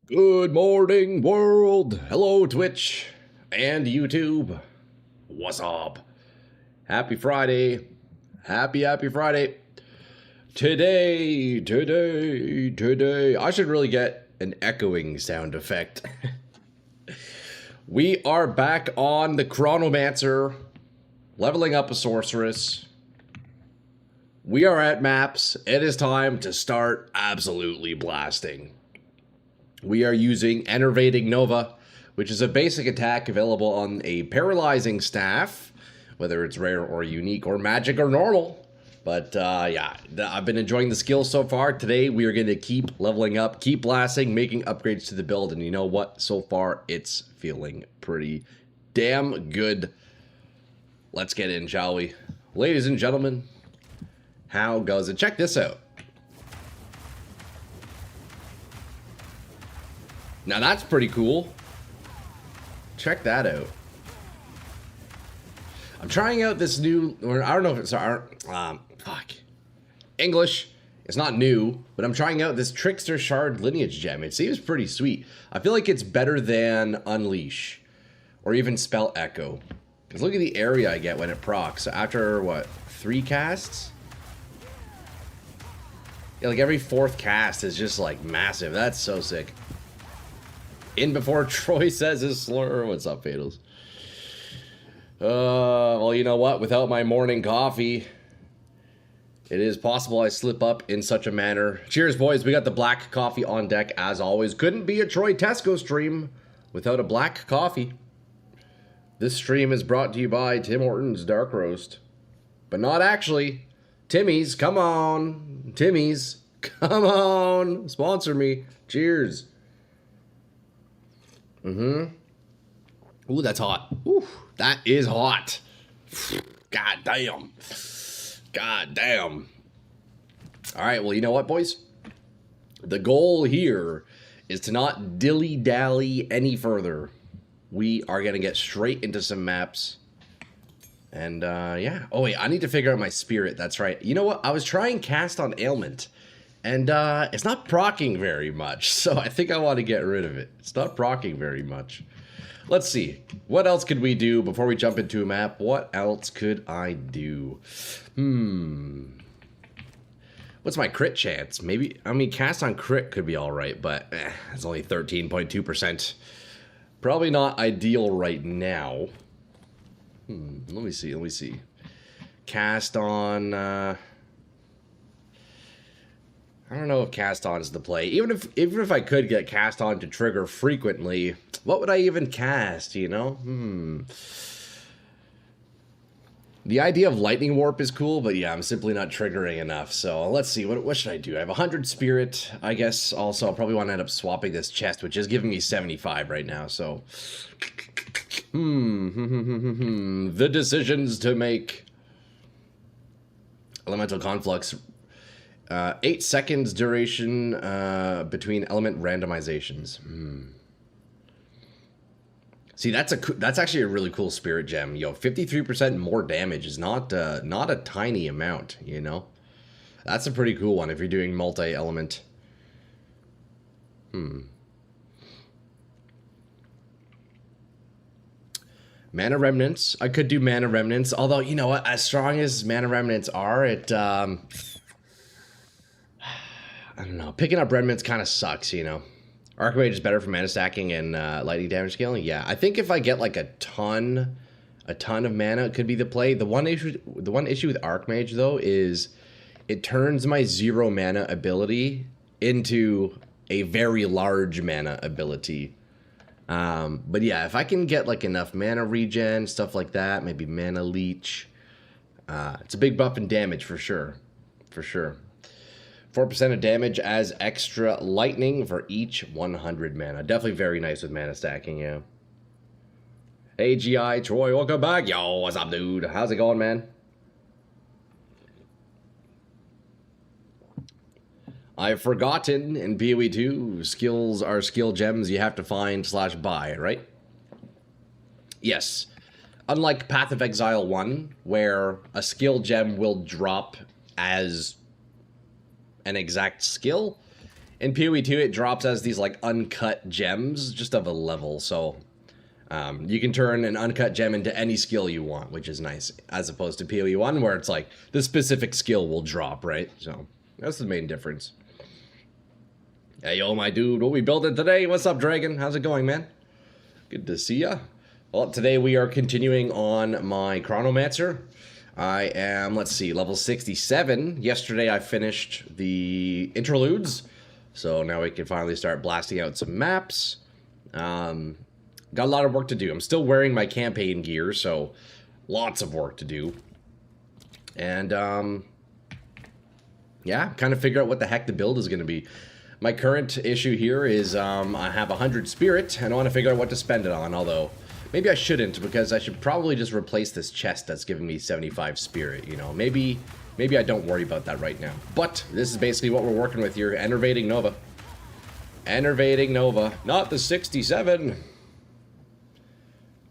Good morning, world. Hello, Twitch and YouTube. What's up? Happy Friday. Happy Friday. Today. I should really get an echoing sound effect. We are back on the Chronomancer, leveling up a sorceress. We are at maps. It is time to start absolutely blasting. We are using Enervating Nova, which is a basic attack available on a paralyzing staff, whether it's rare or unique or magic or normal. But yeah, I've been enjoying the skill so far. Today we are going to keep leveling up, keep blasting, making upgrades to the build, and you know what? So far it's feeling pretty damn good. Let's get in, shall we? Ladies and gentlemen, how goes it? Check this out. Now that's pretty cool. Check that out. I'm trying out this new, or I don't know if it's English. It's not new, but I'm trying out this Trickster Shard Lineage gem. It seems pretty sweet. I feel like it's better than Unleash or even Spell Echo. Because look at the area I get when it procs. So after what, 3 casts? Yeah, like every 4th cast is just like massive. That's so sick. In before Troy says his slur. What's up, Fatals? Well, you know what? Without my morning coffee, it is possible I slip up in such a manner. Cheers, boys. We got the black coffee on deck, as always. Couldn't be a Troy Tesco stream without a black coffee. This stream is brought to you by Tim Hortons Dark Roast. But not actually. Timmy's, come on. Timmy's, come on. Sponsor me. Cheers. Ooh, that's hot. Ooh, that is hot. God damn. God damn. All right, well, you know what, boys? The goal here is to not dilly-dally any further. We are going to get straight into some maps. And, yeah. Oh, wait, I need to figure out my spirit. That's right. You know what? I was trying Cast on Ailment. And it's not proccing very much, so I think I want to get rid of it. It's not proccing very much. Let's see. What else could we do before we jump into a map? What else could I do? What's my crit chance? Maybe, I mean, cast on crit could be alright, but it's only 13.2%. Probably not ideal right now. Let me see. Cast on... I don't know if cast on is the play. Even if I could get cast on to trigger frequently, what would I even cast, you know? The idea of lightning warp is cool, but yeah, I'm simply not triggering enough. So let's see, what should I do? I have 100 spirit, I guess. Also, I'll probably want to end up swapping this chest, which is giving me 75 right now, so... The decisions to make. Elemental Conflux. 8 seconds duration between element randomizations. See, that's actually a really cool spirit gem. Yo, 53% more damage is not a tiny amount, you know? That's a pretty cool one if you're doing multi-element. Mana Remnants. I could do Mana Remnants, although, you know what? As strong as Mana Remnants are, it... I don't know. Picking up Remnants kind of sucks, you know. Archmage is better for mana stacking and lightning damage scaling. Yeah, I think if I get like a ton of mana, it could be the play. The one issue with Archmage though is it turns my 0 mana ability into a very large mana ability. But yeah, if I can get like enough mana regen, stuff like that, maybe mana leech. It's a big buff in damage for sure. For sure. 4% of damage as extra lightning for each 100 mana. Definitely very nice with mana stacking, yeah. Hey, GI, Troy, welcome back. Yo, what's up, dude? How's it going, man? I've forgotten in PoE 2, skills are skill gems you have to find / buy, right? Yes. Unlike Path of Exile 1, where a skill gem will drop as an exact skill, In PoE 2, it drops as these like uncut gems, just of a level. So you can turn an uncut gem into any skill you want, which is nice, as opposed to PoE 1, where it's like the specific skill will drop, right? So that's the main difference. Hey, yo, my dude, what we building today? What's up, Dragon? How's it going, man? Good to see ya. Well, today we are continuing on my Chronomancer. I am, let's see, level 67. Yesterday I finished the interludes, so now we can finally start blasting out some maps. Got a lot of work to do. I'm still wearing my campaign gear, so lots of work to do. And, yeah, kind of figure out what the heck the build is going to be. My current issue here is I have 100 spirit, and I want to figure out what to spend it on, although maybe I shouldn't, because I should probably just replace this chest that's giving me 75 spirit, you know. Maybe I don't worry about that right now. But this is basically what we're working with here. Enervating Nova. Enervating Nova. Not the 67.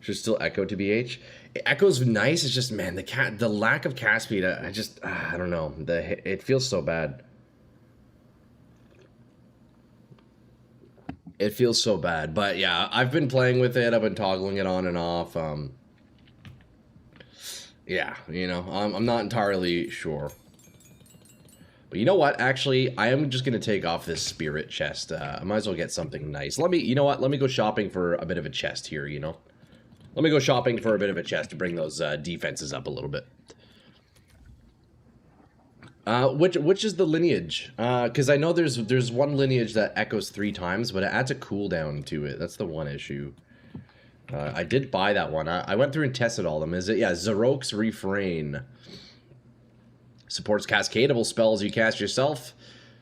Should still echo to BH. It echoes nice. It's just, man, the lack of cast speed, I don't know. It feels so bad. It feels so bad, but yeah, I've been playing with it. I've been toggling it on and off. Yeah, you know, I'm not entirely sure. But you know what? Actually, I am just going to take off this spirit chest. I might as well get something nice. You know what? Let me go shopping for a bit of a chest here, you know? Let me go shopping for a bit of a chest to bring those defenses up a little bit. Which is the lineage? Because I know there's one lineage that echoes 3 times, but it adds a cooldown to it. That's the one issue. I did buy that one. I went through and tested all of them. Is it? Yeah, Zarok's Refrain. Supports cascadable spells you cast yourself.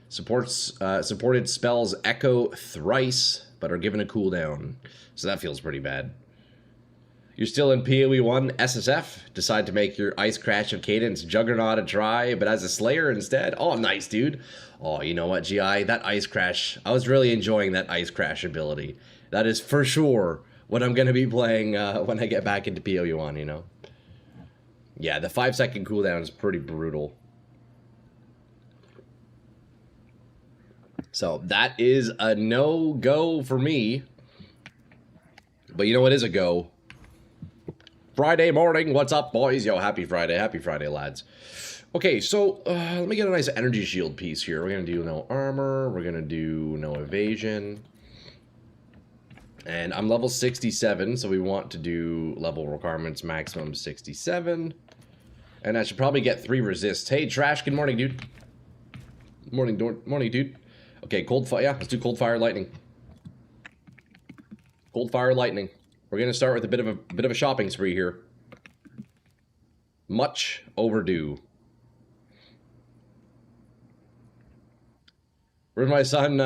Supported spells echo thrice, but are given a cooldown. So that feels pretty bad. You're still in PoE 1 SSF. Decide to make your Ice Crash of Cadence Juggernaut a try, but as a Slayer instead. Oh, nice, dude. Oh, you know what, GI? That Ice Crash, I was really enjoying that Ice Crash ability. That is for sure what I'm going to be playing when I get back into PoE 1, you know? Yeah, the 5-second cooldown is pretty brutal. So that is a no-go for me. But you know what is a go? Friday morning, what's up, boys? Yo, happy Friday, lads. Okay, so let me get a nice energy shield piece here. We're gonna do no armor, we're gonna do no evasion, and I'm level 67, so we want to do level requirements maximum 67, and I should probably get 3 resists. Hey, Trash, good morning, dude. Morning, dude. Okay, cold fire. Yeah, let's do cold fire lightning. Cold fire lightning. We're gonna start with a bit of a shopping spree here. Much overdue. Where's my son,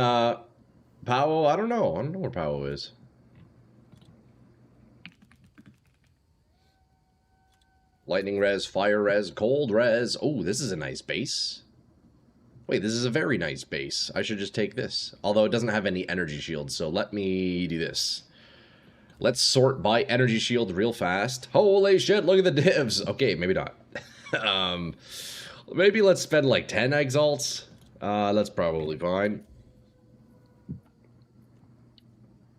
Powell? I don't know. I don't know where Powell is. Lightning res, fire res, cold res. Oh, this is a nice base. Wait, this is a very nice base. I should just take this. Although it doesn't have any energy shields, so let me do this. Let's sort by energy shield real fast. Holy shit, look at the divs. Okay, maybe not. Maybe let's spend like 10 exalts. That's probably fine.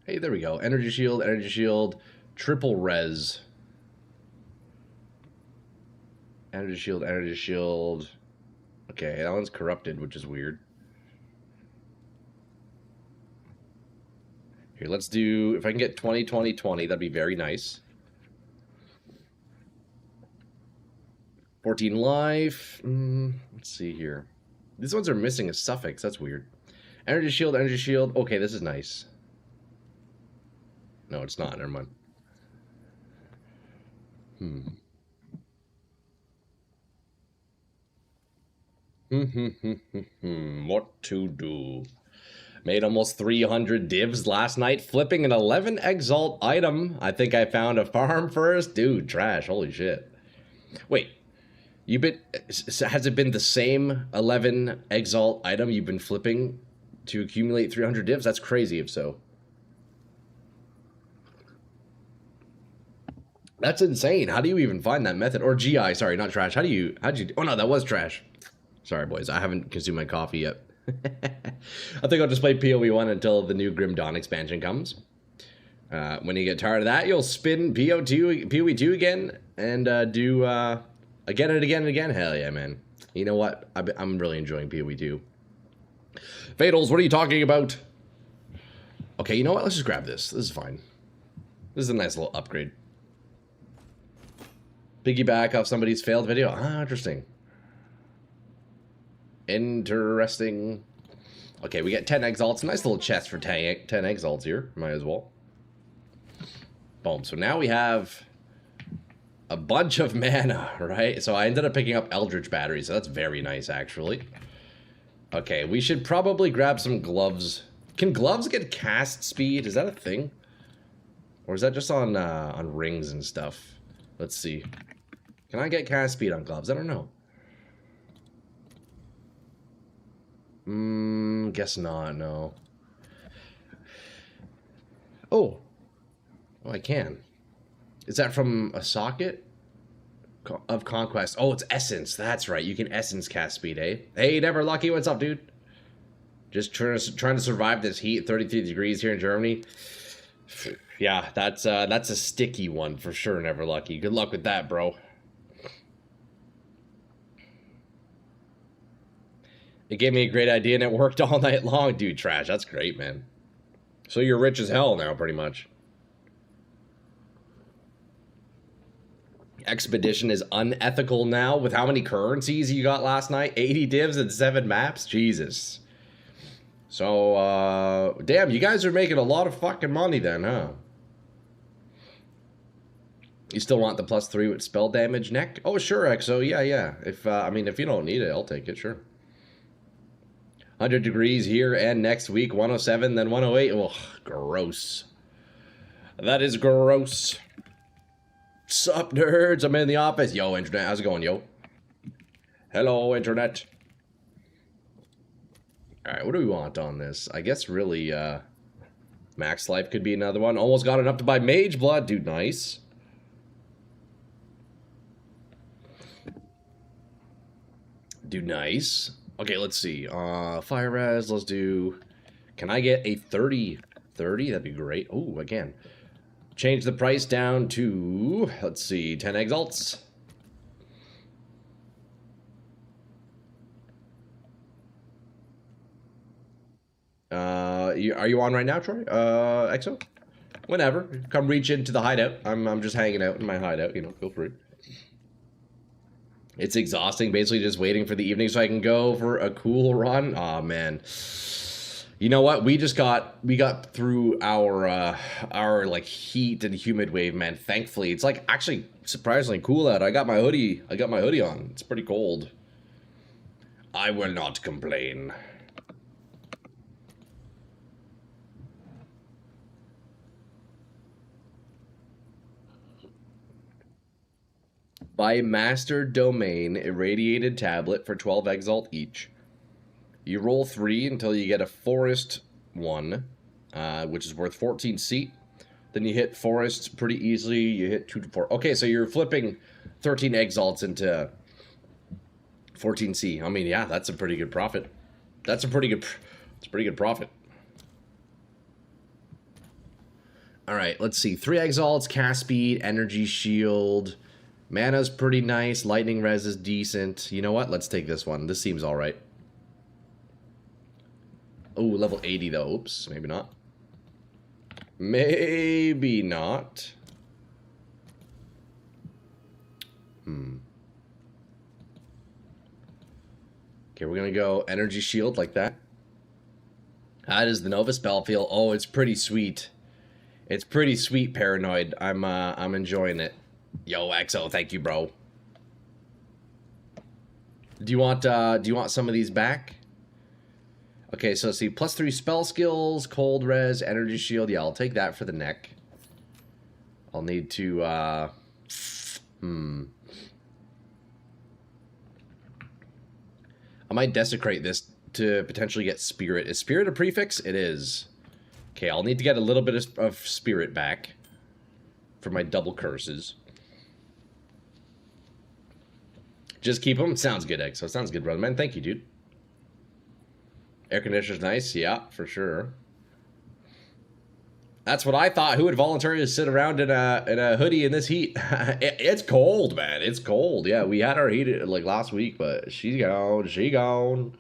Hey, there we go. Energy shield, triple res. Energy shield. Okay, that one's corrupted, which is weird. Here, let's do, if I can get 20, 20, 20, that'd be very nice. 14 life. Let's see here. These ones are missing a suffix. That's weird. Energy shield. Okay, this is nice. No, it's not. Never mind. What to do? Made almost 300 divs last night, flipping an 11 exalt item. I think I found a farm first. Dude, Trash, holy shit. Wait, has it been the same 11 exalt item you've been flipping to accumulate 300 divs? That's crazy if so. That's insane. How do you even find that method? Or GI, sorry, not Trash. How'd you, oh no, that was Trash. Sorry, boys, I haven't consumed my coffee yet. I think I'll just play PoE1 until the new Grim Dawn expansion comes. When you get tired of that, you'll spin PoE2 again and do again and again and again. Hell yeah, man. You know what? I'm really enjoying PoE2. Fatals, what are you talking about? Okay, you know what? Let's just grab this. This is fine. This is a nice little upgrade. Piggyback off somebody's failed video. Ah, interesting. Interesting. Okay, we get 10 exalts. Nice little chest for 10 exalts here. Might as well. Boom. So now we have a bunch of mana, right? So I ended up picking up Eldritch Battery, so that's very nice, actually. Okay, we should probably grab some gloves. Can gloves get cast speed? Is that a thing? Or is that just on rings and stuff? Let's see. Can I get cast speed on gloves? I don't know. Guess not, no. Oh, I can. Is that from a socket of conquest? Oh, it's essence. That's right. You can essence cast speed, eh? Hey, Never Lucky, what's up, dude? Just trying to survive this heat. 33 degrees here in Germany. Yeah, that's a sticky one for sure, Never Lucky. Good luck with that, bro. It gave me a great idea and it worked all night long. Dude, trash. That's great, man. So you're rich as hell now, pretty much. Expedition is unethical now with how many currencies you got last night? 80 divs and 7 maps? Jesus. So, damn, you guys are making a lot of fucking money then, huh? You still want the +3 with spell damage neck? Oh, sure, Exo. Yeah. If, I mean, if you don't need it, I'll take it, sure. 100 degrees here and next week, 107, then 108. Oh, gross. That is gross. Sup, nerds? I'm in the office. Yo, internet. How's it going, yo? Hello, internet. Alright, what do we want on this? I guess really, Max Life could be another one. Almost got enough to buy Mage Blood. Dude, nice. Dude, nice. Okay, let's see. Fire Res, let's do... Can I get a 30? 30? That'd be great. Oh, again. Change the price down to... Let's see, 10 exalts. Are you on right now, Troy? Exo? Whenever. Come reach into the hideout. I'm just hanging out in my hideout, you know, feel free. It's exhausting, basically just waiting for the evening so I can go for a cool run. Aw, man. You know what? We got through our like heat and humid wave, man. Thankfully, it's like actually surprisingly cool out. I got my hoodie on. It's pretty cold. I will not complain. Buy Master Domain Irradiated Tablet for 12 exalt each. You roll 3 until you get a Forest 1, which is worth 14 seat. Then you hit Forest pretty easily. You hit 2 to 4. Okay, so you're flipping 13 exalts into 14 C. I mean, yeah, that's a pretty good profit. That's a pretty good profit. All right, let's see. 3 exalts, cast speed, energy shield. Mana's pretty nice. Lightning res is decent. You know what? Let's take this one. This seems all right. Oh, level 80 though. Oops, maybe not. Maybe not. Okay, we're gonna go energy shield like that. How does the Nova spell feel? Oh, it's pretty sweet. It's pretty sweet, Paranoid. I'm enjoying it. Yo, XO, thank you, bro. Do you want some of these back? Okay, so see, +3 spell skills, cold res, energy shield. Yeah, I'll take that for the neck. I'll need to, I might desecrate this to potentially get spirit. Is spirit a prefix? It is. Okay, I'll need to get a little bit of spirit back for my double curses. Just keep them? Sounds good, Exo. Sounds good, brother. Man, thank you, dude. Air conditioner's nice. Yeah, for sure. That's what I thought. Who would voluntarily sit around in a hoodie in this heat? It's cold, man. It's cold. Yeah, we had our heat like last week, but she's gone. She gone.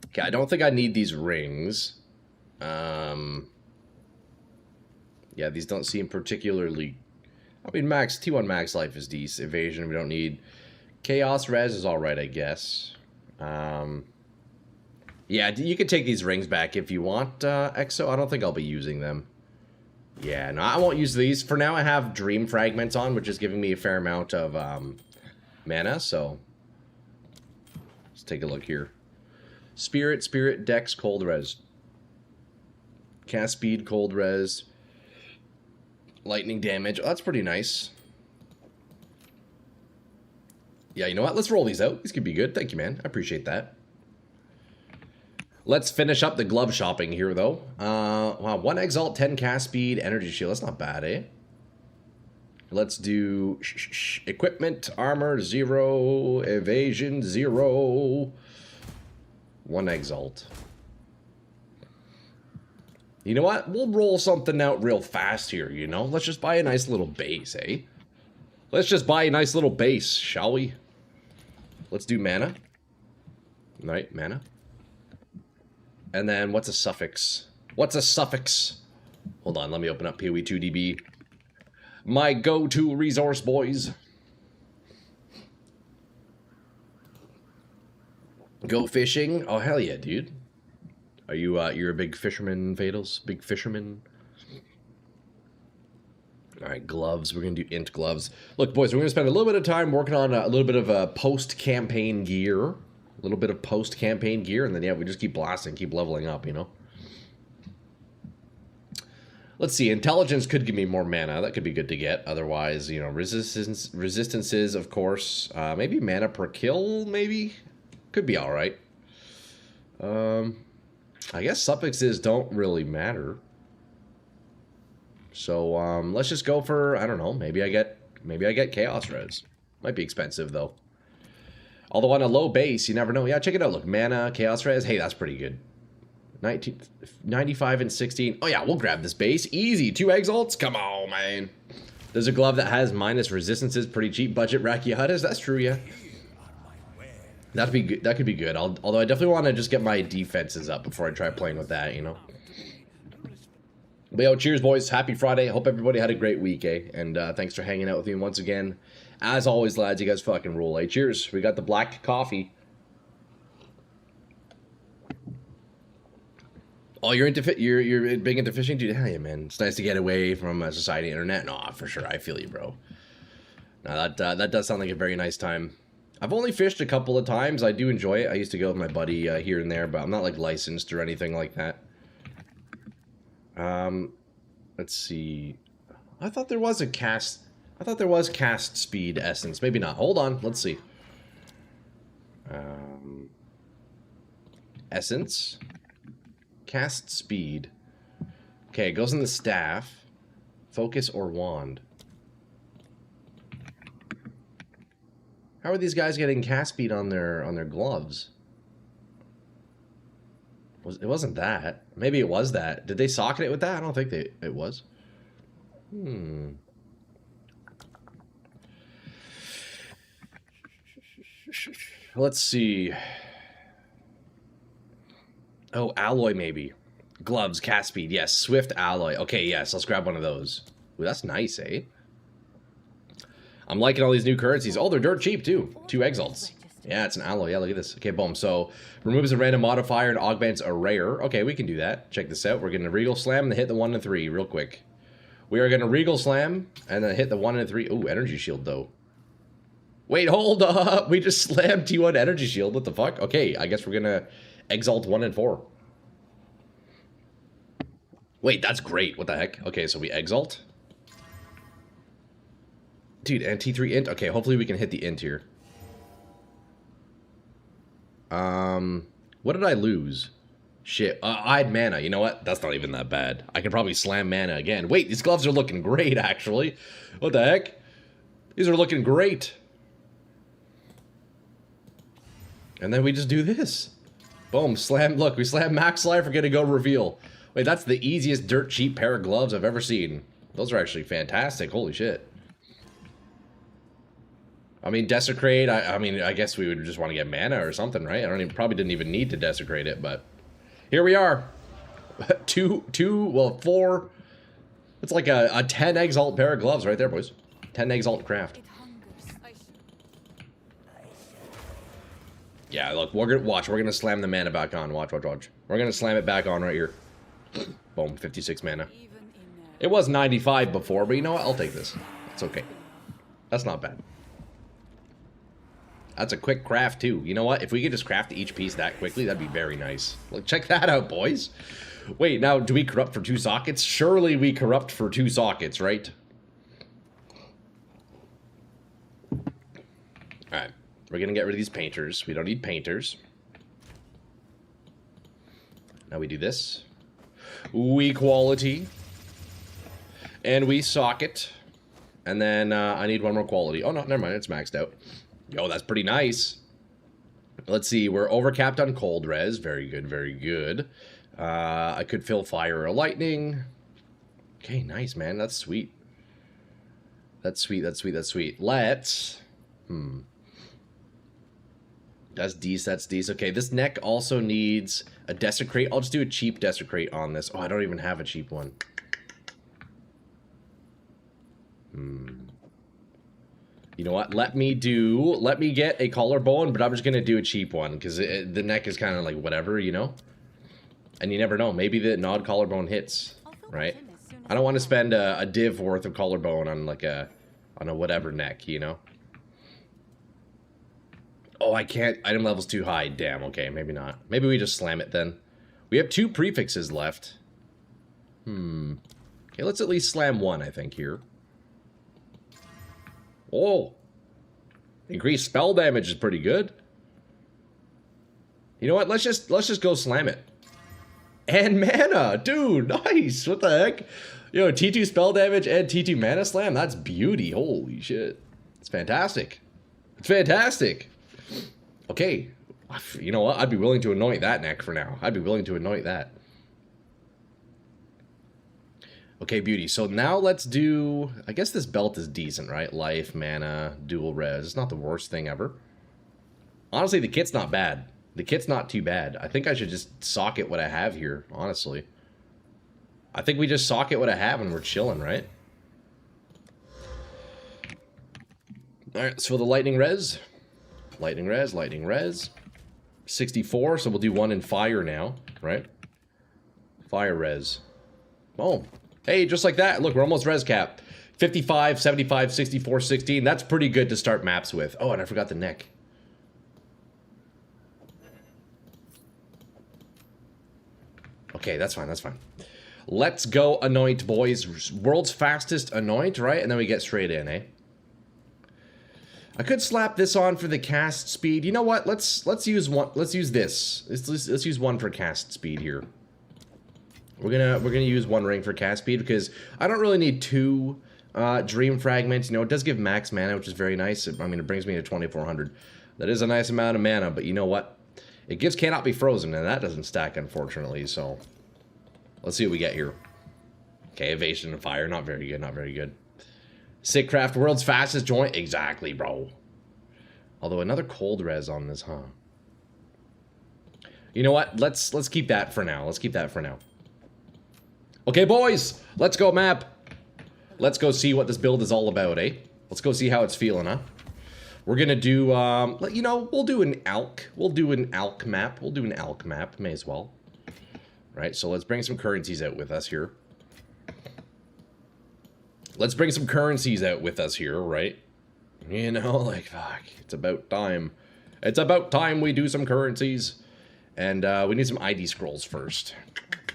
Okay, I don't think I need these rings. Yeah, these don't seem particularly... I mean, max T1 max life is decent. Evasion we don't need. Chaos res is alright, I guess. Yeah, you can take these rings back if you want, Exo. I don't think I'll be using them. Yeah, no, I won't use these. For now, I have Dream Fragments on, which is giving me a fair amount of mana, so... Let's take a look here. Spirit, Dex, Cold Res. Cast Speed, Cold Res. Lightning damage. Oh, that's pretty nice. Yeah, you know what? Let's roll these out. These could be good. Thank you, man. I appreciate that. Let's finish up the glove shopping here, though. Wow, 1 Exalt, 10 cast speed, energy shield. That's not bad, eh? Let's do equipment, armor, 0, evasion, 0. 1 Exalt. You know what? We'll roll something out real fast here, you know? Let's just buy a nice little base, eh? Let's just buy a nice little base, shall we? Let's do mana. Right, mana. And then, what's a suffix? What's a suffix? Hold on, let me open up PoE 2DB. My go-to resource, boys. Go fishing? Oh, hell yeah, dude. Are you, you're a big fisherman, Vadals? Big fisherman? Alright, gloves. We're going to do int gloves. Look, boys, we're going to spend a little bit of time working on a little bit of post-campaign gear. A little bit of post-campaign gear, and then, yeah, we just keep blasting, keep leveling up, you know? Let's see, intelligence could give me more mana. That could be good to get. Otherwise, you know, resistances, of course. Maybe mana per kill, maybe? Could be alright. I guess suffixes don't really matter. So, let's just go for, I don't know, maybe I get Chaos Res. Might be expensive, though. Although on a low base, you never know. Yeah, check it out. Look, mana, Chaos Res. Hey, that's pretty good. 95 and 16. Oh, yeah, we'll grab this base. Easy. 2 Exalts? Come on, man. There's a glove that has minus resistances. Pretty cheap. Budget Rakiatas. That's true, yeah. That'd be good. That could be good. Although I definitely want to just get my defenses up before I try playing with that, you know. But yo, cheers, boys. Happy Friday. Hope everybody had a great week, eh? And thanks for hanging out with me once again. As always, lads, you guys fucking rule, eh? Cheers. We got the black coffee. Oh, you're big into fishing, dude? Hell yeah, man. It's nice to get away from society internet. No, for sure. I feel you, bro. No, that does sound like a very nice time. I've only fished a couple of times. I do enjoy it. I used to go with my buddy here and there, but I'm not like licensed or anything like that. Let's see. I thought there was cast speed essence. Maybe not. Hold on. Let's see. Essence. Cast speed. Okay, it goes in the staff. Focus or wand. How are these guys getting cast speed on their gloves? It wasn't that. Maybe it was that. Did they socket it with that? I don't think it was. Let's see. Oh, alloy maybe. Gloves, cast speed. Yes, swift alloy. Okay, yes, let's grab one of those. Ooh, that's nice, eh? I'm liking all these new currencies. Oh, they're dirt cheap, too. 2 Exalts. Yeah, it's an alloy. Yeah, look at this. Okay, boom. So, removes a random modifier and augments a rare. Okay, we can do that. Check this out. We're going to Regal Slam and hit the 1 and 3 real quick. We are going to Regal Slam and then hit the 1 and 3. Ooh, Energy Shield, though. Wait, hold up. We just slammed T1 Energy Shield. What the fuck? Okay, I guess we're going to Exalt 1 and 4. Wait, that's great. What the heck? Okay, so we Exalt. Dude, and T3 int. Okay, hopefully we can hit the int here. What did I lose? Shit, I had mana. You know what? That's not even that bad. I can probably slam mana again. Wait, these gloves are looking great, actually. What the heck? These are looking great. And then we just do this. Boom, slam. Look, we slam max life, we're gonna go reveal. Wait, that's the easiest dirt cheap pair of gloves I've ever seen. Those are actually fantastic, holy shit. I mean, desecrate, I mean, I guess we would just want to get mana or something, right? I don't even, probably didn't even need to desecrate it, but here we are. Well, 4. It's like a 10 exalt pair of gloves right there, boys. 10 exalt craft. Yeah, look, we're gonna watch. We're gonna slam the mana back on. Watch, watch, watch. We're gonna slam it back on right here. Boom, 56 mana. It was 95 before, but you know what? I'll take this. It's okay. That's not bad. That's a quick craft too. You know what? If we could just craft each piece that quickly, that'd be very nice. Look, check that out, boys. Wait, now do we corrupt for 2 sockets? Surely we corrupt for 2 sockets, right? Alright. We're gonna get rid of these painters. We don't need painters. Now we do this. We quality. And we socket. And then I need 1 more quality. Oh no, never mind, it's maxed out. Yo, that's pretty nice. Let's see, we're overcapped on cold res. Very good, very good. I could fill fire or lightning. Okay, nice, man. That's sweet. That's sweet, that's sweet, that's sweet. Let's... That's decent, that's decent. Okay, this neck also needs a desecrate. I'll just do a cheap desecrate on this. Oh, I don't even have a cheap one. You know what? Let me get a collarbone, but I'm just gonna do a cheap one because the neck is kind of like whatever, you know. And you never know. Maybe the Nod collarbone hits, right? I don't want to spend a div worth of collarbone on like a whatever neck, you know. Oh, I can't. Item level's too high. Damn. Okay, maybe not. Maybe we just slam it then. We have 2 prefixes left. Okay, let's at least slam 1. I think here. Oh, increased spell damage is pretty good. You know what? Let's just go slam it. And mana, dude, nice. What the heck? Yo, T2 spell damage and T2 mana slam. That's beauty. Holy shit, it's fantastic. It's fantastic. Okay, you know what? I'd be willing to anoint that neck for now. I'd be willing to anoint that. Okay, beauty. So now let's do... I guess this belt is decent, right? Life, mana, dual res. It's not the worst thing ever. Honestly, the kit's not bad. The kit's not too bad. I think I should just socket what I have here, honestly. I think we just socket what I have and we're chilling, right? Alright, so the lightning res. Lightning res, lightning res. 64, so we'll do 1 in fire now, right? Fire res. Boom. Hey, just like that. Look, we're almost res cap. 55, 75, 64, 16. That's pretty good to start maps with. Oh, and I forgot the neck. Okay, that's fine, that's fine. Let's go anoint, boys. World's fastest anoint, right? And then we get straight in, eh? I could slap this on for the cast speed. You know what? Let's use one. Let's use this. Let's use 1 for cast speed here. We're gonna use 1 ring for cast speed because I don't really need 2 dream fragments. You know, it does give max mana, which is very nice. I mean, it brings me to 2400. That is a nice amount of mana, but you know what? It gives cannot be frozen, and that doesn't stack, unfortunately. So let's see what we get here. Okay, evasion and fire, not very good, not very good. Sick craft, world's fastest joint, exactly, bro. Although another cold res on this, huh? You know what? Let's keep that for now. Let's keep that for now. Okay, boys, let's go map. Let's go see what this build is all about, eh? Let's go see how it's feeling, huh? We're gonna do, you know, we'll do an alk. We'll do an alk map. We'll do an alk map, may as well. Right, so let's bring some currencies out with us here. Let's bring some currencies out with us here, right? You know, like, fuck, it's about time. It's about time we do some currencies. And we need some ID scrolls first.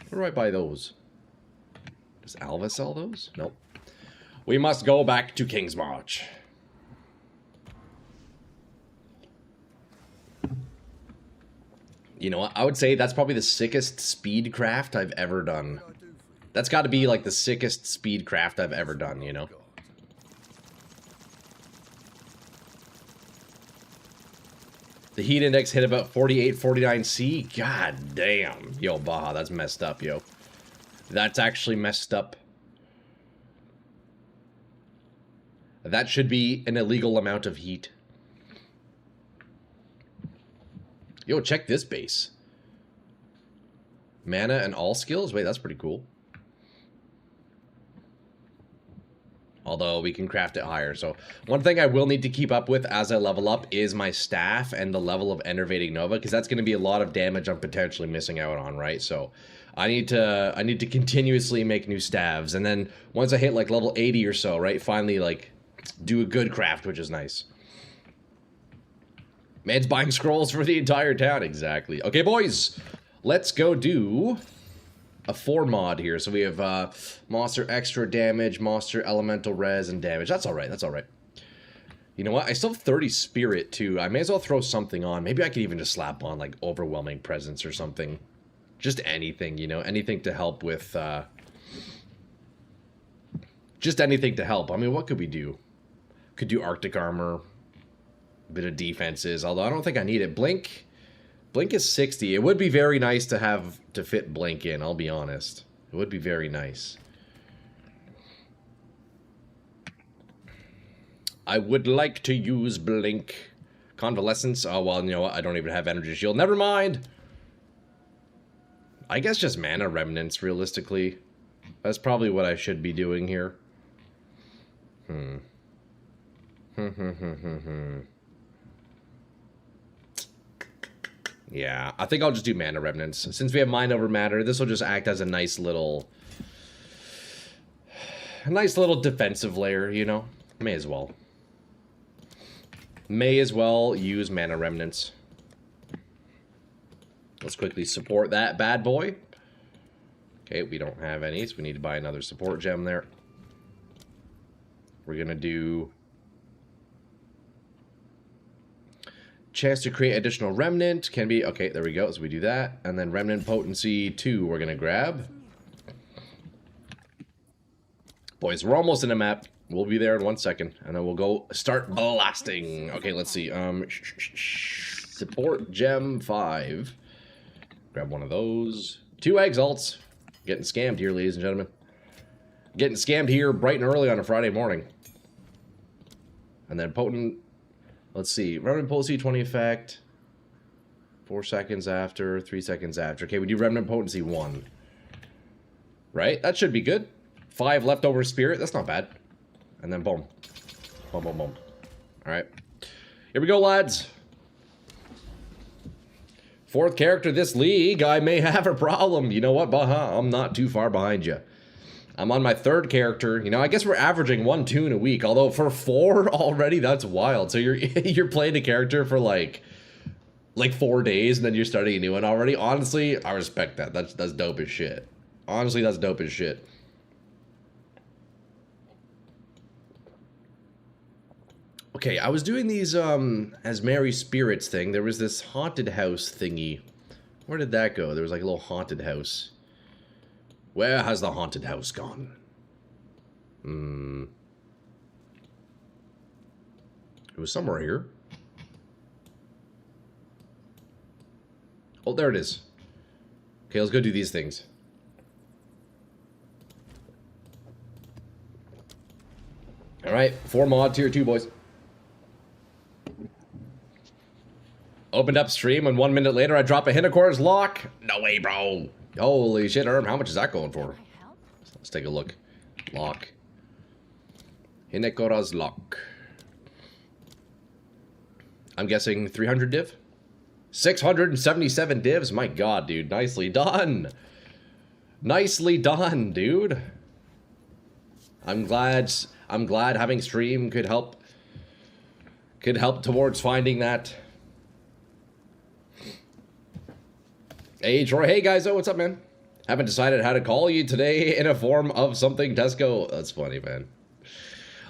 Where do I buy those? Does Alva sell those? Nope. We must go back to King's March. You know what? I would say that's probably the sickest speed craft I've ever done. That's got to be like the sickest speed craft I've ever done, you know? The heat index hit about 48, 49 C. God damn. Yo, Baja, that's messed up, yo. That's actually messed up. That should be an illegal amount of heat. Yo, check this base. Mana and all skills? Wait, that's pretty cool. Although we can craft it higher. So one thing I will need to keep up with as I level up is my staff and the level of Enervating Nova, because that's going to be a lot of damage I'm potentially missing out on, right? So I need to continuously make new staves, and then once I hit like level 80 or so, right, finally like do a good craft, which is nice. Man's buying scrolls for the entire town. Exactly. Okay, boys, let's go do a 4 mod here. So we have monster extra damage, monster elemental res, and damage. That's all right. That's all right. You know what? I still have 30 spirit too. I may as well throw something on. Maybe I could even just slap on like overwhelming presence or something. Just anything, you know, anything to help with. Just anything to help. I mean, what could we do? Could do Arctic armor. Bit of defenses, although I don't think I need it. Blink is 60. It would be very nice to have to fit Blink in, I'll be honest. It would be very nice. I would like to use Blink. Convalescence? Oh, well, you know what? I don't even have Energy Shield. Never mind! I guess just Mana Remnants, realistically. That's probably what I should be doing here. Yeah, I think I'll just do Mana Remnants. Since we have Mind Over Matter, this will just act as a nice little defensive layer, you know? May as well. May as well use Mana Remnants. Let's quickly support that bad boy. Okay, we don't have any, so we need to buy another support gem there. We're gonna do chance to create additional remnant. Can be, okay, there we go. So we do that. And then remnant potency 2 we're gonna grab. Boys, we're almost in a map. We'll be there in 1 second. And then we'll go start blasting. Okay, let's see. Support gem 5. Grab one of those. 2 exalts. Getting scammed here, ladies and gentlemen. Getting scammed here bright and early on a Friday morning. And then potent. Let's see. Remnant Potency 20 effect. 4 seconds after. 3 seconds after. Okay, we do Remnant Potency 1. Right? That should be good. 5 leftover spirit. That's not bad. And then boom. Boom, boom, boom. Alright. Here we go, lads. 4th character this league. I may have a problem. You know what, Baha? I'm not too far behind you. I'm on my 3rd character. You know, I guess we're averaging 1 tune a week. Although for 4 already, that's wild. So you're playing a character for like 4 days, and then you're starting a new one already. Honestly, I respect that. That's dope as shit. Honestly, that's dope as shit. Okay, I was doing these as Merry Spirits thing. There was this haunted house thingy. Where did that go? There was like a little haunted house. Where has the haunted house gone? It was somewhere here. Oh, there it is. Okay, let's go do these things. Alright, 4 mod tier 2, boys. Opened up stream, and 1 minute later I drop a Hinacor's lock. No way, bro. Holy shit, Herm, how much is that going for? Let's take a look. Lock. Hinekora's lock. I'm guessing 300 div? 677 divs? My god, dude. Nicely done. Nicely done, dude. I'm glad having stream could help towards finding that. Hey, Troy. Hey, guys. Oh, what's up, man? Haven't decided how to call you today in a form of something, Tesco. That's funny, man.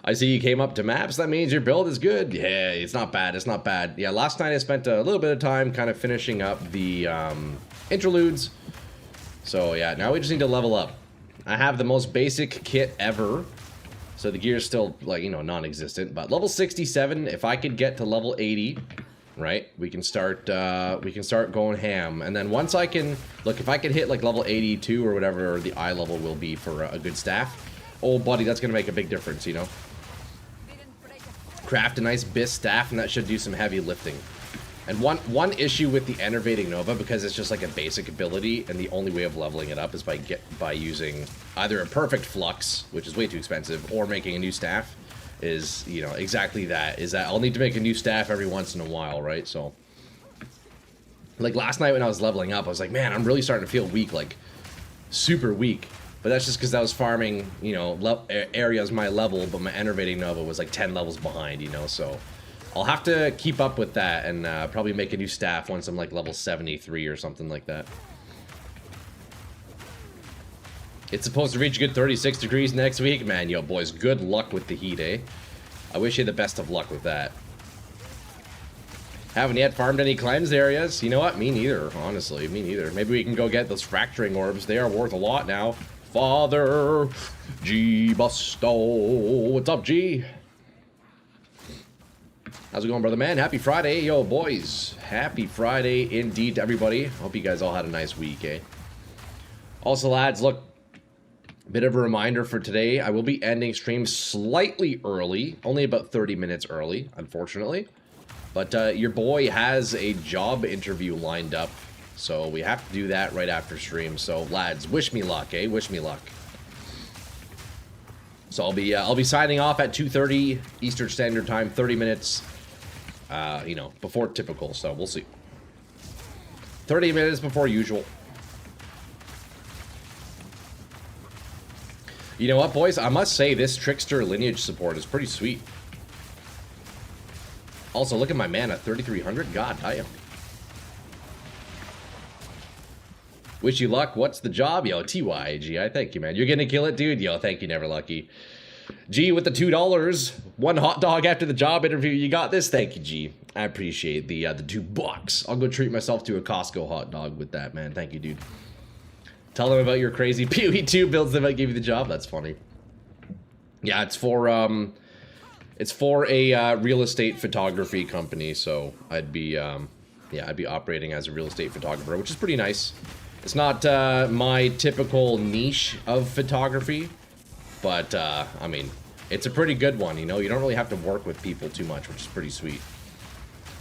I see you came up to maps. That means your build is good. Yeah, it's not bad. It's not bad. Yeah, last night I spent a little bit of time kind of finishing up the interludes. So, yeah, now we just need to level up. I have the most basic kit ever. So the gear's still, like, you know, non-existent. But level 67, if I could get to level 80, right? We can start going ham. And then once I can, look, if I can hit like level 82 or whatever the eye level will be for a good staff, oh buddy, that's gonna make a big difference, you know? Craft a nice Bis staff and that should do some heavy lifting. And one issue with the Enervating Nova, because it's just like a basic ability, and the only way of leveling it up is by using either a perfect flux, which is way too expensive, or making a new staff, is, you know, exactly that. Is that I'll need to make a new staff every once in a while, right? So, like last night when I was leveling up, I was like, man, I'm really starting to feel weak, like super weak. But that's just because I was farming, you know, areas my level, but my Enervating Nova was like 10 levels behind, you know, so I'll have to keep up with that and probably make a new staff once I'm like level 73 or something like that. It's supposed to reach a good 36 degrees next week. Man, yo, boys, good luck with the heat, eh? I wish you the best of luck with that. Haven't yet farmed any cleansed areas. You know what? Me neither, honestly. Me neither. Maybe we can go get those fracturing orbs. They are worth a lot now. Father G Busto. What's up, G? How's it going, brother man? Happy Friday, yo, boys. Happy Friday indeed to everybody. Hope you guys all had a nice week, eh? Also, lads, look, bit of a reminder for today. I will be ending stream slightly early, only about 30 minutes early, unfortunately. But your boy has a job interview lined up, so we have to do that right after stream. So, lads, wish me luck, eh? Wish me luck. So I'll be signing off at 2:30 Eastern Standard Time, 30 minutes. You know, before typical, so we'll see. 30 minutes before usual. You know what, boys? I must say this Trickster lineage support is pretty sweet. Also, look at my mana, 3,300. God damn. Wish you luck. What's the job? Yo, TYG. I thank you, man. You're gonna kill it, dude? Yo, thank you, Never Lucky. G with the $2. One hot dog after the job interview. You got this? Thank you, G. I appreciate the $2. I'll go treat myself to a Costco hot dog with that, man. Thank you, dude. Tell them about your crazy PoE2 builds that might give you the job. That's funny. Yeah, it's for a real estate photography company, so I'd be I'd be operating as a real estate photographer, which is pretty nice. It's not my typical niche of photography, but I mean, it's a pretty good one, you know? You don't really have to work with people too much, which is pretty sweet.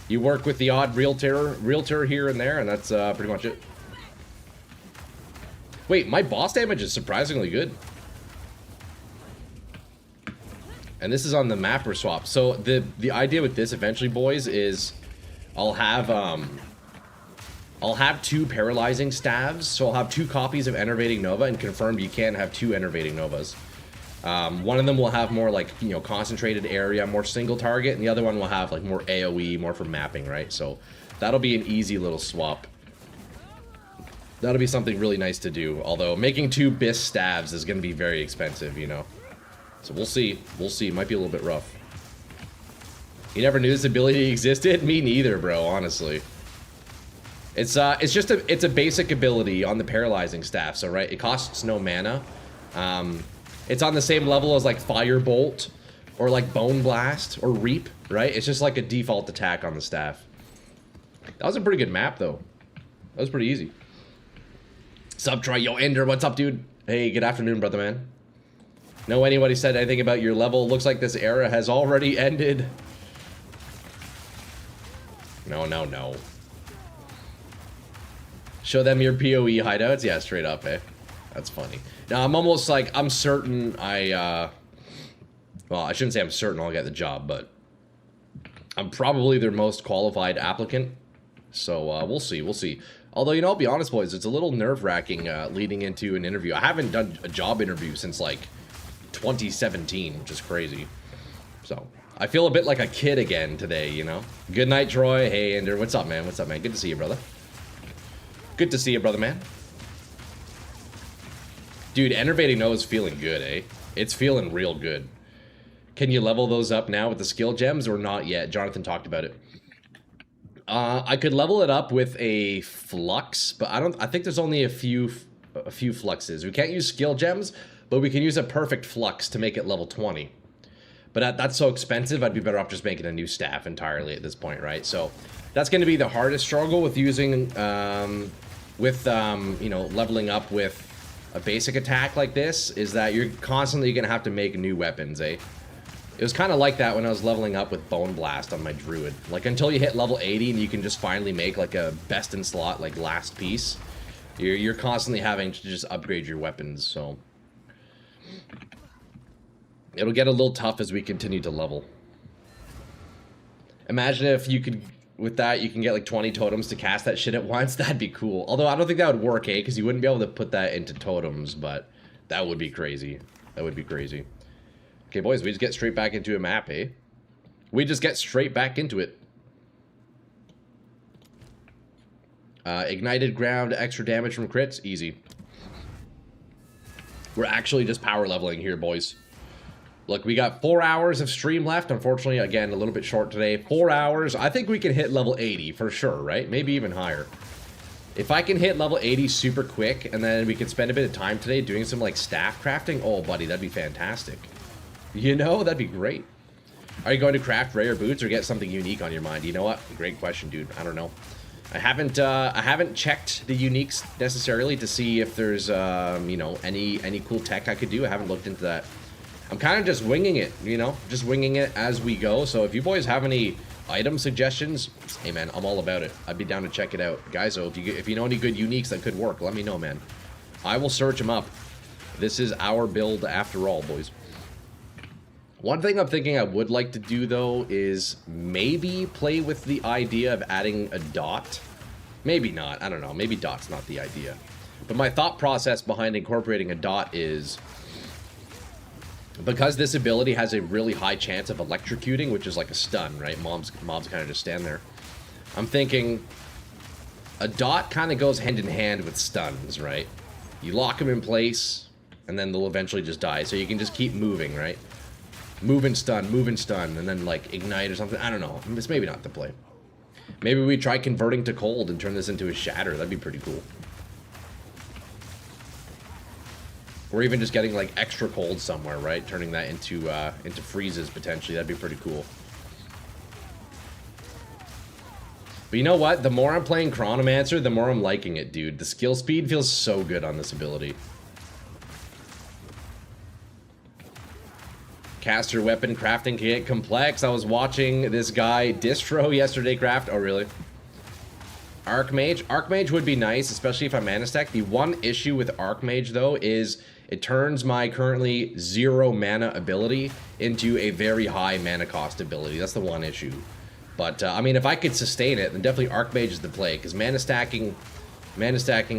You work with the odd realtor here and there, and that's pretty much it. Wait, my boss damage is surprisingly good. And this is on the mapper swap. So the idea with this eventually, boys, is I'll have 2 paralyzing staves. So I'll have 2 copies of Enervating Nova, and confirmed you can have 2 Enervating Novas. One of them will have more like, you know, concentrated area, more single target, and the other one will have like more AoE, more for mapping, right? So that'll be an easy little swap. That'll be something really nice to do. Although making 2 Bis staves is going to be very expensive, you know. So we'll see. We'll see. It might be a little bit rough. You never knew this ability existed? Me neither, bro, honestly. It's just a basic ability on the paralyzing staff, so right, it costs no mana. It's on the same level as like Firebolt or like Bone Blast or Reap, right? It's just like a default attack on the staff. That was a pretty good map though. That was pretty easy. Sup, Troy? Yo, Ender, what's up, dude? Hey, good afternoon, brother man. Know anybody said anything about your level? Looks like this era has already ended. No, no, no. Show them your PoE hideouts? Yeah, straight up, eh? That's funny. Now, I'm almost like, I'm certain well, I shouldn't say I'm certain I'll get the job, but I'm probably their most qualified applicant. So, we'll see, we'll see. Although, you know, I'll be honest, boys, it's a little nerve-wracking leading into an interview. I haven't done a job interview since, like, 2017, which is crazy. So, I feel a bit like a kid again today, you know? Good night, Troy. Hey, Ender. What's up, man? What's up, man? Good to see you, brother. Good to see you, brother, man. Dude, Enervating Nova is feeling good, eh? It's feeling real good. Can you level those up now with the skill gems or not yet? Jonathan talked about it. I could level it up with a flux, but I think there's only a few fluxes. We can't use skill gems, but we can use a perfect flux to make it level 20. But that's so expensive, I'd be better off just making a new staff entirely at this point, right? So that's going to be the hardest struggle with using, you know, leveling up with a basic attack like this, is that you're constantly going to have to make new weapons, eh? It was kind of like that when I was leveling up with Bone Blast on my Druid. Like, until you hit level 80 and you can just finally make, like, a best-in-slot, like, last piece, you're constantly having to just upgrade your weapons, so... It'll get a little tough as we continue to level. Imagine if you could, with that, you can get like 20 totems to cast that shit at once. That'd be cool. Although I don't think that would work, eh? Because you wouldn't be able to put that into totems, but that would be crazy. That would be crazy. Okay, boys, we just get straight back into a map, eh? We just get straight back into it. Ignited ground, extra damage from crits, easy. We're actually just power leveling here, boys. Look, we got 4 hours of stream left. Unfortunately, again, a little bit short today. 4 hours. I think we can hit level 80 for sure, right? Maybe even higher. If I can hit level 80 super quick, and then we can spend a bit of time today doing some, like, staff crafting, oh, buddy, that'd be fantastic. You know, that'd be great. Are you going to craft rare boots or get something unique on your mind? You know what? Great question, dude. I don't know. I haven't checked the uniques necessarily to see if there's, you know, any cool tech I could do. I haven't looked into that. I'm kind of just winging it, you know, just winging it as we go. So if you boys have any item suggestions, hey man, I'm all about it. I'd be down to check it out, guys. So if you know any good uniques that could work, let me know, man. I will search them up. This is our build after all, boys. One thing I'm thinking I would like to do though is maybe play with the idea of adding a dot. Maybe not. I don't know. Maybe dot's not the idea. But my thought process behind incorporating a dot is, because this ability has a really high chance of electrocuting, which is like a stun, right? Mobs kind of just stand there. I'm thinking a dot kind of goes hand in hand with stuns, right? You lock them in place, and then they'll eventually just die. So you can just keep moving, right? Move and stun, and then like ignite or something. I don't know. It's maybe not the play. Maybe we try converting to cold and turn this into a shatter. That'd be pretty cool. Or even just getting like extra cold somewhere, right? Turning that into freezes potentially. That'd be pretty cool. But you know what? The more I'm playing Chronomancer, the more I'm liking it, dude. The skill speed feels so good on this ability. Caster weapon crafting can get complex. I was watching this guy Distro yesterday craft. Oh, really? Archmage. Archmage would be nice, especially if I mana stack. The one issue with Archmage, though, is it turns my currently 0 mana ability into a very high mana cost ability. That's the one issue. But, I mean, if I could sustain it, then definitely Archmage is the play, because mana stacking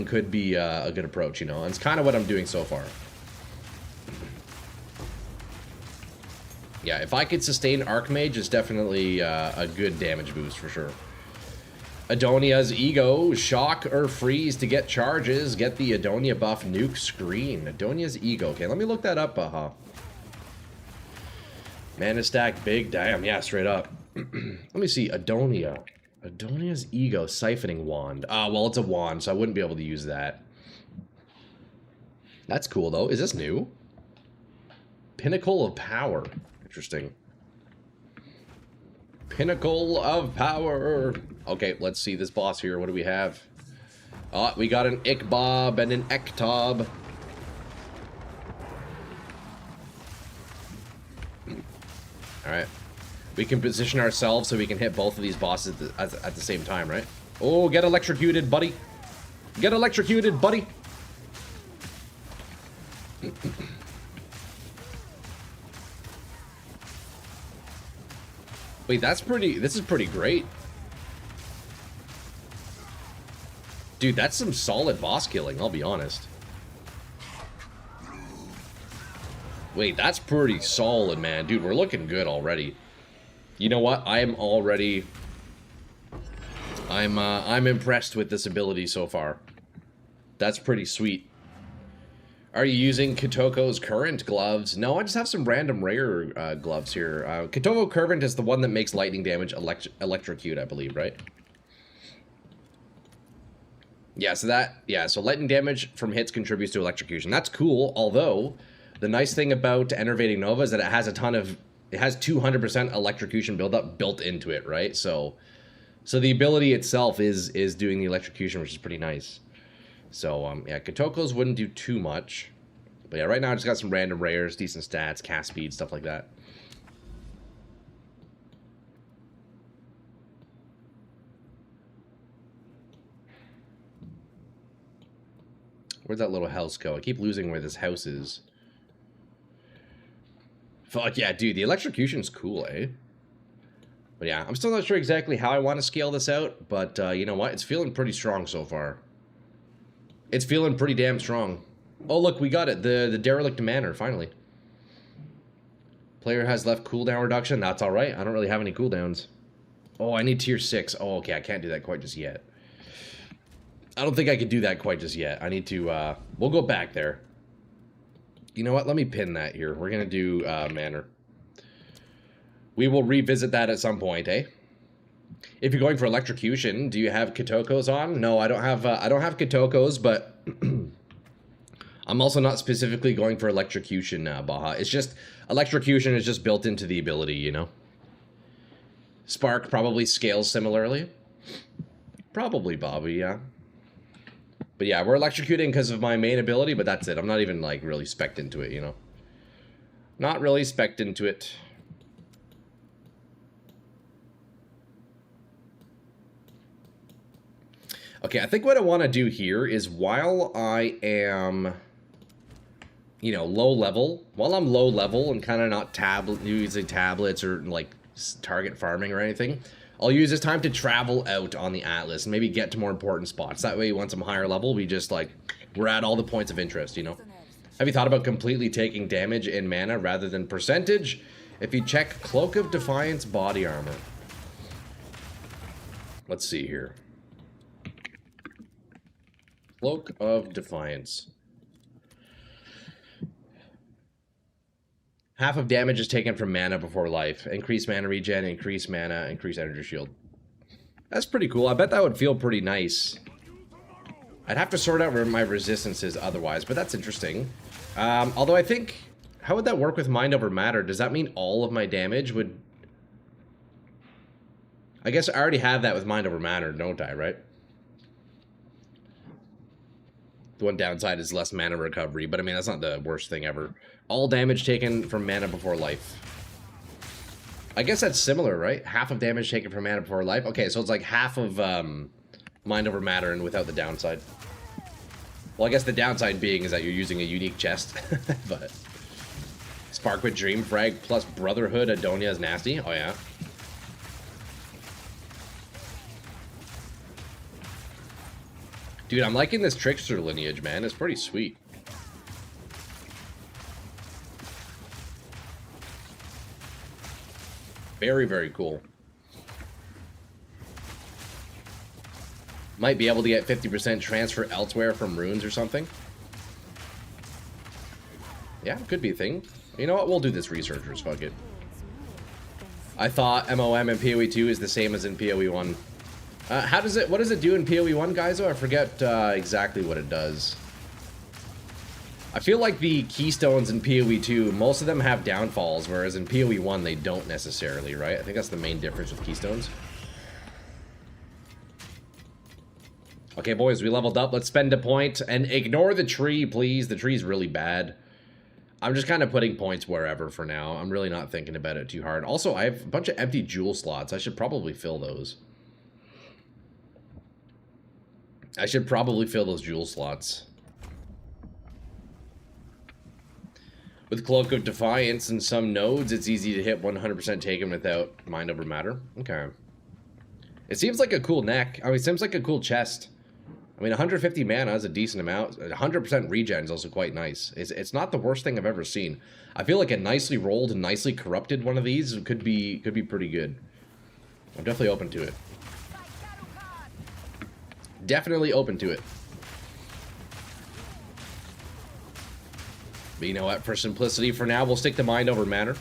could be a good approach, you know? And it's kind of what I'm doing so far. Yeah, if I could sustain Archmage, it's definitely a good damage boost for sure. Adonia's Ego, shock or freeze to get charges. Get the Adonia buff nuke screen. Adonia's Ego. Okay, let me look that up, Mana stack big, damn, yeah, straight up. Let me see, Adonia. Adonia's Ego, siphoning wand. Ah, well, it's a wand, so I wouldn't be able to use that. That's cool, though. Is this new? Pinnacle of Power. Interesting. Pinnacle of Power. Okay, let's see this boss here. What do we have? Oh, we got an Ikbob and an Ektob. Alright. We can position ourselves so we can hit both of these bosses at the same time, right? Oh, get electrocuted, buddy. Get electrocuted, buddy. Wait, this is pretty great. Dude, that's some solid boss killing, I'll be honest. Wait, that's pretty solid, man. Dude, we're looking good already. You know what? I'm impressed with this ability so far. That's pretty sweet. Are you using Kitoko's current gloves? No, I just have some random rare gloves here. Kitoko current is the one that makes lightning damage electrocute, I believe, right? Yeah, so lightning damage from hits contributes to electrocution. That's cool, although the nice thing about Enervating Nova is that it has a ton of it has 200% electrocution buildup built into it, right? So the ability itself is doing the electrocution, which is pretty nice. So yeah, Kotokos wouldn't do too much. But yeah, right now I just got some random rares, decent stats, cast speed, stuff like that. Where'd that little house go? I keep losing where this house is. Fuck yeah, dude, the electrocution's cool, eh? But yeah, I'm still not sure exactly how I want to scale this out, but you know what? It's feeling pretty strong so far. It's feeling pretty damn strong. Oh, look, we got it. The Derelict Manor, finally. Player has left cooldown reduction. That's alright. I don't really have any cooldowns. Oh, I need tier 6. Oh, okay, I can't do that quite just yet. I don't think I could do that quite just yet. I need to, we'll go back there. You know what? Let me pin that here. We're going to do Manor. We will revisit that at some point, eh? If you're going for electrocution, do you have Kotokos on? No, I don't have Kotokos, but I'm also not specifically going for electrocution, Baja. It's just, electrocution is just built into the ability, you know? Spark probably scales similarly. Probably, Bobby, yeah. But yeah, we're electrocuting because of my main ability, but that's it. I'm not even, like, really spec'd into it, you know? Not really spec'd into it. Okay, I think what I want to do here is while I am, you know, low level, while I'm low level and kind of not using tablets or, like, target farming or anything, I'll use this time to travel out on the Atlas and maybe get to more important spots. That way, once I'm higher level, we just, like, we're at all the points of interest, you know? Have you thought about completely taking damage in mana rather than percentage? If you check Cloak of Defiance body armor. Let's see here. Cloak of Defiance. Half of damage is taken from mana before life. Increase mana regen, increase mana, increase energy shield. That's pretty cool. I bet that would feel pretty nice. I'd have to sort out where my resistance is otherwise, but that's interesting. Although I think, how would that work with Mind Over Matter? Does that mean all of my damage would... I guess I already have that with Mind Over Matter, don't I, right? The one downside is less mana recovery, but I mean, that's not the worst thing ever. All damage taken from mana before life. I guess that's similar, right? Half of damage taken from mana before life. Okay, so it's like half of Mind Over Matter and without the downside. Well, I guess the downside being is that you're using a unique chest. But Spark with Dream Frag plus Brotherhood Adonia is nasty. Oh, yeah. Dude, I'm liking this Trickster lineage, man. It's pretty sweet. Very, very cool. Might be able to get 50% transfer elsewhere from runes or something. Yeah, could be a thing. You know what? We'll do this, researchers. Fuck it. I thought MOM and PoE 2 is the same as in PoE 1. What does it do in PoE 1, guys? Oh, I forget exactly what it does. I feel like the keystones in PoE 2, most of them have downfalls, whereas in PoE 1 they don't necessarily, right? I think that's the main difference with keystones. Okay, boys, we leveled up. Let's spend a point and ignore the tree, please. The tree's really bad. I'm just kind of putting points wherever for now. I'm really not thinking about it too hard. Also, I have a bunch of empty jewel slots. I should probably fill those. I should probably fill those jewel slots. With Cloak of Defiance and some nodes, it's easy to hit 100% taken without Mind Over Matter. Okay. It seems like a cool neck. I mean, it seems like a cool chest. I mean, 150 mana is a decent amount. 100% regen is also quite nice. It's not the worst thing I've ever seen. I feel like a nicely rolled and nicely corrupted one of these could be pretty good. I'm definitely open to it. Definitely open to it. But you know what? For simplicity, for now, we'll stick to Mind Over Matter.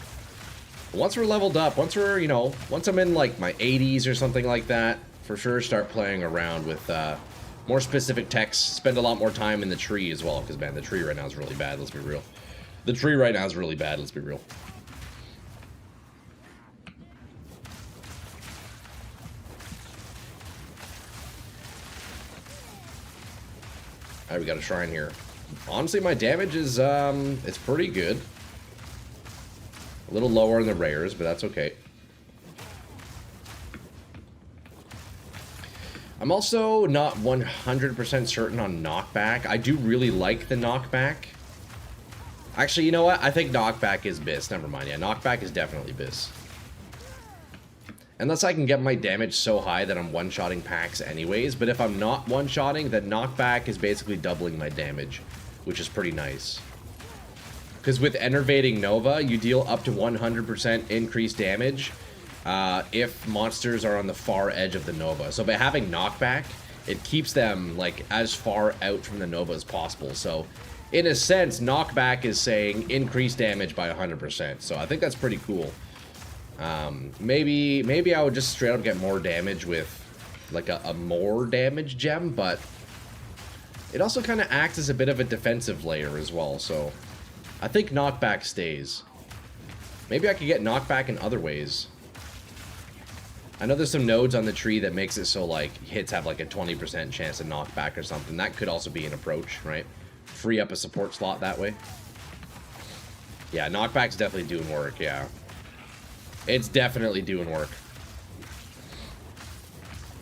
Once we're leveled up, once we're, you know, once I'm in like my 80s or something like that, for sure start playing around with more specific techs. Spend a lot more time in the tree as well, because man, the tree right now is really bad, let's be real. The tree right now is really bad, let's be real. Alright, we got a shrine here. Honestly, my damage is, it's pretty good. A little lower in the rares, but that's okay. I'm also not 100% certain on knockback. I do really like the knockback. Actually, you know what? I think knockback is BIS. Never mind. Yeah, knockback is definitely BIS. Unless I can get my damage so high that I'm one-shotting packs anyways. But if I'm not one-shotting, then knockback is basically doubling my damage, which is pretty nice. Because with Enervating Nova, you deal up to 100% increased damage if monsters are on the far edge of the Nova. So by having knockback, it keeps them like as far out from the Nova as possible. So in a sense, knockback is saying increase damage by 100%. So I think that's pretty cool. Maybe I would just straight up get more damage with like a more damage gem, but it also kind of acts as a bit of a defensive layer as well. So I think knockback stays. Maybe I could get knockback in other ways. I know there's some nodes on the tree that makes it so like hits have like a 20% chance of knockback or something. That could also be an approach, right? Free up a support slot that way. Yeah, knockback's definitely doing work, yeah. It's definitely doing work.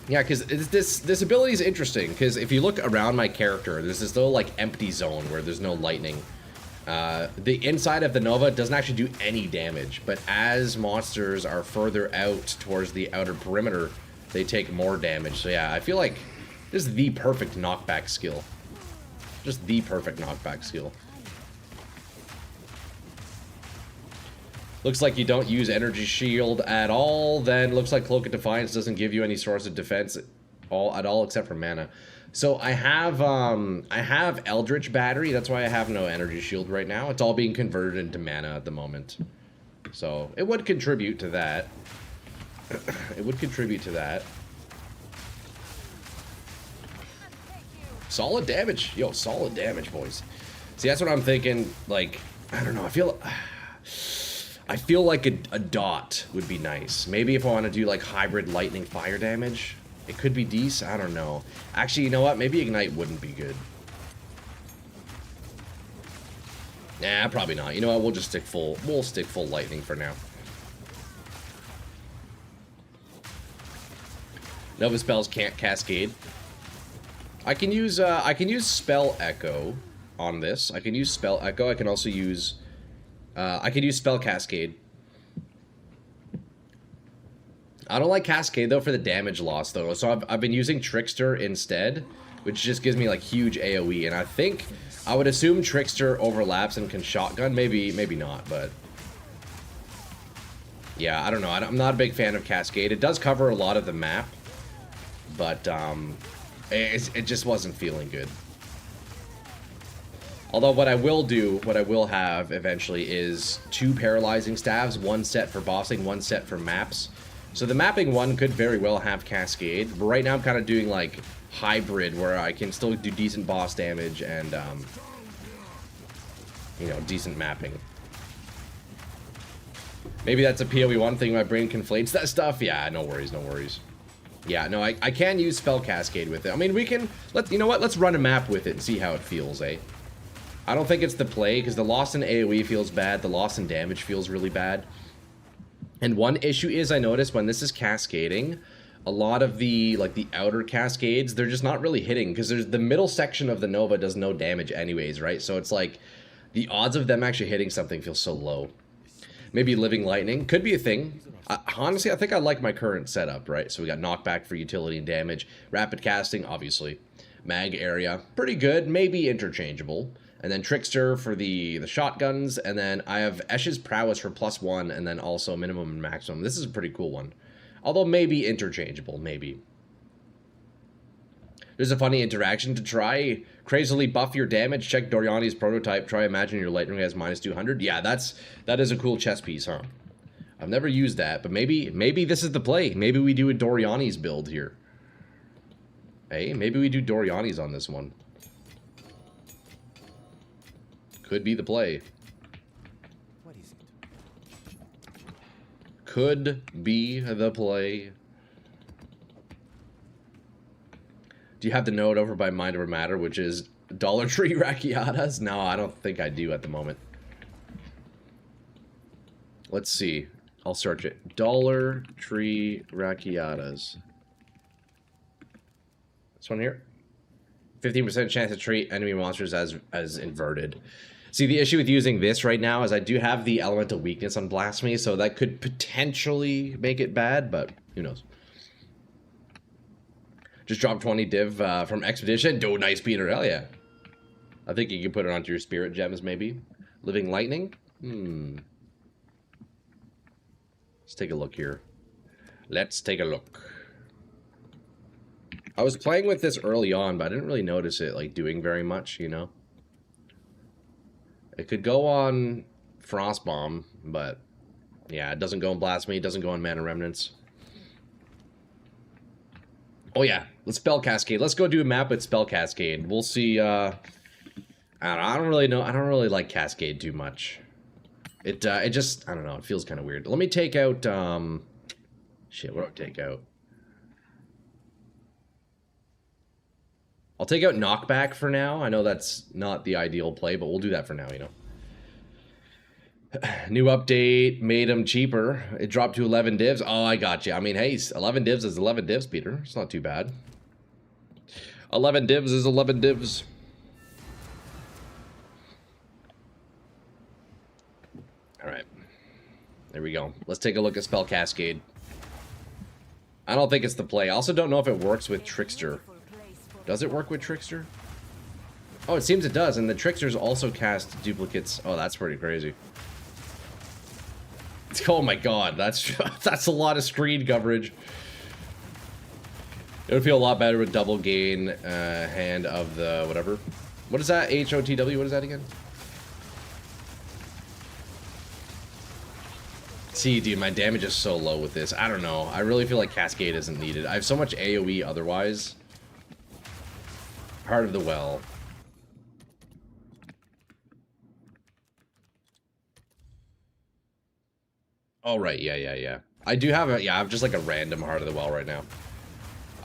Yeah, because this ability is interesting, because if you look around my character, there's this little like empty zone where there's no lightning. The inside of the Nova doesn't actually do any damage, but as monsters are further out towards the outer perimeter, they take more damage. So yeah, I feel like this is the perfect knockback skill. Just the perfect knockback skill. Looks like you don't use Energy Shield at all. Then looks like Cloak of Defiance doesn't give you any source of defense at all except for mana. So I have Eldritch Battery. That's why I have no Energy Shield right now. It's all being converted into mana at the moment. So it would contribute to that. It would contribute to that. Solid damage. Yo, solid damage, boys. See, that's what I'm thinking. Like, I don't know. I feel like a dot would be nice. Maybe if I want to do like hybrid lightning fire damage, it could be decent. I don't know. Actually, you know what? Maybe Ignite wouldn't be good. Nah, probably not. You know what? We'll just stick full. We'll stick full lightning for now. Nova spells can't cascade. I can use Spell Echo on this. I can use Spell Echo. I can also use Spell Cascade. I don't like Cascade though for the damage loss though. So I've been using Trickster instead, which just gives me like huge AoE. And I think I would assume Trickster overlaps and can shotgun. Maybe not, but yeah, I don't know. I'm not a big fan of Cascade. It does cover a lot of the map, but it just wasn't feeling good. Although what I will have eventually is 2 paralyzing staves, 1 set for bossing, 1 set for maps. So the mapping one could very well have Cascade, but right now I'm kind of doing like hybrid where I can still do decent boss damage and you know, decent mapping. Maybe that's a PoE1 thing, my brain conflates that stuff. Yeah, no worries, no worries. Yeah, no, I can use Spell Cascade with it. I mean, we can, you know what, let's run a map with it and see how it feels, eh? I don't think it's the play, because the loss in AoE feels bad, the loss in damage feels really bad. And one issue is, I noticed when this is cascading, a lot of the, like, the outer cascades, they're just not really hitting, because there's the middle section of the Nova does no damage anyways, right? So it's like, the odds of them actually hitting something feel so low. Maybe Living Lightning, could be a thing. Honestly, I think I like my current setup, right? So we got knockback for utility and damage, rapid casting, obviously, mag area, pretty good, maybe interchangeable. And then Trickster for the shotguns, and then I have Esh's Prowess for +1, and then also minimum and maximum. This is a pretty cool one. Although maybe interchangeable, maybe. There's a funny interaction to try. Crazily buff your damage, check Doriani's prototype, try imagine your lightning has -200. Yeah, that is a cool chess piece, huh? I've never used that, but maybe this is the play. Maybe we do a Doriani's build here. Hey, maybe we do Doriani's on this one. Could be the play. What is it? Could be the play. Do you have the node over by Mind Over Matter, which is Dollar Tree Racchiatas? No, I don't think I do at the moment. Let's see. I'll search it. Dollar Tree Racchiatas. This one here. 15% chance to treat enemy monsters as inverted. See, the issue with using this right now is I do have the elemental weakness on Blasphemy, so that could potentially make it bad, but who knows. Just drop 20 div from Expedition. Do nice, Peter. Hell yeah. I think you can put it onto your spirit gems, maybe. Living Lightning? Let's take a look here. Let's take a look. I was playing with this early on, but I didn't really notice it, like, doing very much, you know? It could go on Frostbomb, but... yeah, it doesn't go on Blasphemy, it doesn't go on Mana Remnants. Oh yeah, let's Spell Cascade. Let's go do a map with Spell Cascade. We'll see, I don't really know. I don't really like Cascade too much. It just, I don't know, it feels kind of weird. Let me take out, shit, what do I take out? I'll take out Knockback for now. I know that's not the ideal play, but we'll do that for now, you know. New update made them cheaper. It dropped to 11 divs. Oh, I got you. I mean, hey, 11 divs is 11 divs, Peter. It's not too bad. 11 divs is 11 divs. All right. There we go. Let's take a look at Spell Cascade. I don't think it's the play. I also don't know if it works with Trickster. Does it work with Trickster? Oh, it seems it does. And the Tricksters also cast duplicates. Oh, that's pretty crazy. Oh my god, that's a lot of screen coverage. It would feel a lot better with double gain hand of the whatever. What is that? HOTW? What is that again? See, dude, my damage is so low with this. I don't know. I really feel like Cascade isn't needed. I have so much AoE otherwise. Heart of the Well. Oh, right. Yeah. I do have a... yeah, I have just like a random Heart of the Well right now.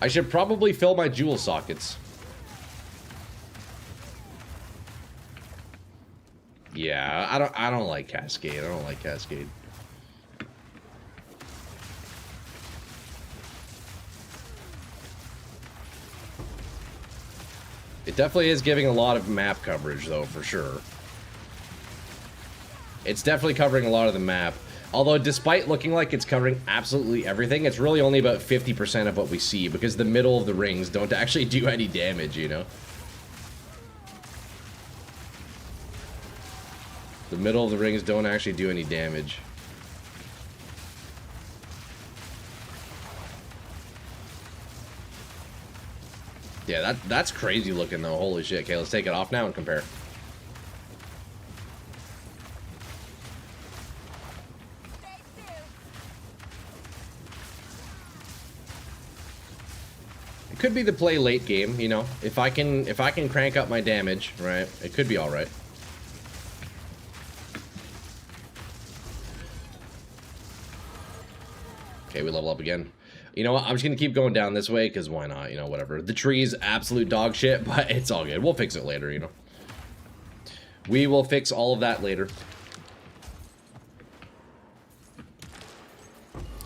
I should probably fill my jewel sockets. Yeah, I don't like Cascade. I don't like Cascade. It definitely is giving a lot of map coverage, though, for sure. It's definitely covering a lot of the map. Although, despite looking like it's covering absolutely everything, it's really only about 50% of what we see, because the middle of the rings don't actually do any damage, you know? The middle of the rings don't actually do any damage. Yeah, that's crazy looking, though. Holy shit. Okay, let's take it off now and compare. It could be the play late game, you know. If I can crank up my damage, right, it could be all right. Okay, we level up again. You know what? I'm just gonna keep going down this way because why not? You know, whatever. The tree's absolute dog shit, but it's all good. We'll fix it later, you know. We will fix all of that later.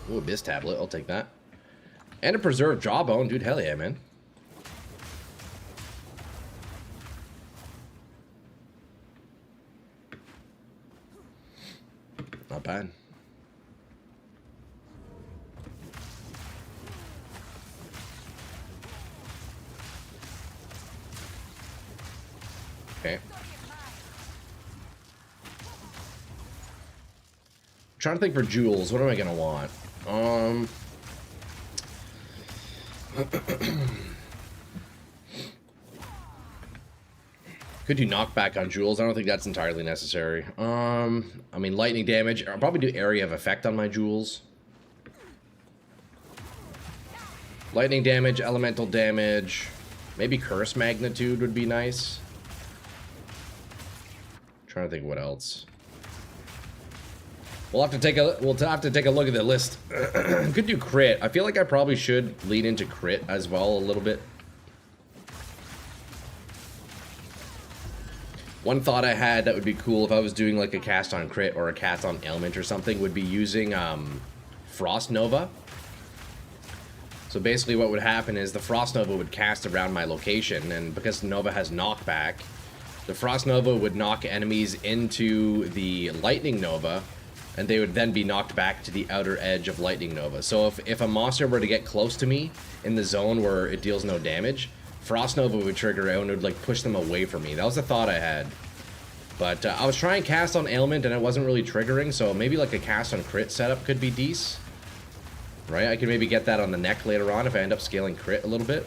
Ooh, Abyss Tablet. I'll take that. And a preserved jawbone, dude. Hell yeah, man. Not bad. Okay. Trying to think for jewels. What am I gonna want? Could do knockback on jewels. I don't think that's entirely necessary. I mean, lightning damage. I'll probably do area of effect on my jewels. Lightning damage, elemental damage. Maybe curse magnitude would be nice. Trying to think what else. We'll have to take a look at the list. Could do crit. I feel like I probably should lean into crit as well a little bit. One thought I had that would be cool if I was doing like a cast on crit or a cast on ailment or something would be using Frost Nova. So basically what would happen is the Frost Nova would cast around my location, and because Nova has knockback, the Frost Nova would knock enemies into the Lightning Nova, and they would then be knocked back to the outer edge of Lightning Nova. So if a monster were to get close to me in the zone where it deals no damage, Frost Nova would trigger out and it would like push them away from me. That was the thought I had. But I was trying cast on ailment and it wasn't really triggering, so maybe like a cast on crit setup could be decent. Right? I could maybe get that on the neck later on if I end up scaling crit a little bit.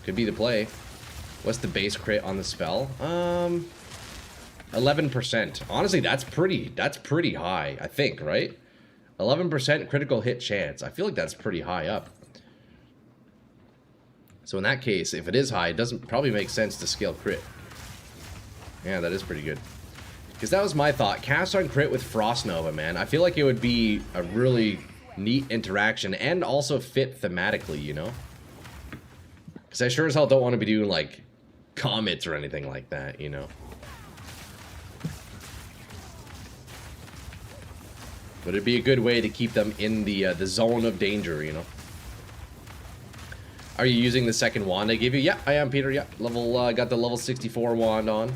Could be the play. What's the base crit on the spell? 11%. Honestly, that's pretty high, I think, right? 11% critical hit chance. I feel like that's pretty high up. So in that case, if it is high, it doesn't probably make sense to scale crit. Yeah, that is pretty good. Because that was my thought. Cast on crit with Frost Nova, man. I feel like it would be a really neat interaction and also fit thematically, you know? Because I sure as hell don't want to be doing, like, comets or anything like that, you know? But it'd be a good way to keep them in the zone of danger, you know? Are you using the second wand I gave you? Yeah, I am, Peter. Yeah, got the level 64 wand on.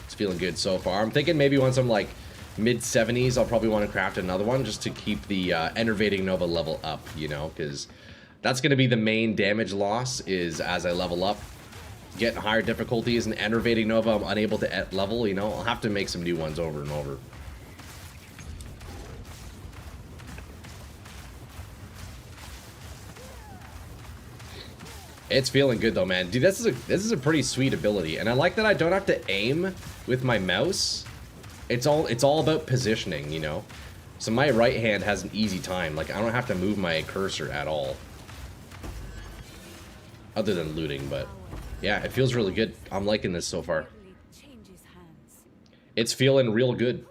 It's feeling good so far. I'm thinking maybe once I'm like mid-70s, I'll probably want to craft another one just to keep the Enervating Nova level up, you know? Because that's going to be the main damage loss is as I level up. Getting higher difficulties and Enervating Nova I'm unable to level, you know? I'll have to make some new ones over and over. It's feeling good though, man. Dude, this is a pretty sweet ability, and I like that I don't have to aim with my mouse. It's all about positioning, you know. So my right hand has an easy time. Like I don't have to move my cursor at all, other than looting. But yeah, it feels really good. I'm liking this so far. It's feeling real good.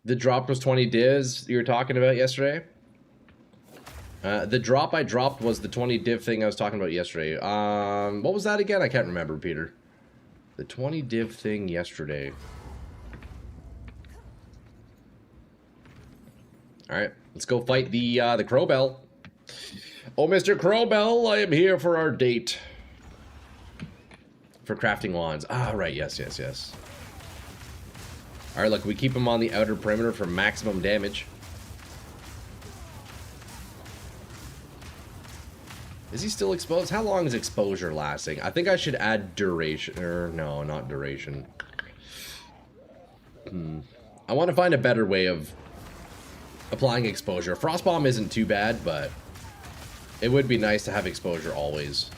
The drop was 20 divs you were talking about yesterday? The drop I dropped was the 20 div thing I was talking about yesterday. What was that again? I can't remember, Peter. The 20 div thing yesterday. Alright, let's go fight the Crowbell. Oh, Mr. Crowbell, I am here for our date. For crafting wands. Ah, right, yes. Alright, look, we keep him on the outer perimeter for maximum damage. Is he still exposed? How long is exposure lasting? I think I should add duration. Or, no, not duration. I want to find a better way of applying exposure. Frostbomb isn't too bad, but it would be nice to have exposure always.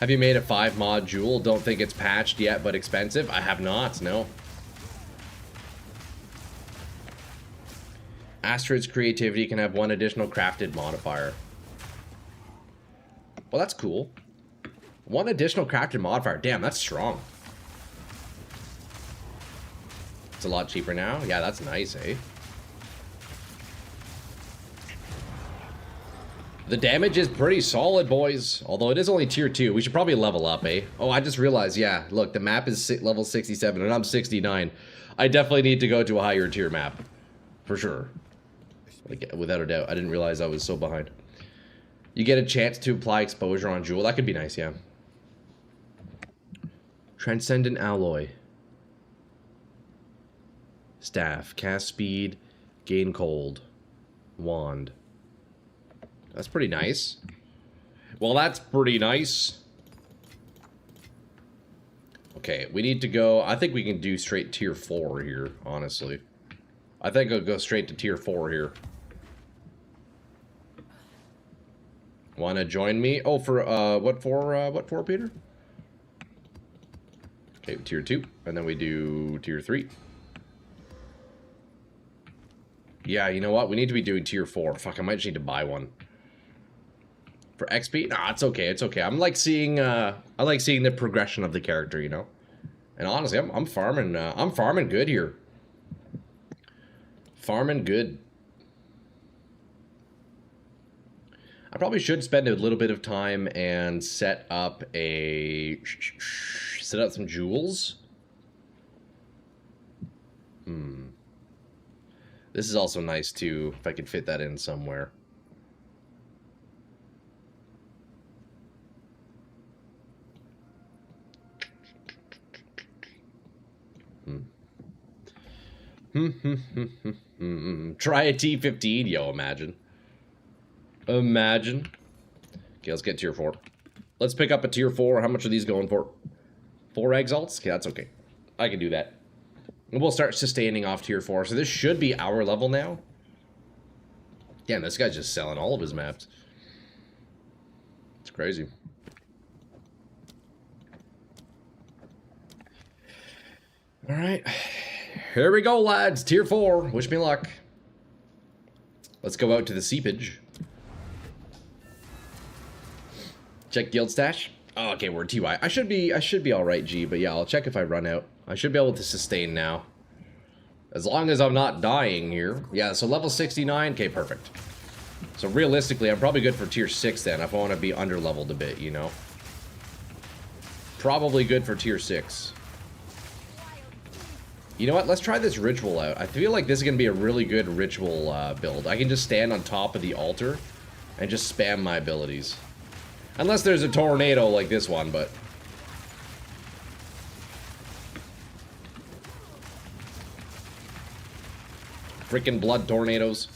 Have you made a 5 mod jewel? Don't think it's patched yet, but expensive? I have not, no. Astrid's creativity can have 1 additional crafted modifier. Well, that's cool. 1 additional crafted modifier. Damn, that's strong. It's a lot cheaper now. Yeah, that's nice, eh? The damage is pretty solid, boys. Although it is only tier 2. We should probably level up, eh? Oh, I just realized, yeah. Look, the map is level 67 and I'm 69. I definitely need to go to a higher tier map. For sure. Like, without a doubt. I didn't realize I was so behind. You get a chance to apply exposure on Jewel. That could be nice, yeah. Transcendent Alloy. Staff. Cast speed. Gain cold. Wand. That's pretty nice. Well, that's pretty nice. Okay, we need to go... I think we can do straight tier 4 here, honestly. I think I'll go straight to tier 4 here. Wanna join me? Oh, for, what for, Peter? Okay, tier 2. And then we do tier 3. Yeah, you know what? We need to be doing tier 4. Fuck, I might just need to buy one. For XP? Nah, it's okay. It's okay. I'm like seeing I like seeing the progression of the character, you know? And honestly, I'm farming good here. Farming good. I probably should spend a little bit of time and set up some jewels. This is also nice too, if I could fit that in somewhere. Try a T15, yo, imagine. Imagine. Okay, let's get tier 4. Let's pick up a tier 4. How much are these going for? 4 exalts? Okay, that's okay. I can do that. And we'll start sustaining off tier 4. So this should be our level now. Damn, this guy's just selling all of his maps. It's crazy. Alright. Here we go, lads. Tier 4. Wish me luck. Let's go out to the seepage. Check guild stash. Oh, okay, we're TY. I should be alright, G, but yeah, I'll check if I run out. I should be able to sustain now. As long as I'm not dying here. Yeah, so level 69. Okay, perfect. So realistically, I'm probably good for tier 6 then, if I want to be under-leveled a bit, you know? Probably good for tier 6. You know what? Let's try this ritual out. I feel like this is going to be a really good ritual build. I can just stand on top of the altar and just spam my abilities. Unless there's a tornado like this one, but... Freaking blood tornadoes.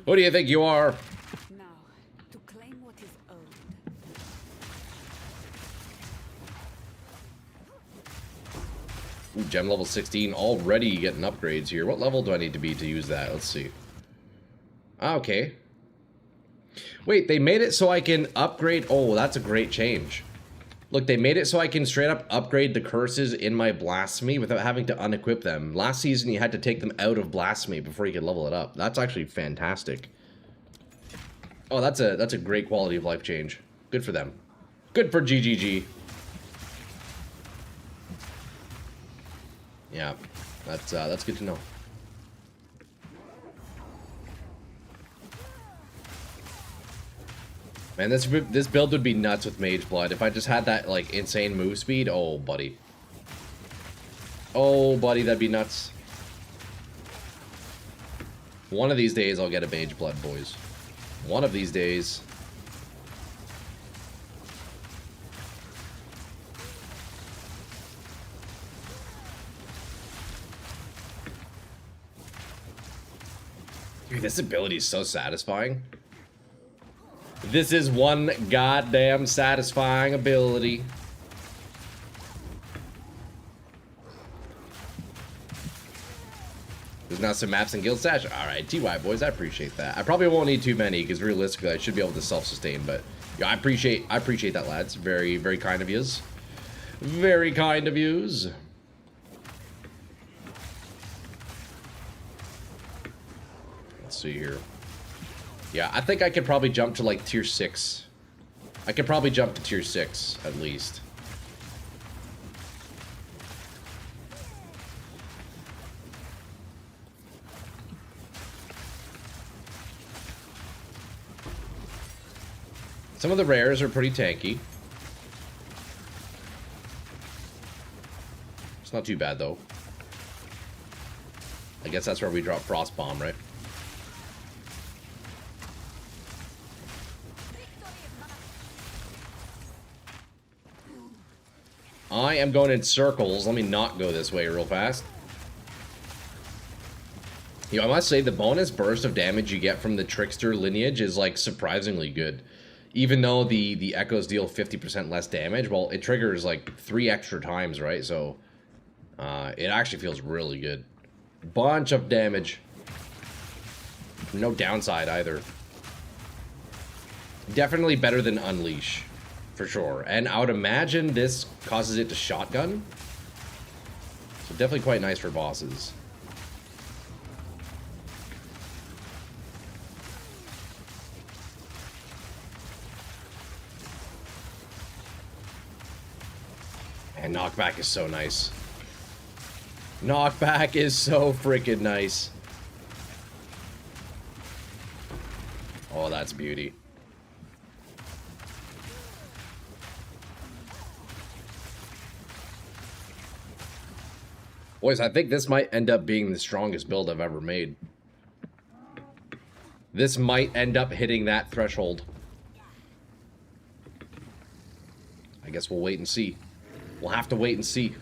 Who do you think you are? Now, to claim what is owed. Ooh, gem level 16, already getting upgrades here. What level do I need to be to use that? Let's see. Okay. Wait, they made it so I can upgrade... Oh, that's a great change. Look, they made it so I can straight up upgrade the curses in my Blasphemy without having to unequip them. Last season, you had to take them out of Blasphemy before you could level it up. That's actually fantastic. Oh, that's a great quality of life change. Good for them. Good for GGG. Yeah, that's good to know. Man, this build would be nuts with Mage Blood. If I just had that, like, insane move speed, oh, buddy. Oh, buddy, that'd be nuts. One of these days, I'll get a Mage Blood, boys. One of these days. Dude, this ability is so satisfying. This is one goddamn satisfying ability. There's now some maps and guild stash. Alright, TY boys, I appreciate that. I probably won't need too many, because realistically I should be able to self-sustain, but yeah, I appreciate that, lads. Very, very kind of yous. Very kind of yous. Let's see here. Yeah, I think I could probably jump to like tier 6. I could probably jump to tier 6 at least. Some of the rares are pretty tanky. It's not too bad though. I guess that's where we drop Frost Bomb, right? I am going in circles. Let me not go this way real fast. You know, I must say the bonus burst of damage you get from the Trickster lineage is like surprisingly good. Even though the echoes deal 50% less damage, well, it triggers like 3 extra times, right? So it actually feels really good. Bunch of damage. No downside either. Definitely better than Unleash. For sure. And I would imagine this causes it to shotgun. So definitely quite nice for bosses. And knockback is so nice. Knockback is so freaking nice. Oh, that's beauty. Boys, I think this might end up being the strongest build I've ever made. This might end up hitting that threshold. I guess we'll wait and see. We'll have to wait and see.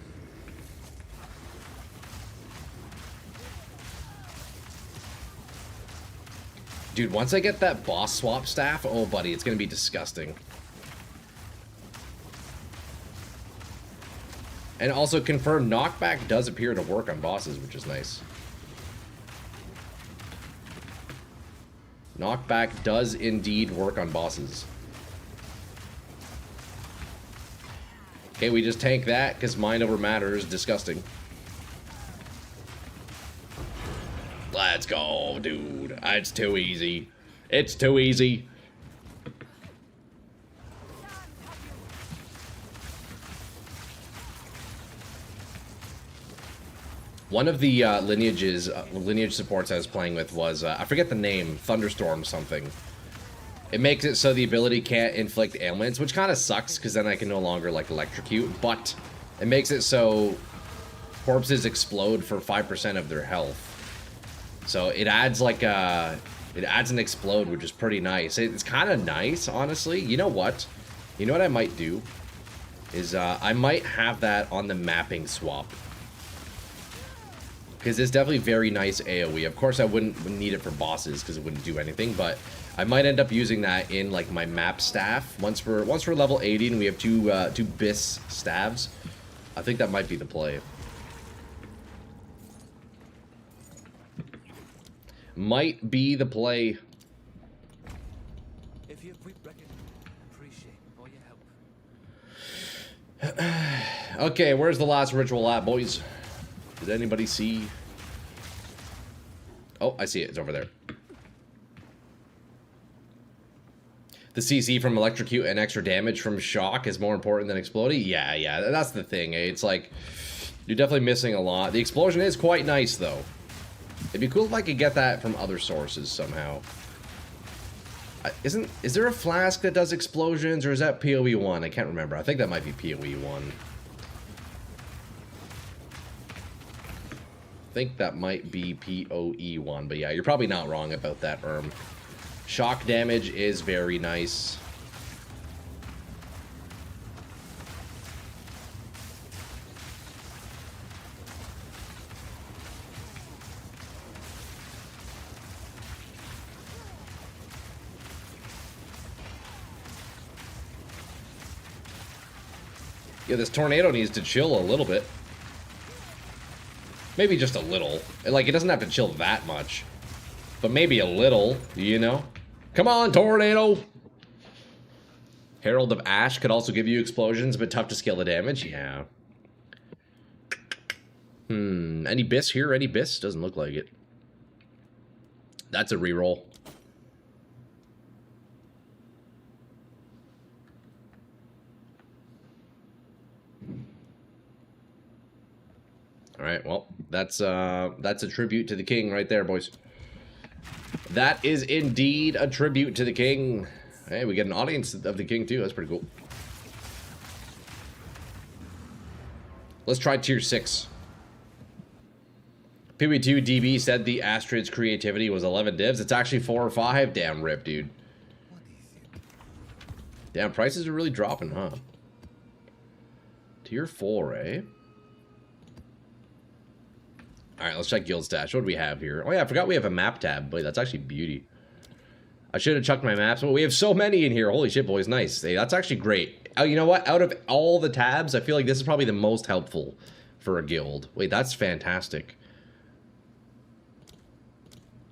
Dude, once I get that boss swap staff, oh buddy, it's gonna be disgusting. And also confirmed knockback does appear to work on bosses, which is nice. Knockback does indeed work on bosses. Okay, we just tank that because mind over matter is disgusting. Let's go, dude. It's too easy. It's too easy. One of the lineage supports I was playing with was, I forget the name, Thunderstorm something. It makes it so the ability can't inflict ailments, which kind of sucks, because then I can no longer, like, electrocute, but it makes it so corpses explode for 5% of their health. So it adds, like, it adds an explode, which is pretty nice. It's kind of nice, honestly. You know what? You know what I might do? Is, I might have that on the mapping swap. Because it's definitely very nice AoE. Of course, I wouldn't need it for bosses because it wouldn't do anything, but I might end up using that in like my map staff. Once we're level 80 and we have two bis staves, I think that might be the play. Might be the play. If you appreciate all your help. Okay, where's the last ritual at, boys? Did anybody see? Oh, I see it. It's over there. The CC from electrocute and extra damage from shock is more important than exploding? Yeah, that's the thing. It's like, you're definitely missing a lot. The explosion is quite nice, though. It'd be cool if I could get that from other sources somehow. Is there a flask that does explosions, or is that PoE 1? I can't remember. I think that might be PoE 1. I think that might be PoE 1, but yeah, you're probably not wrong about that, Shock damage is very nice. Yeah, this tornado needs to chill a little bit. Maybe just a little. Like, it doesn't have to chill that much. But maybe a little, you know? Come on, tornado! Herald of Ash could also give you explosions, but tough to scale the damage. Yeah. Any bis here? Any bis? Doesn't look like it. That's a reroll. All right, well, that's a tribute to the king right there, boys. That is indeed a tribute to the king. Hey, we get an audience of the king too. That's pretty cool. Let's try tier 6. PB2 DB said the Astrid's creativity was 11 divs. It's actually 4 or 5. Damn rip, dude. Damn, prices are really dropping, huh? Tier 4, eh? Alright, let's check guild stash. What do we have here? Oh yeah, I forgot we have a map tab. Boy, that's actually beauty. I should have chucked my maps, but we have so many in here. Holy shit, boys. Nice. Hey, that's actually great. Oh, you know what? Out of all the tabs, I feel like this is probably the most helpful for a guild. Wait, that's fantastic.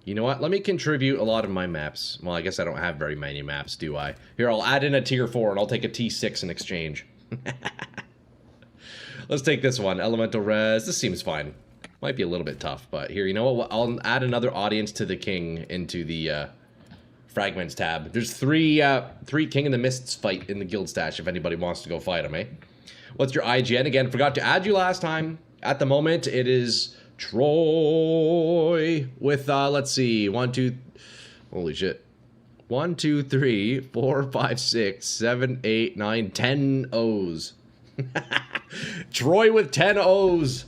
You know what? Let me contribute a lot of my maps. Well, I guess I don't have very many maps, do I? Here, I'll add in a tier 4 and I'll take a T6 in exchange. Let's take this one. Elemental Res. This seems fine. Might be a little bit tough, but here, you know what? I'll add another audience to the king into the fragments tab. There's three King in the Mists fight in the guild stash if anybody wants to go fight them, eh? What's your IGN? Again, forgot to add you last time. At the moment, it is Troy with, let's see, 1, 2, holy shit. 1, 2, 3, 4, 5, 6, 7, 8, 9, 10 O's. Troy with 10 O's.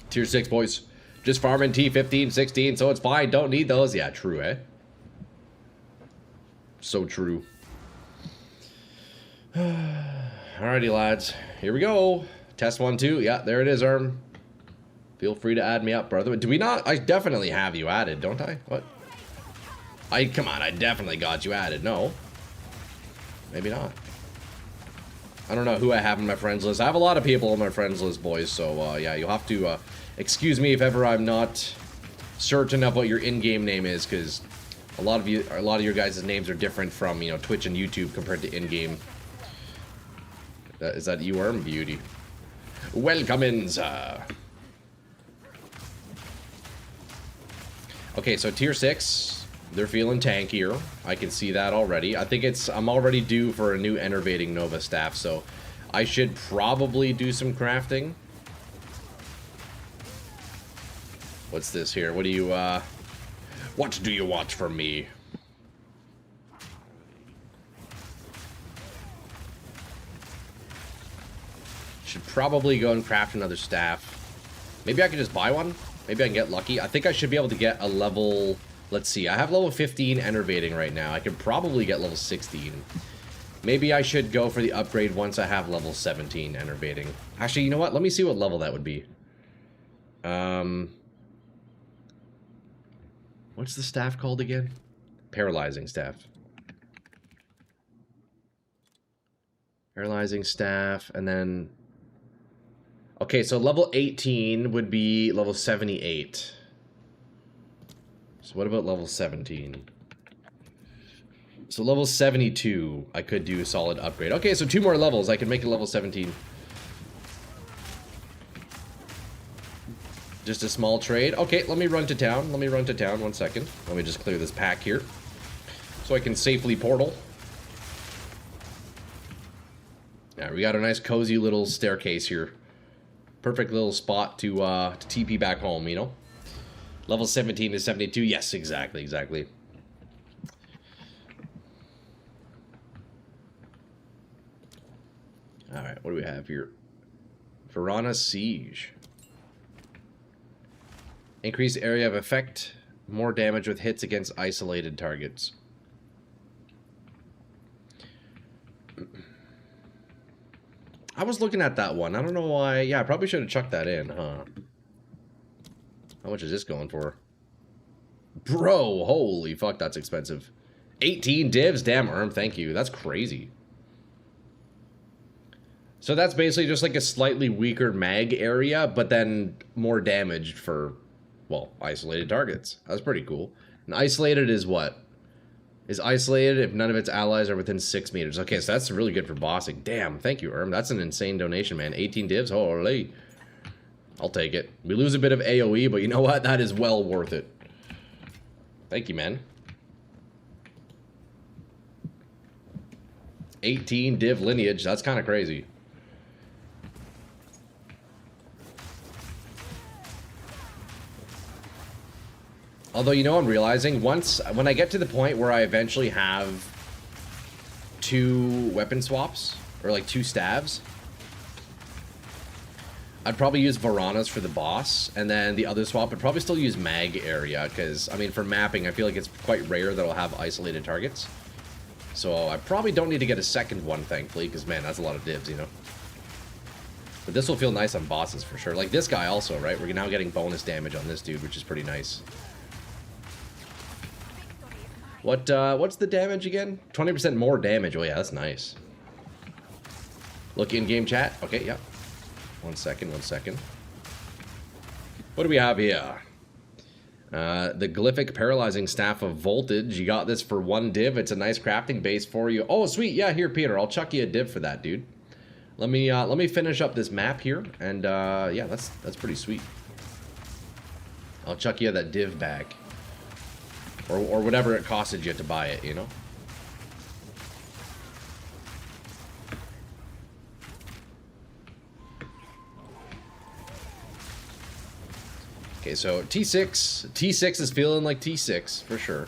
Tier 6, boys. Just farming T15, 16, so it's fine. Don't need those. Yeah, true, eh? So true. Alrighty, lads. Here we go. Test 1, 2. Yeah, there it is, Feel free to add me up, brother. Do we not? I definitely have you added, don't I? What? Come on, I definitely got you added. No. Maybe not. I don't know who I have on my friends list. I have a lot of people on my friends list, boys. So, yeah, you'll have to excuse me if ever I'm not certain of what your in-game name is, because a lot of your guys' names are different from, you know, Twitch and YouTube compared to in-game. Is that you, Beauty? Welcome in, sir. Okay, so tier 6, they're feeling tankier. I can see that already. I think I'm already due for a new Enervating Nova staff, so I should probably do some crafting. What's this here? What do you want from me? Should probably go and craft another staff. Maybe I can just buy one. Maybe I can get lucky. I think I should be able to get a level... Let's see. I have level 15 Enervating right now. I could probably get level 16. Maybe I should go for the upgrade once I have level 17 Enervating. Actually, you know what? Let me see what level that would be. What's the staff called again? Paralyzing staff. Paralyzing staff, and then... Okay, so level 18 would be level 78. So what about level 17? So level 72, I could do a solid upgrade. Okay, so 2 more levels. I can make it level 17. Just a small trade. Okay, let me run to town. 1 second. Let me just clear this pack here, so I can safely portal. Yeah, we got a nice cozy little staircase here. Perfect little spot to TP back home, you know? Level 17 to 72. Yes, exactly. Alright, what do we have here? Verana Siege. Increase area of effect. More damage with hits against isolated targets. I was looking at that one. I don't know why. Yeah, I probably should have chucked that in, huh? How much is this going for? Bro, holy fuck, that's expensive. 18 divs? Damn, thank you. That's crazy. So that's basically just like a slightly weaker mag area, but then more damage for, well, isolated targets. That's pretty cool. And isolated is what? Is isolated if none of its allies are within 6 meters. Okay, so that's really good for bossing. Damn, thank you, That's an insane donation, man. 18 divs? Holy. I'll take it. We lose a bit of AoE, but you know what? That is well worth it. Thank you, man. 18 div lineage. That's kind of crazy. Although, you know, I'm realizing when I get to the point where I eventually have 2 weapon swaps, or like 2 stabs, I'd probably use Varanas for the boss, and then the other swap I'd probably still use mag area, because, I mean, for mapping, I feel like it's quite rare that I'll have isolated targets. So I probably don't need to get a second one, thankfully, because, man, that's a lot of divs, you know? But this will feel nice on bosses for sure. Like this guy also, right? We're now getting bonus damage on this dude, which is pretty nice. What's the damage again? 20% more damage. Oh yeah, that's nice. Look in-game chat. Okay, yeah. 1 second. What do we have here? The Glyphic Paralyzing Staff of Voltage. You got this for 1 div. It's a nice crafting base for you. Oh, sweet. Yeah, here, Peter. I'll chuck you a div for that, dude. Let me finish up this map here, and yeah, that's pretty sweet. I'll chuck you that div back. Or whatever it costed you to buy it, you know? Okay, so T6 is feeling like T6 for sure.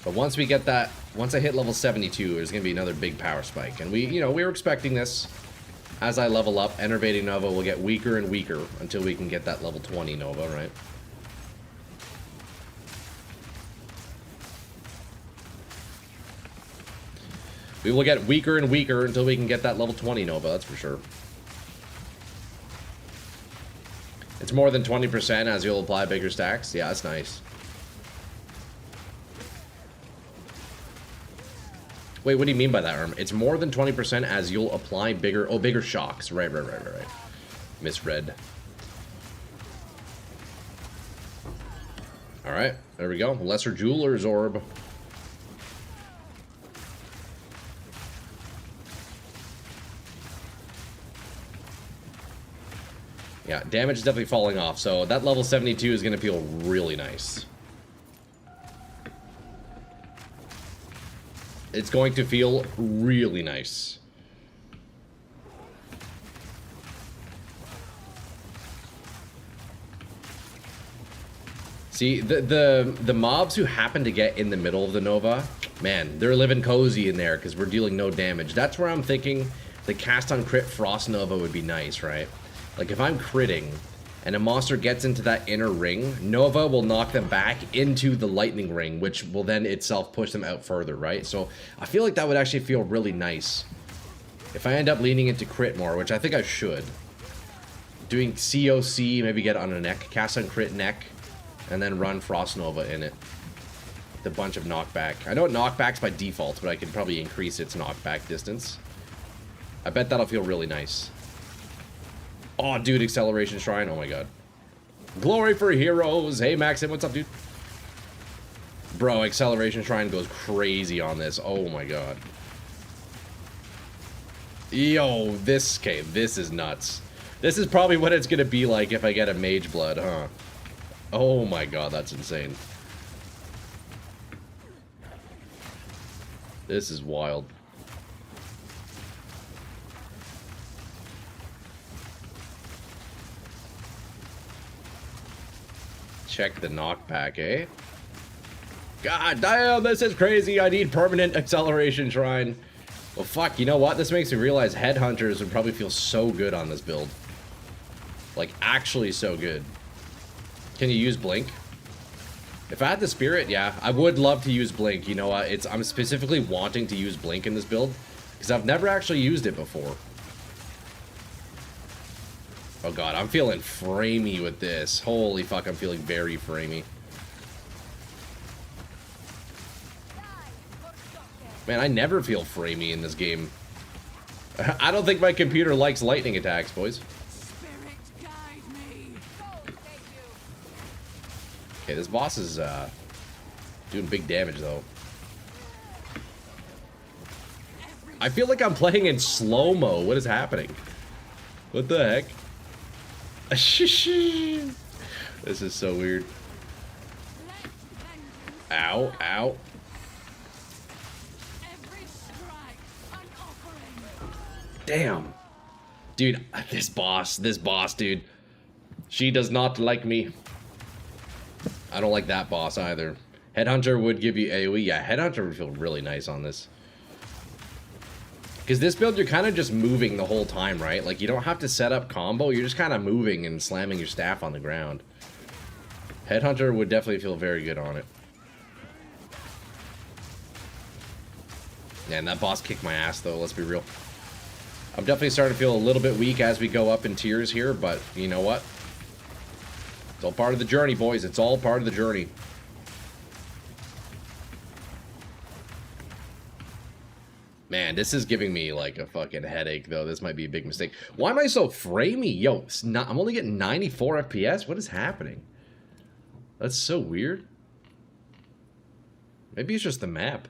But once we get that, once I hit level 72, there's gonna be another big power spike. And we were expecting this. As I level up, Enervating Nova will get weaker and weaker until we can get that level 20 Nova, right? We will get weaker and weaker until we can get that level 20 Nova, that's for sure. It's more than 20% as you'll apply bigger stacks. Yeah, that's nice. Wait, what do you mean by that, Arm? It's more than 20% as you'll apply bigger... Oh, bigger shocks. Right. Misread. Alright, there we go. Lesser Jeweler's Orb. Yeah, damage is definitely falling off, so that level 72 is going to feel really nice. It's going to feel really nice. See, the mobs who happen to get in the middle of the Nova, man, they're living cozy in there because we're dealing no damage. That's where I'm thinking the cast on crit Frost Nova would be nice, right? Like if I'm critting and a monster gets into that inner ring, Nova will knock them back into the lightning ring, which will then itself push them out further, right? So I feel like that would actually feel really nice. If I end up leaning into crit more, which I think I should. Doing COC, maybe get on a neck, cast on crit neck, and then run Frost Nova in it. With a bunch of knockback. I know it knockback's by default, but I could probably increase its knockback distance. I bet that'll feel really nice. Oh, dude, Acceleration Shrine. Oh, my God. Glory for heroes. Hey, Maxim, what's up, dude? Bro, Acceleration Shrine goes crazy on this. Oh, my God. Yo, this is nuts. This is probably what it's going to be like if I get a Mage Blood, huh? Oh, my God, that's insane. This is wild. Check the knockback, eh? God damn, this is crazy. I need permanent Acceleration Shrine. Well, fuck, you know what? This makes me realize Headhunters would probably feel so good on this build. Like, actually so good. Can you use Blink? If I had the Spirit, yeah. I would love to use Blink. You know what? I'm specifically wanting to use Blink in this build because I've never actually used it before. Oh god, I'm feeling framey with this. Holy fuck, I'm feeling very framey. Man, I never feel framey in this game. I don't think my computer likes lightning attacks, boys. Okay, this boss is doing big damage, though. I feel like I'm playing in slow-mo. What is happening? What the heck? This is so weird. Ow, ow. Damn. Dude, this boss, dude. She does not like me. I don't like that boss either. Headhunter would give you AoE. Yeah, Headhunter would feel really nice on this. Because this build, you're kind of just moving the whole time, right? Like, you don't have to set up combo. You're just kind of moving and slamming your staff on the ground. Headhunter would definitely feel very good on it. Yeah, and that boss kicked my ass, though. Let's be real. I'm definitely starting to feel a little bit weak as we go up in tiers here, but you know what? It's all part of the journey, boys. It's all part of the journey. Man, this is giving me like a fucking headache, though. This might be a big mistake. Why am I so framey? Yo, I'm only getting 94 FPS. What is happening? That's so weird. Maybe it's just the map.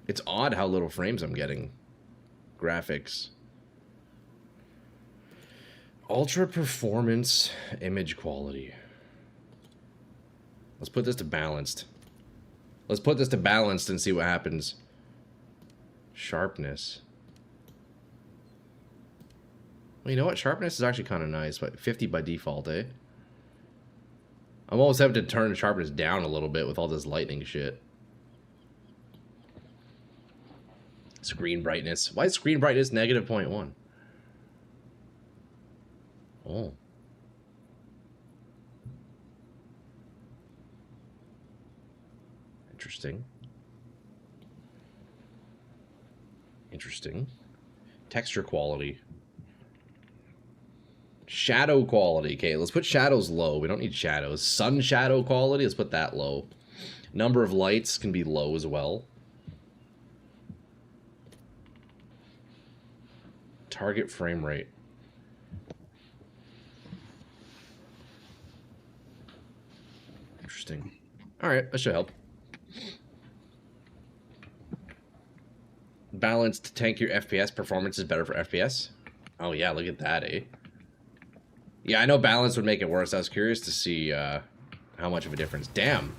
It's odd how little frames I'm getting. Graphics. Ultra performance image quality. Let's put this to balanced. Let's put this to balanced and see what happens. Sharpness. Well, you know what? Sharpness is actually kind of nice, but 50 by default, eh? I'm almost having to turn the sharpness down a little bit with all this lightning shit. Screen brightness. Why is screen brightness negative 0.1? Oh. Interesting. Interesting. Texture quality. Shadow quality. Okay, let's put shadows low. We don't need shadows. Sun shadow quality, let's put that low. Number of lights can be low as well. Target frame rate. Interesting. Alright, that should help. Balance to tank your FPS. Performance is better for FPS. Oh yeah, look at that, eh? Yeah, I know balance would make it worse. I was curious to see how much of a difference. Damn.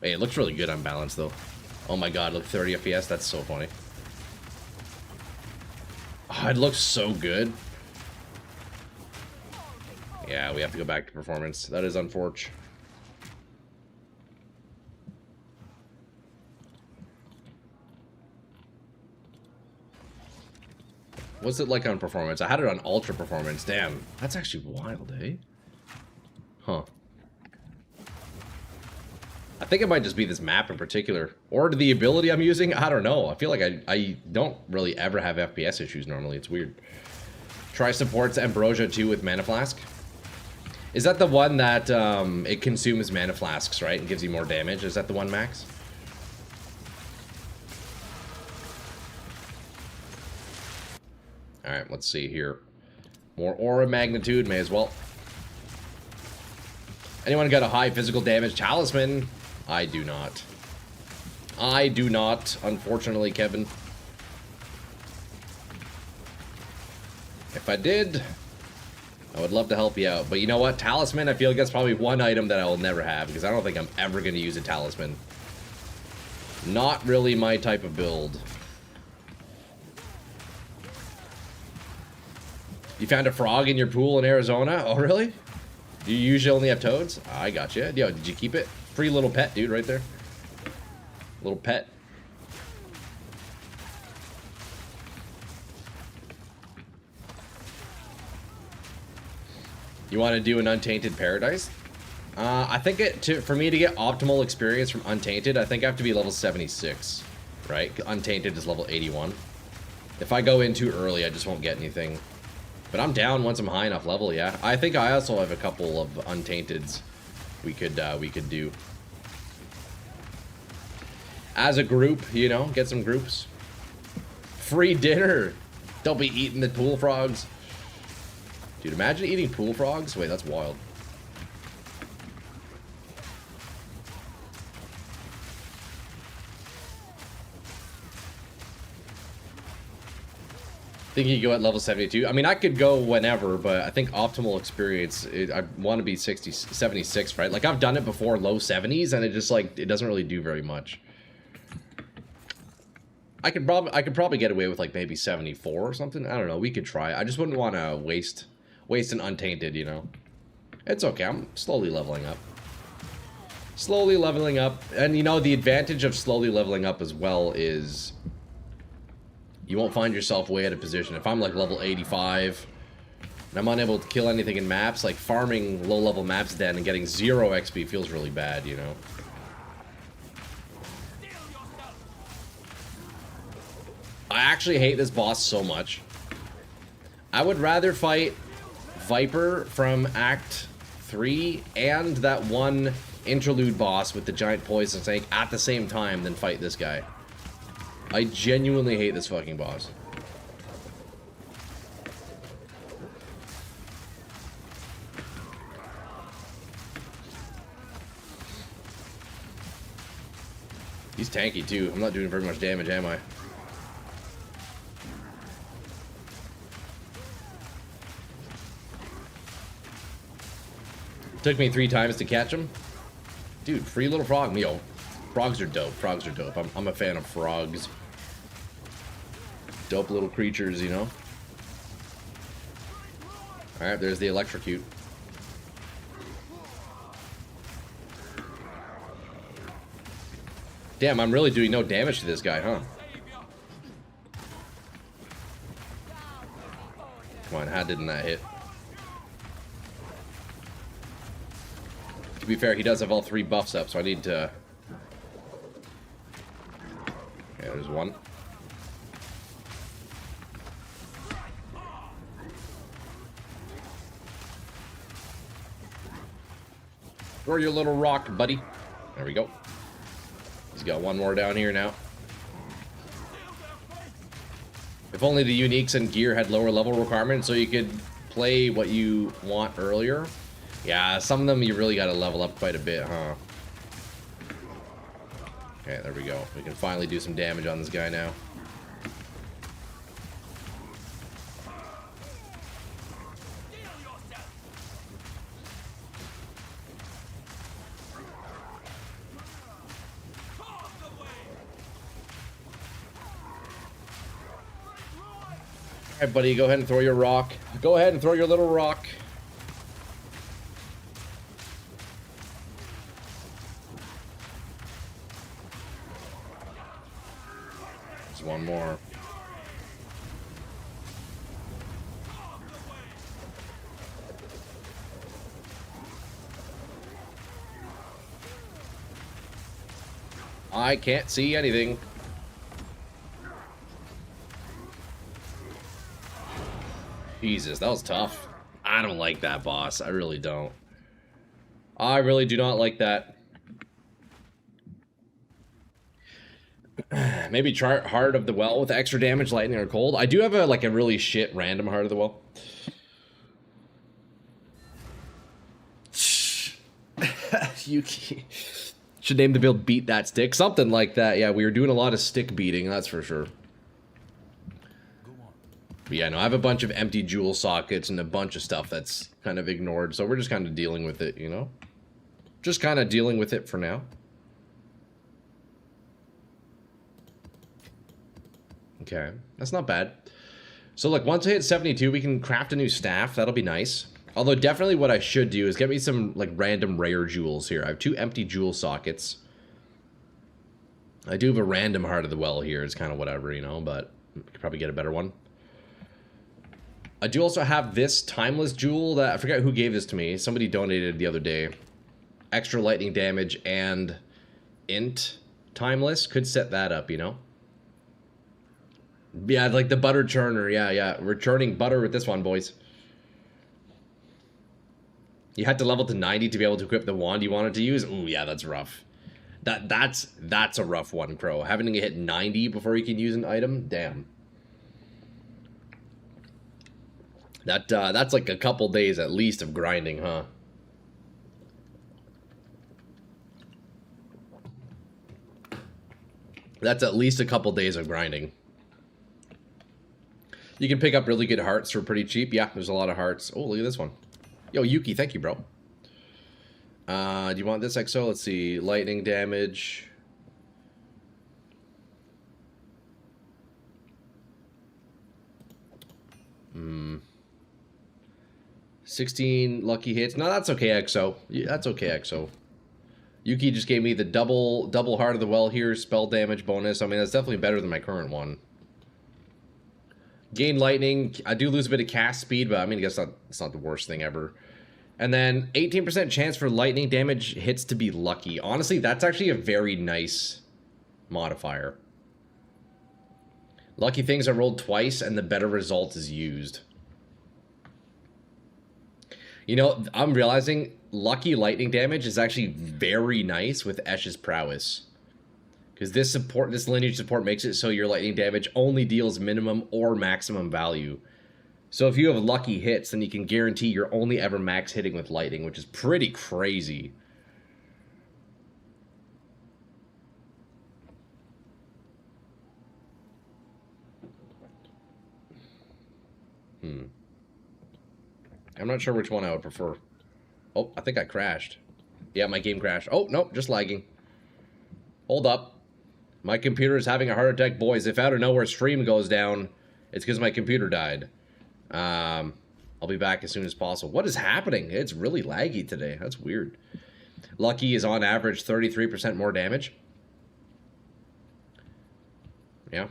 Hey, it looks really good on balance, though. Oh my god, look, 30 FPS. That's so funny. Oh, it looks so good. Yeah, we have to go back to performance. That is unfortunate. What's it like on performance? I had it on ultra performance. Damn, that's actually wild, eh? Huh. I think it might just be this map in particular. Or the ability I'm using. I don't know. I feel like I don't really ever have FPS issues normally. It's weird. Try supports Ambrosia 2 with Mana Flask. Is that the one that it consumes Mana Flasks, right? And gives you more damage? Is that the one, Max? Alright, let's see here. More aura magnitude, may as well. Anyone got a high physical damage talisman? I do not. I do not, unfortunately, Kevin. If I did, I would love to help you out. But you know what? Talisman, I feel like that's probably one item that I will never have, because I don't think I'm ever going to use a talisman. Not really my type of build. You found a frog in your pool in Arizona? Oh, really? Do you usually only have toads? I got you. Yo, did you keep it? Free little pet, dude, right there. Little pet. You want to do an Untainted Paradise? I think for me to get optimal experience from Untainted, I think I have to be level 76, right? Untainted is level 81. If I go in too early, I just won't get anything. But I'm down once I'm high enough level, yeah. I think I also have a couple of Untainteds we could do. As a group, you know, get some groups. Free dinner! Don't be eating the pool frogs. Dude, imagine eating pool frogs. Wait, that's wild. I think you go at level 72. I mean, I could go whenever, but I think optimal experience, I want to be 76, right? Like, I've done it before, low 70s, and it just, like, it doesn't really do very much. I could probably get away with, like, maybe 74 or something. I don't know. We could try. I just wouldn't want to waste an Untainted, you know? It's okay. I'm slowly leveling up. Slowly leveling up. And, you know, the advantage of slowly leveling up as well is you won't find yourself way out of position. If I'm like level 85 and I'm unable to kill anything in maps, like farming low-level maps then and getting 0 XP feels really bad, you know? I actually hate this boss so much. I would rather fight Viper from Act 3 and that one interlude boss with the giant poison snake at the same time than fight this guy. I genuinely hate this fucking boss. He's tanky too. I'm not doing very much damage, am I? Took me 3 times to catch him. Dude, free little frog. Yo, frogs are dope. Frogs are dope. I'm a fan of frogs. Dope little creatures, you know? Alright, there's the electrocute. Damn, I'm really doing no damage to this guy, huh? Come on, how didn't that hit? To be fair, he does have all 3 buffs up, so I need to... Yeah, there's one. Throw your little rock, buddy. There we go. He's got one more down here now. If only the uniques and gear had lower level requirements so you could play what you want earlier. Yeah, some of them you really got to level up quite a bit, huh? Okay, there we go. We can finally do some damage on this guy now. Alright, buddy, go ahead and throw your rock. Go ahead and throw your little rock. There's one more. I can't see anything. Jesus, that was tough. I don't like that boss. I really don't. I really do not like that. Maybe try Heart of the Well with extra damage, lightning, or cold. I do have a really shit random Heart of the Well. Yuki. Should name the build Beat That Stick. Something like that. Yeah, we were doing a lot of stick beating, that's for sure. But yeah, no, I have a bunch of empty jewel sockets and a bunch of stuff that's kind of ignored. So we're just kind of dealing with it, you know? Just kind of dealing with it for now. Okay, that's not bad. So look, once I hit 72, we can craft a new staff. That'll be nice. Although definitely what I should do is get me some random rare jewels here. I have 2 empty jewel sockets. I do have a random Heart of the Well here. It's kind of whatever, you know, but I could probably get a better one. I do also have this timeless jewel that I forget who gave this to me. Somebody donated the other day. Extra lightning damage and int timeless. Could set that up, you know? Yeah, like the butter churner. Yeah. We're churning butter with this one, boys. You had to level to 90 to be able to equip the wand you wanted to use. Ooh, yeah, that's rough. That's a rough one, Crow. Having to hit 90 before you can use an item? Damn. That's like a couple days at least of grinding, huh? That's at least a couple days of grinding. You can pick up really good hearts for pretty cheap. Yeah, there's a lot of hearts. Oh, look at this one. Yo, Yuki, thank you, bro. Do you want this XO? Let's see. Lightning damage. 16 lucky hits. No, that's okay, XO. Yeah, that's okay, XO. Yuki just gave me the double Heart of the Well here, spell damage bonus. I mean, that's definitely better than my current one. Gain lightning. I do lose a bit of cast speed, but I mean, I guess it's not the worst thing ever. And then 18% chance for lightning damage hits to be lucky. Honestly, that's actually a very nice modifier. Lucky things are rolled twice, and the better result is used. You know, I'm realizing lucky lightning damage is actually very nice with Esh's prowess. Because this lineage support makes it so your lightning damage only deals minimum or maximum value. So if you have lucky hits, then you can guarantee you're only ever max hitting with lightning, which is pretty crazy. I'm not sure which one I would prefer. Oh, I think I crashed. Yeah, my game crashed. Oh, nope, just lagging. Hold up. My computer is having a heart attack. Boys, if out of nowhere stream goes down, it's because my computer died. I'll be back as soon as possible. What is happening? It's really laggy today. That's weird. Lucky is on average 33% more damage. Yeah.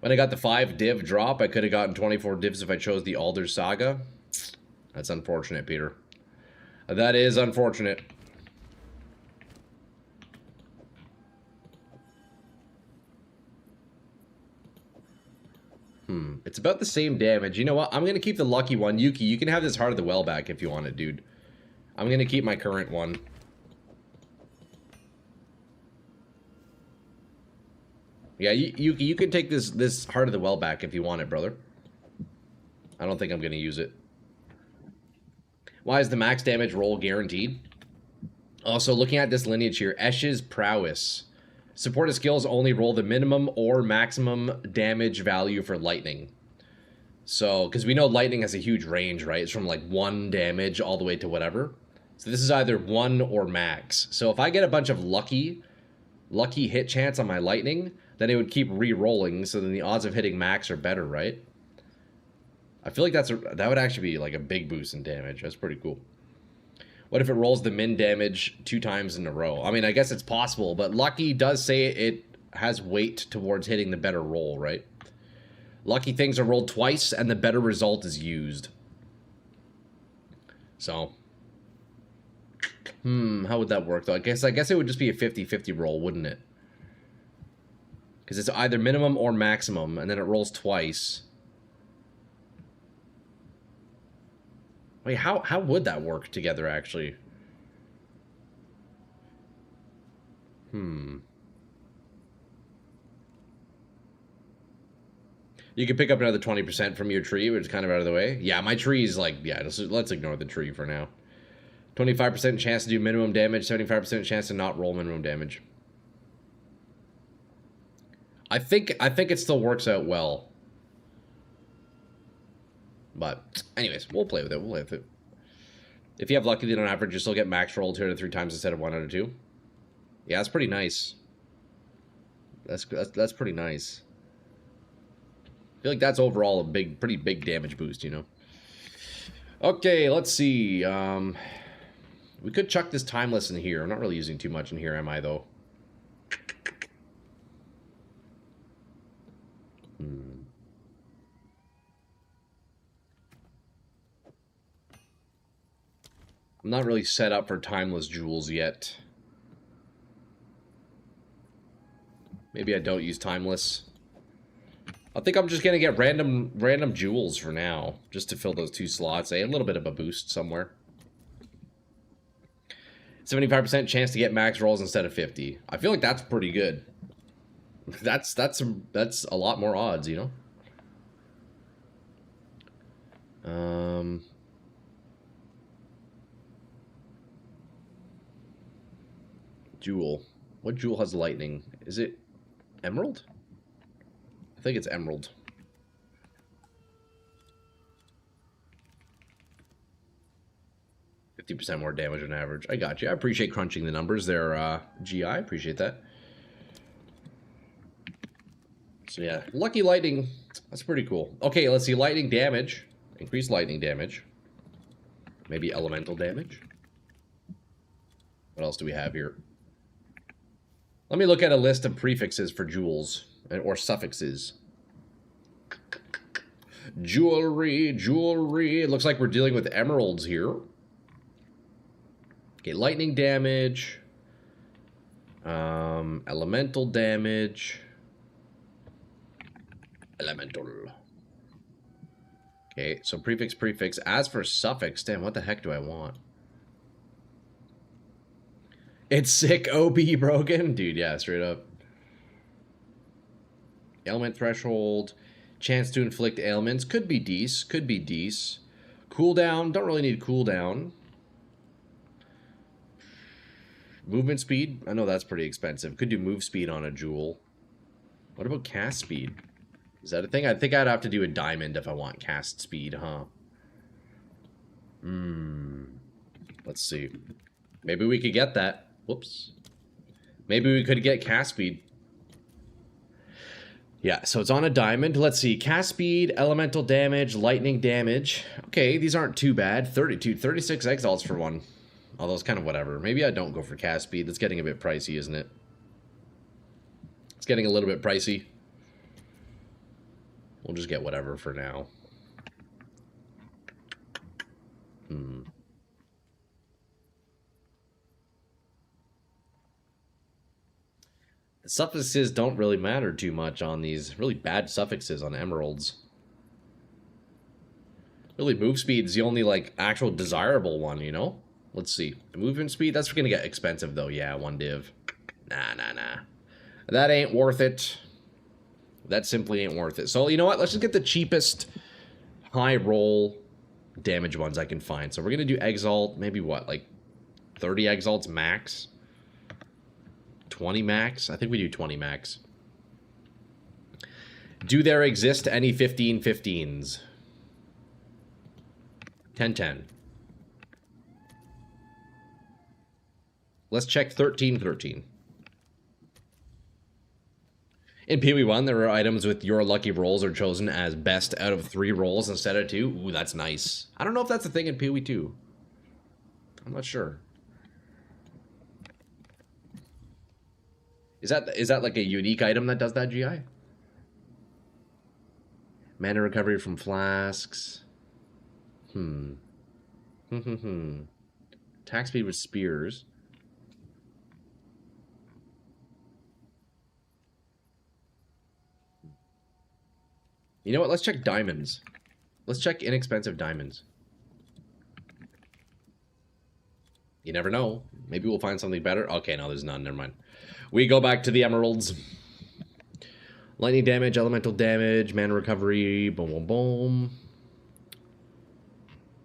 When I got the 5 div drop, I could have gotten 24 divs if I chose the Aldur Saga. That's unfortunate, Peter. That is unfortunate. It's about the same damage. You know what? I'm going to keep the lucky one. Yuki, you can have this Heart of the Well back if you want it, dude. I'm going to keep my current one. Yeah, Yuki, you can take this Heart of the Well back if you want it, brother. I don't think I'm going to use it. Why is the max damage roll guaranteed? Also, looking at this lineage here, Esh's Prowess. Supported skills only roll the minimum or maximum damage value for lightning. So, because we know lightning has a huge range, right? It's from like 1 damage all the way to whatever. So this is either 1 or max. So if I get a bunch of lucky hit chance on my lightning, then it would keep re-rolling, so then the odds of hitting max are better, right? I feel like that would actually be like a big boost in damage. That's pretty cool. What if it rolls the min damage 2 times in a row? I mean, I guess it's possible, but Lucky does say it has weight towards hitting the better roll, right? Lucky things are rolled twice, and the better result is used. So, how would that work, though? I guess it would just be a 50-50 roll, wouldn't it? Because it's either minimum or maximum, and then it rolls twice. Wait, how would that work together, actually? You can pick up another 20% from your tree, which is kind of out of the way. Yeah, my tree is like, yeah, let's ignore the tree for now. 25% chance to do minimum damage, 75% chance to not roll minimum damage. I think it still works out well. But, anyways, we'll play with it. If you have lucky, then on average, you still get max roll 2 out of 3 times instead of 1 out of 2. Yeah, that's pretty nice. That's pretty nice. I feel like that's overall a pretty big damage boost, you know. Okay, let's see. We could chuck this Timeless in here. I'm not really using too much in here, am I, though? I'm not really set up for Timeless Jewels yet. Maybe I don't use Timeless. I think I'm just going to get random jewels for now, just to fill those 2 slots. A little bit of a boost somewhere. 75% chance to get max rolls instead of 50. I feel like that's pretty good. That's a lot more odds, you know? Jewel. What jewel has lightning? Is it Emerald? I think it's Emerald. %50 more damage on average. I got you. I appreciate crunching the numbers there, GI. I appreciate that. So yeah, lucky lightning. That's pretty cool. Okay, let's see. Lightning damage. Increased lightning damage. Maybe elemental damage. What else do we have here? Let me look at a list of prefixes for jewels, or suffixes. Jewelry. It looks like we're dealing with emeralds here. Okay, lightning damage. Elemental damage. Elemental. Okay, so prefix. As for suffix, damn, what the heck do I want? It's sick, OP broken? Dude, yeah, straight up. Ailment threshold. Chance to inflict ailments. Could be Dece. Cooldown. Don't really need cooldown. Movement speed. I know that's pretty expensive. Could do move speed on a jewel. What about cast speed? Is that a thing? I think I'd have to do a diamond if I want cast speed, huh? Let's see. Maybe we could get that. Whoops. Maybe we could get cast speed. Yeah, so it's on a diamond. Let's see. Cast speed, elemental damage, lightning damage. Okay, these aren't too bad. 36 exiles for one. Although it's kind of whatever. Maybe I don't go for cast speed. That's getting a bit pricey, isn't it? It's getting a little bit pricey. We'll just get whatever for now. Suffixes don't really matter too much on these really bad suffixes on emeralds. Really, move speed is the only, like, actual desirable one, you know? Let's see. Movement speed, that's gonna get expensive, though. Yeah, 1 div. Nah. That ain't worth it. That simply ain't worth it. So, you know what? Let's just get the cheapest high roll damage ones I can find. So we're gonna do Exalt, maybe what, like 30 Exalts max? 20 max? I think we do 20 max. Do there exist any 15-15s? 10-10. Let's check 13-13. In PoE1, there are items with your lucky rolls are chosen as best out of 3 rolls instead of 2. Ooh, that's nice. I don't know if that's a thing in PoE2. I'm not sure. Is that like a unique item that does that, GI? Mana recovery from flasks. Attack speed with spears. You know what? Let's check diamonds. Let's check inexpensive diamonds. You never know. Maybe we'll find something better. Okay, no, there's none. Never mind. We go back to the emeralds. Lightning damage, elemental damage, mana recovery, boom, boom, boom.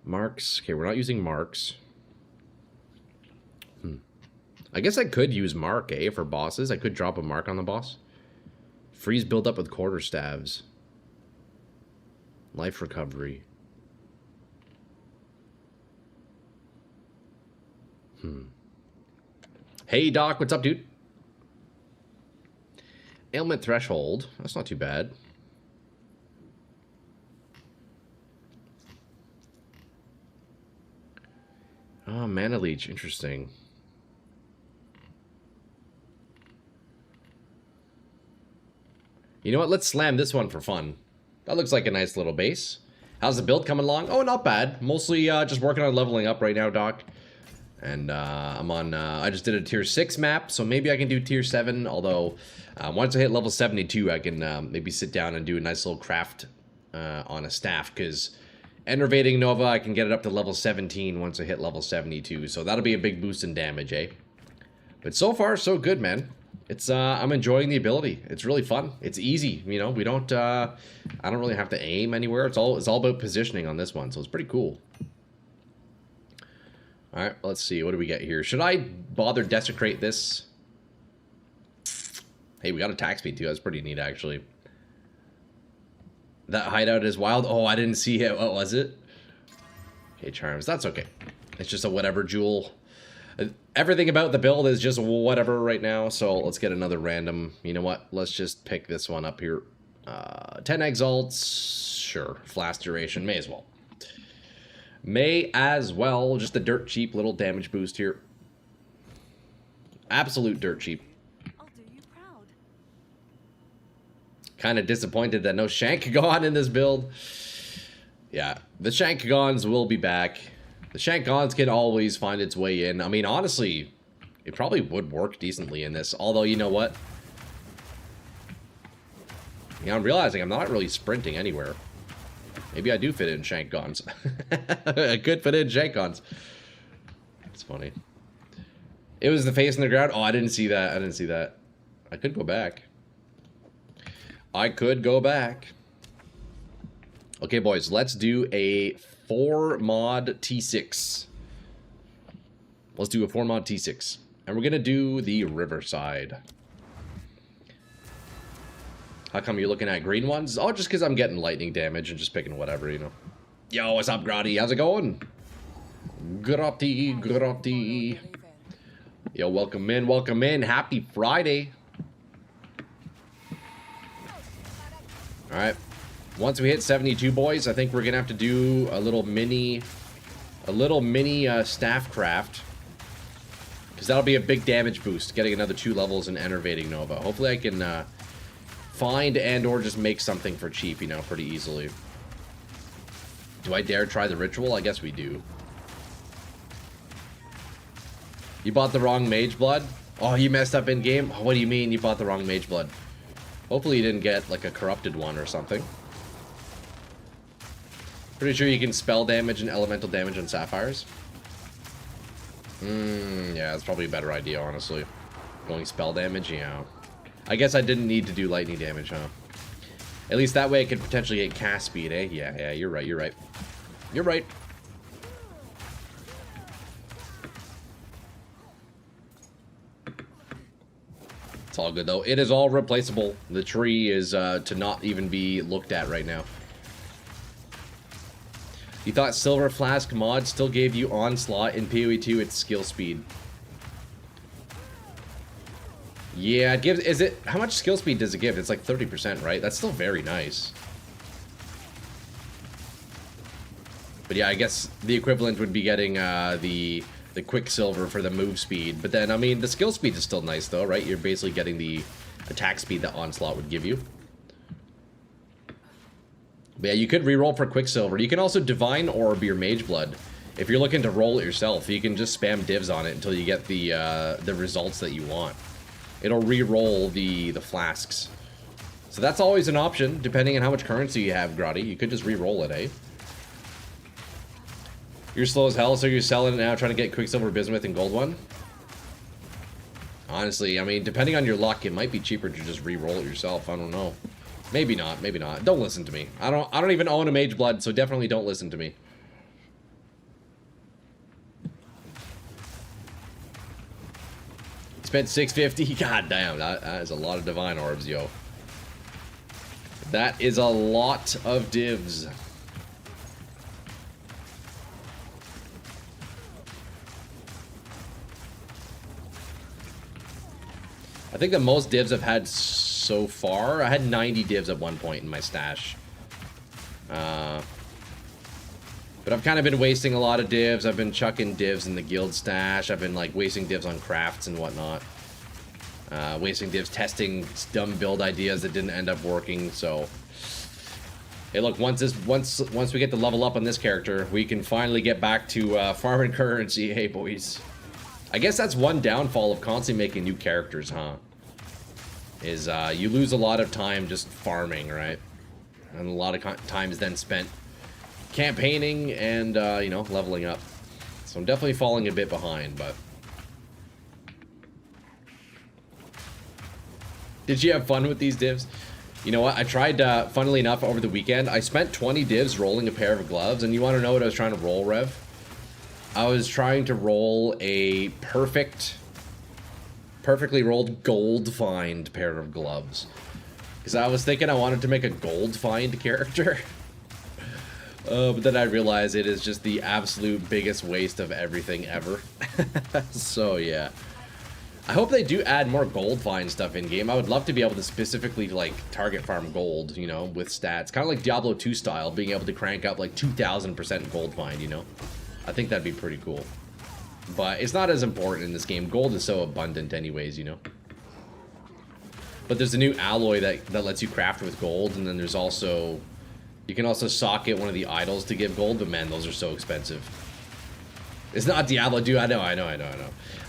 Marks. Okay, we're not using marks. I guess I could use mark, for bosses. I could drop a mark on the boss. Freeze build up with quarterstaves. Life recovery. Hey, Doc. What's up, dude? Ailment threshold. That's not too bad. Oh, mana leech. Interesting. You know what? Let's slam this one for fun. That looks like a nice little base. How's the build coming along? Oh, not bad. Mostly just working on leveling up right now, Doc. And I'm on, I just did a tier 6 map, so maybe I can do tier 7, although once I hit level 72, I can maybe sit down and do a nice little craft on a staff, because Enervating Nova, I can get it up to level 17 once I hit level 72, so that'll be a big boost in damage, But so far, so good, man. It's, I'm enjoying the ability. It's really fun. It's easy, you know, we don't, I don't really have to aim anywhere. It's all about positioning on this one, so it's pretty cool. Alright, let's see. What do we get here? Should I bother desecrate this? Hey, we got attack speed too. That's pretty neat, actually. That hideout is wild. Oh, I didn't see it. What was it? Okay, charms. That's okay. It's just a whatever jewel. Everything about the build is just whatever right now. So let's get another random. You know what? Let's just pick this one up here. 10 exalts. Sure. Flash duration. May as well. May as well. Just a dirt cheap little damage boost here. Absolute dirt cheap. I'll do you proud. Kind of disappointed that no Shankagons in this build. Yeah, the Shankagons will be back. The Shankagons can always find its way in. I mean, honestly, it probably would work decently in this. Although, you know what? Yeah, I'm realizing I'm not really sprinting anywhere. Maybe I do fit in Shankagons. I could fit in Shankagons. It's funny. It was the face in the ground. Oh, I didn't see that. I didn't see that. I could go back. I could go back. Okay, boys. Let's do a 4 mod T6. Let's do a 4 mod T6. And we're going to do the Riverside. How come you're looking at green ones? Oh, just because I'm getting lightning damage and just picking whatever, you know. Yo, what's up, Grotty? How's it going? Grotty. Yo, welcome in, welcome in. Happy Friday. Alright. Once we hit 72, boys, I think we're gonna have to do a little mini staff craft. Because that'll be a big damage boost, getting another 2 levels in Enervating Nova. Hopefully I can find and or just make something for cheap, you know, pretty easily. Do I dare try the ritual? I guess we do. You bought the wrong Mage Blood? Oh, you messed up in-game? Oh, what do you mean you bought the wrong Mage Blood? Hopefully you didn't get, like, a corrupted one or something. Pretty sure you can spell damage and elemental damage on Sapphires. Yeah, that's probably a better idea, honestly. Going spell damage, yeah. I guess I didn't need to do lightning damage, huh? At least that way I could potentially get cast speed, eh? Yeah, you're right, you're right. You're right. It's all good, though. It is all replaceable. The tree is to not even be looked at right now. You thought Silver Flask mod still gave you Onslaught in PoE 2 its skill speed. Yeah, it gives... Is it... How much skill speed does it give? It's like 30%, right? That's still very nice. But yeah, I guess the equivalent would be getting the Quicksilver for the move speed. But then, I mean, the skill speed is still nice, though, right? You're basically getting the attack speed that Onslaught would give you. But yeah, you could reroll for Quicksilver. You can also Divine Orb your Mage Blood. If you're looking to roll it yourself, you can just spam divs on it until you get the results that you want. It'll re-roll the flasks. So that's always an option, depending on how much currency you have, Grotty. You could just re-roll it, eh? You're slow as hell, so you're selling it now, trying to get Quicksilver, Bismuth, and Gold one? Honestly, I mean, depending on your luck, it might be cheaper to just re-roll it yourself. I don't know. Maybe not, maybe not. Don't listen to me. I don't even own a Mage Blood, so definitely don't listen to me. Spent $650. God damn, that is a lot of Divine Orbs, yo. That is a lot of divs. I think the most divs I've had so far, I had 90 divs at one point in my stash. But I've kind of been wasting a lot of divs. I've been chucking divs in the guild stash. I've been like wasting divs on crafts and whatnot. Wasting divs testing dumb build ideas that didn't end up working. So, hey, look, once we get the level up on this character, we can finally get back to farming currency. Hey, boys. I guess that's one downfall of constantly making new characters, huh? Is you lose a lot of time just farming, right? And a lot of time is then spent campaigning and, you know, leveling up. So I'm definitely falling a bit behind, but... Did you have fun with these divs? You know what? I tried, funnily enough, over the weekend, I spent 20 divs rolling a pair of gloves, and you want to know what I was trying to roll, Rev? I was trying to roll a perfectly rolled gold find pair of gloves. Because I was thinking I wanted to make a gold find character. But then I realized it is just the absolute biggest waste of everything ever. So yeah. I hope they do add more gold find stuff in game. I would love to be able to specifically like target farm gold, you know, with stats. Kind of like Diablo 2 style, being able to crank up like 2000% gold find, you know. I think that'd be pretty cool. But it's not as important in this game. Gold is so abundant anyways, you know. But there's a new alloy that lets you craft with gold, and then there's also... You can also socket one of the idols to give gold, but man, those are so expensive. It's not Diablo, dude. I know.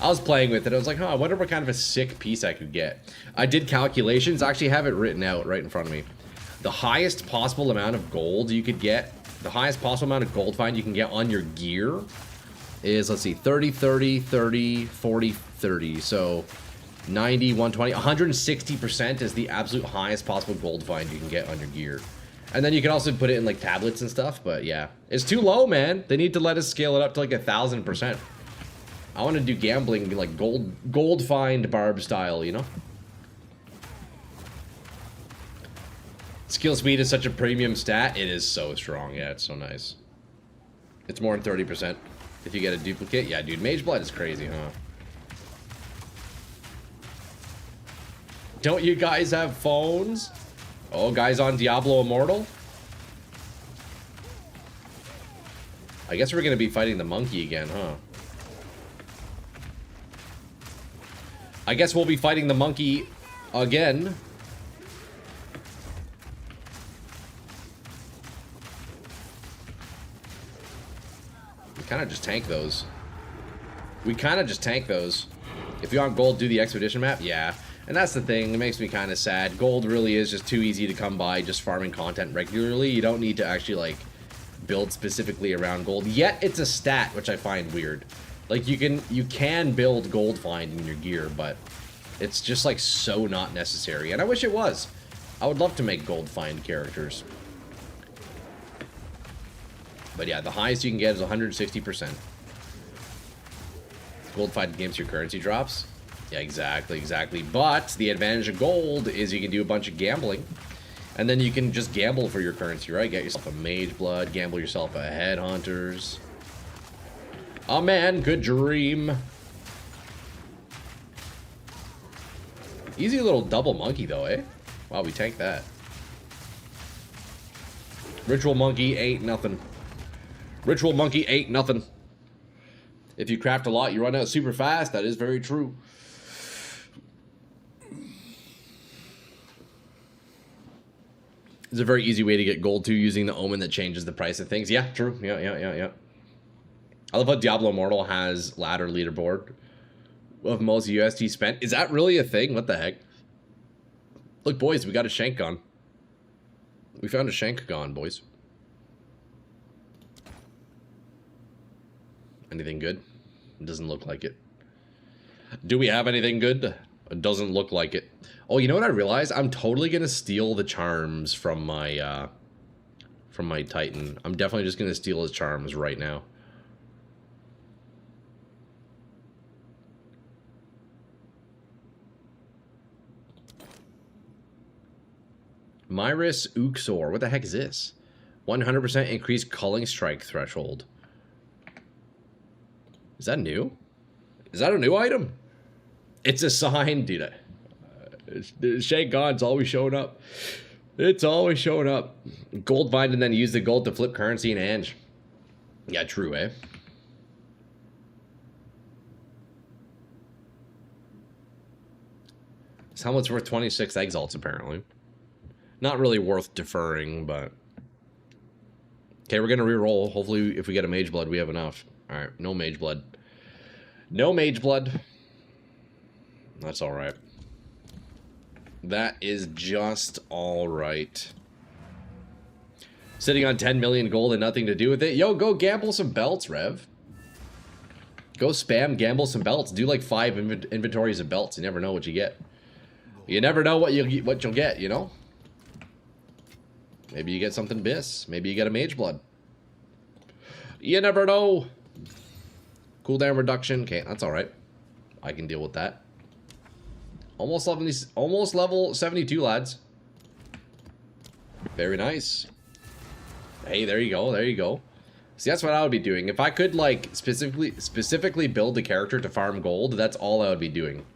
I was playing with it. I was like, huh, I wonder what kind of a sick piece I could get. I did calculations. I actually have it written out right in front of me. The highest possible amount of gold you could get, the highest possible amount of gold find you can get on your gear is, let's see, 30, 30, 30, 40, 30. So 90, 120, 160% is the absolute highest possible gold find you can get on your gear. And then you can also put it in like tablets and stuff, but yeah. It's too low, man. They need to let us scale it up to like 1,000%. I want to do gambling like gold find barb style, you know? Skill speed is such a premium stat. It is so strong. Yeah, it's so nice. It's more than 30% if you get a duplicate. Yeah, dude, Mage Blood is crazy, huh? Don't you guys have phones? Oh, guys on Diablo Immortal? I guess we're going to be fighting the monkey again, huh? I guess we'll be fighting the monkey again. We kind of just tank those. If you're on gold, do the expedition map? Yeah. And that's the thing, it makes me kind of sad. Gold really is just too easy to come by just farming content regularly. You don't need to actually, like, build specifically around gold. Yet, it's a stat, which I find weird. Like, you can build gold find in your gear, but it's just, like, so not necessary. And I wish it was. I would love to make gold find characters. But yeah, the highest you can get is 160%. Gold find games your currency drops. Yeah, exactly. But the advantage of gold is you can do a bunch of gambling. And then you can just gamble for your currency, right? Get yourself a mage blood, gamble yourself a headhunters. Oh man, good dream. Easy little double monkey though, eh? Wow, we tanked that. Ritual monkey ain't nothing. Ritual monkey ain't nothing. If you craft a lot, you run out super fast. That is very true. It's a very easy way to get gold too, using the omen that changes the price of things. Yeah, true. Yeah. I love how Diablo Immortal has ladder leaderboard of most UST spent. Is that really a thing? What the heck? Look, boys, we got a shank gun. We found a shank gun, boys. Anything good? It doesn't look like it. Do we have anything good? It doesn't look like it. Oh, you know what I realized? I'm totally gonna steal the charms from my Titan. I'm definitely just gonna steal his charms right now. Myris Uxor. What the heck is this? 100% increased culling strike threshold. Is that new? Is that a new item? It's a sign, dude. Shank God's always showing up. It's always showing up. Gold bind and then use the gold to flip currency in hand. Yeah, true, eh? This helmet's worth 26 exalts, apparently. Not really worth deferring, but... Okay, we're gonna reroll. Hopefully, if we get a mage blood, we have enough. Alright, no mage blood. No mage blood. That's alright. That is just alright. Sitting on 10 million gold and nothing to do with it. Yo, go gamble some belts, Rev. Go spam gamble some belts. Do like 5 inventories of belts. You never know what you get. You never know what you'll get, you know? Maybe you get something Biss. Maybe you get a mage blood. You never know. Cooldown reduction. Okay, that's alright. I can deal with that. Almost level 72, lads. Very nice. Hey, there you go. There you go. See, that's what I would be doing. If I could, like, specifically build a character to farm gold, that's all I would be doing.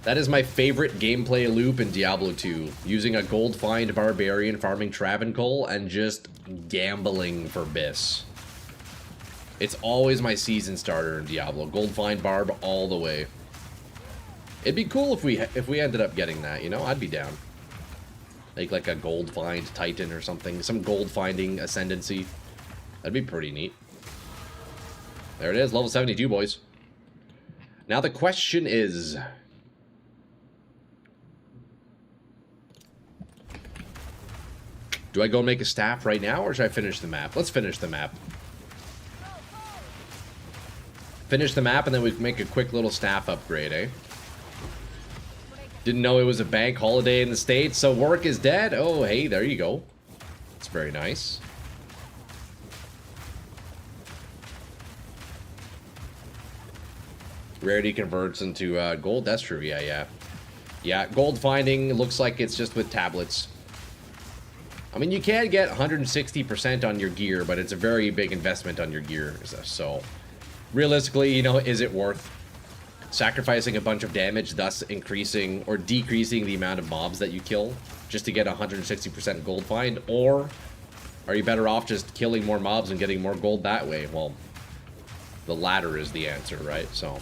That is my favorite gameplay loop in Diablo 2. Using a gold find barbarian, farming Travancore, and just gambling for Biss. It's always my season starter in Diablo. Gold find barb all the way. It'd be cool if we ended up getting that, you know? I'd be down. Like a gold find Titan or something. Some gold finding ascendancy. That'd be pretty neat. There it is, level 72, boys. Now the question is... do I go make a staff right now, or should I finish the map? Let's finish the map. Finish the map, and then we make a quick little staff upgrade, eh? Didn't know it was a bank holiday in the States, so work is dead? Oh, hey, there you go. It's very nice. Rarity converts into gold. That's true, yeah. Yeah, gold finding looks like it's just with tablets. I mean, you can get 160% on your gear, but it's a very big investment on your gear. So, realistically, you know, is it worth sacrificing a bunch of damage, thus increasing or decreasing the amount of mobs that you kill just to get 160% gold find? Or are you better off just killing more mobs and getting more gold that way? Well, the latter is the answer, right? So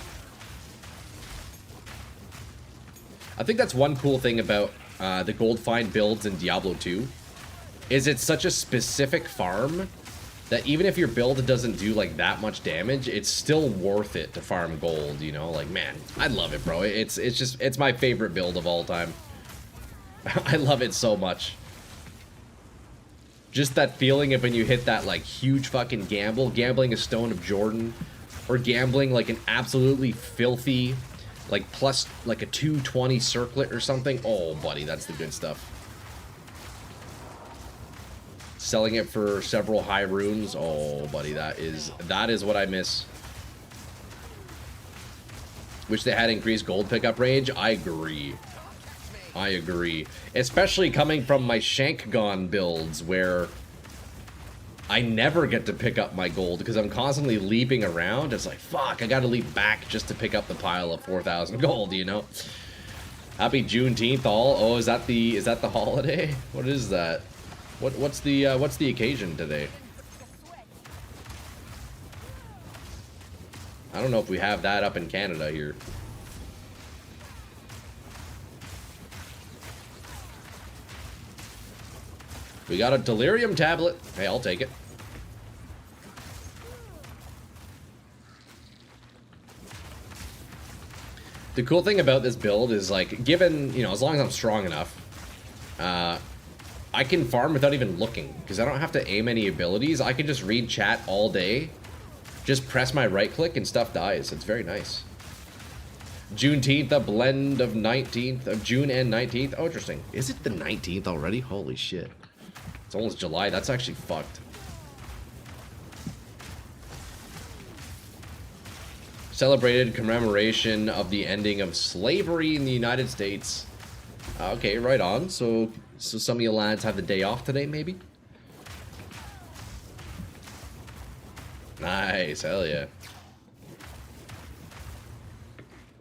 I think that's one cool thing about the gold find builds in Diablo 2 is it's such a specific farm that even if your build doesn't do like that much damage, it's still worth it to farm gold, you know? Like, man, I love it, bro. It's my favorite build of all time. I love it so much. Just that feeling of when you hit that like huge fucking gambling a Stone of Jordan, or gambling like an absolutely filthy like plus like a 220 circlet or something. Oh, buddy, that's the good stuff. Selling it for several high runes. Oh, buddy, that is what I miss. Wish they had increased gold pickup range. I agree. I agree. Especially coming from my Shankgon builds where I never get to pick up my gold because I'm constantly leaping around. It's like, fuck, I gotta leap back just to pick up the pile of 4,000 gold, you know? Happy Juneteenth all. Oh, is that the holiday? What is that? What's the occasion today? I don't know if we have that up in Canada here. We got a delirium tablet. Hey, I'll take it. The cool thing about this build is like, given, you know, as long as I'm strong enough, I can farm without even looking, because I don't have to aim any abilities. I can just read chat all day, just press my right click and stuff dies. It's very nice. Juneteenth, a blend of 19th, of June and 19th. Oh, interesting. Is it the 19th already? Holy shit. It's almost July. That's actually fucked. Celebrated commemoration of the ending of slavery in the United States. Okay, right on. So some of you lads have the day off today, maybe? Nice, hell yeah.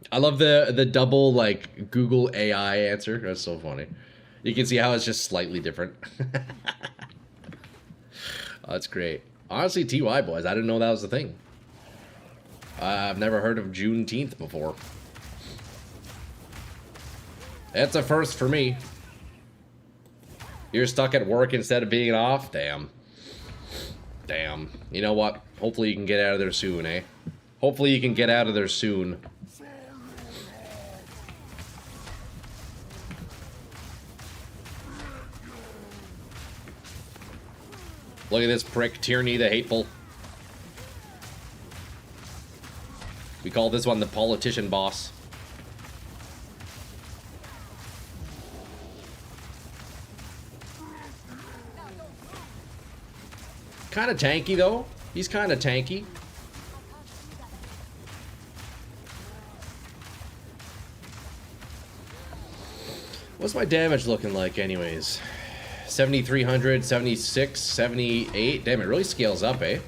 I love the double, like, Google AI answer. That's so funny. You can see how it's just slightly different. Oh, that's great. Honestly, TY, boys, I didn't know that was a thing. I've never heard of Juneteenth before. It's a first for me. You're stuck at work instead of being off? Damn. Damn. You know what? Hopefully you can get out of there soon, eh? Hopefully you can get out of there soon. Look at this prick, Tierney the Hateful. We call this one the politician boss. Kind of tanky, though. He's kind of tanky. What's my damage looking like, anyways? 7,300, 76, 78. Damn, it really scales up, eh?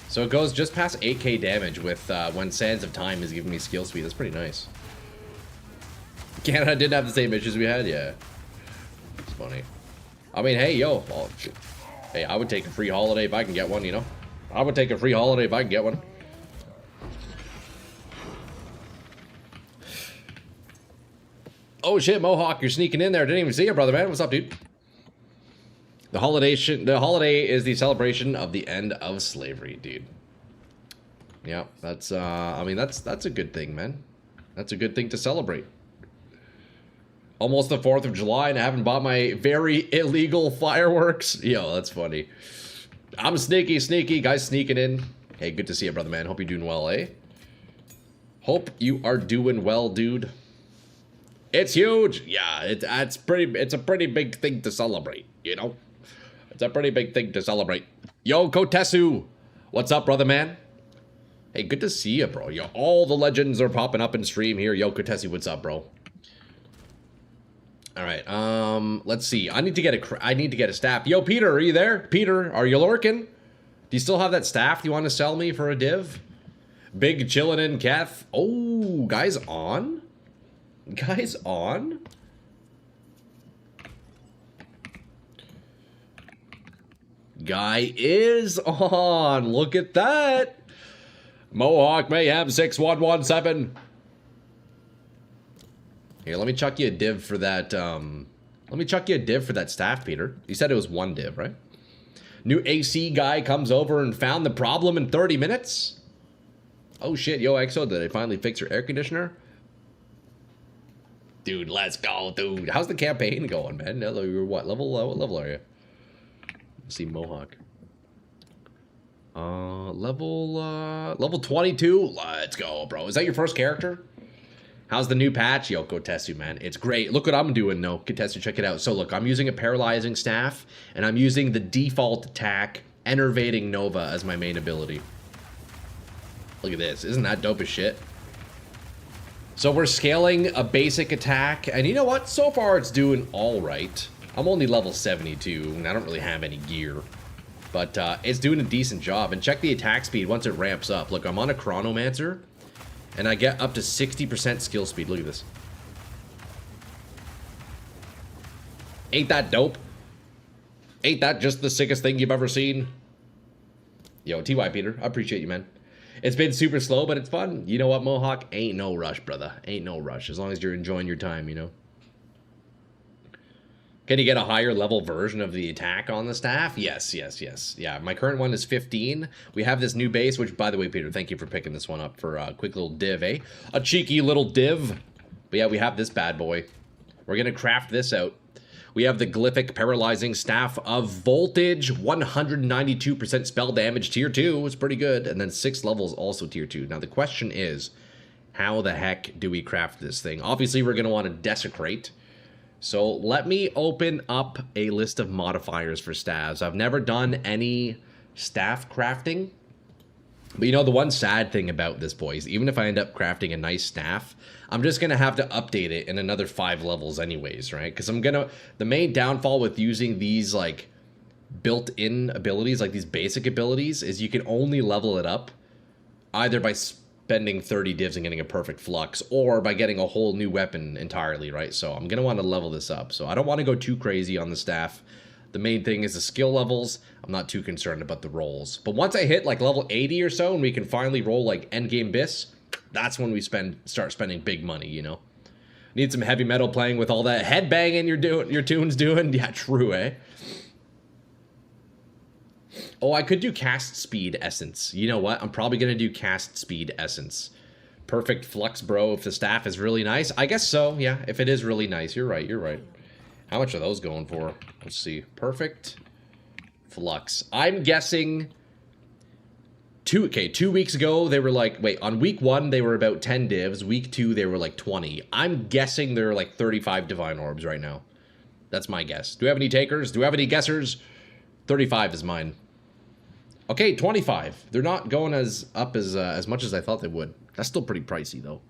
So it goes just past 8k damage with when Sands of Time is giving me skill speed. That's pretty nice. Canada didn't have the same issues we had, yeah. It's funny. I mean, hey, yo. Well, hey, I would take a free holiday if I can get one, you know? I would take a free holiday if I can get one. Oh shit, Mohawk, you're sneaking in there. Didn't even see you, brother, man. What's up, dude? The holiday is the celebration of the end of slavery, dude. Yeah, that's I mean that's a good thing, man. That's a good thing to celebrate. Almost the 4th of July and I haven't bought my very illegal fireworks. Yo, that's funny. I'm sneaky, guys sneaking in. Hey, good to see you, brother, man. Hope you're doing well, eh? Hope you are doing well, dude. It's huge. Yeah, it's a pretty big thing to celebrate, you know? It's a pretty big thing to celebrate. Yo, Kotesu. What's up, brother, man? Hey, good to see you, bro. Yo, all the legends are popping up in stream here. Yo, Kotesu, what's up, bro? All right, let's see. I need to get a staff. Yo, Peter, are you there? Peter, are you lurking? Do you still have that staff you want to sell me for a div? Big chillin' in Keth. Oh, guys on? Guys on? Guy is on. Look at that. Mohawk Mayhem 6117. Here, let me chuck you a div for that. Let me chuck you a div for that staff, Peter. You said it was 1 div, right? New AC guy comes over and found the problem in 30 minutes. Oh shit, yo EXO, did they finally fix your air conditioner? Dude, let's go, dude. How's the campaign going, man? You're what level are you? Let's see, Mohawk. Level 22. Let's go, bro. Is that your first character? How's the new patch? Yo, Kotetsu, man. It's great. Look what I'm doing, no. Kotetsu, check it out. So, look, I'm using a paralyzing staff, and I'm using the default attack, Enervating Nova, as my main ability. Look at this. Isn't that dope as shit? So, we're scaling a basic attack, and you know what? So far, it's doing all right. I'm only level 72, and I don't really have any gear. But it's doing a decent job. And check the attack speed once it ramps up. Look, I'm on a Chronomancer. And I get up to 60% skill speed. Look at this. Ain't that dope? Ain't that just the sickest thing you've ever seen? Yo, TY Peter, I appreciate you, man. It's been super slow, but it's fun. You know what, Mohawk? Ain't no rush, brother. Ain't no rush. As long as you're enjoying your time, you know? Can you get a higher level version of the attack on the staff? Yes, yes, yes. Yeah, my current one is 15. We have this new base, which, by the way, Peter, thank you for picking this one up for a quick little div, eh? A cheeky little div. But yeah, we have this bad boy. We're going to craft this out. We have the Glyphic Paralyzing Staff of Voltage, 192% spell damage, tier 2. It's pretty good. And then 6 levels, also tier 2. Now, the question is, how the heck do we craft this thing? Obviously, we're going to want to Desecrate. So let me open up a list of modifiers for staffs. I've never done any staff crafting. But you know, the one sad thing about this, boys, even if I end up crafting a nice staff, I'm just going to have to update it in another 5 levels anyways, right? Because the main downfall with using these, like, built-in abilities, like these basic abilities, is you can only level it up either by spending 30 divs and getting a perfect flux, or by getting a whole new weapon entirely, right? So I'm going to want to level this up. So I don't want to go too crazy on the staff. The main thing is the skill levels. I'm not too concerned about the rolls. But once I hit like level 80 or so, and we can finally roll like endgame bis, that's when we start spending big money, you know? Need some heavy metal playing with all that headbanging your tune's doing? Yeah, true, eh? Oh, I could do cast speed essence. You know what? I'm probably going to do cast speed essence. Perfect flux, bro. If the staff is really nice. I guess so, yeah. If it is really nice. You're right, you're right. How much are those going for? Let's see. Perfect flux. I'm guessing 2 weeks ago they were like, wait, on week 1 they were about 10 divs. Week 2 they were like 20. I'm guessing they're like 35 divine orbs right now. That's my guess. Do we have any takers? Do we have any guessers? 35 is mine. Okay, 25. They're not going as much as I thought they would. That's still pretty pricey though.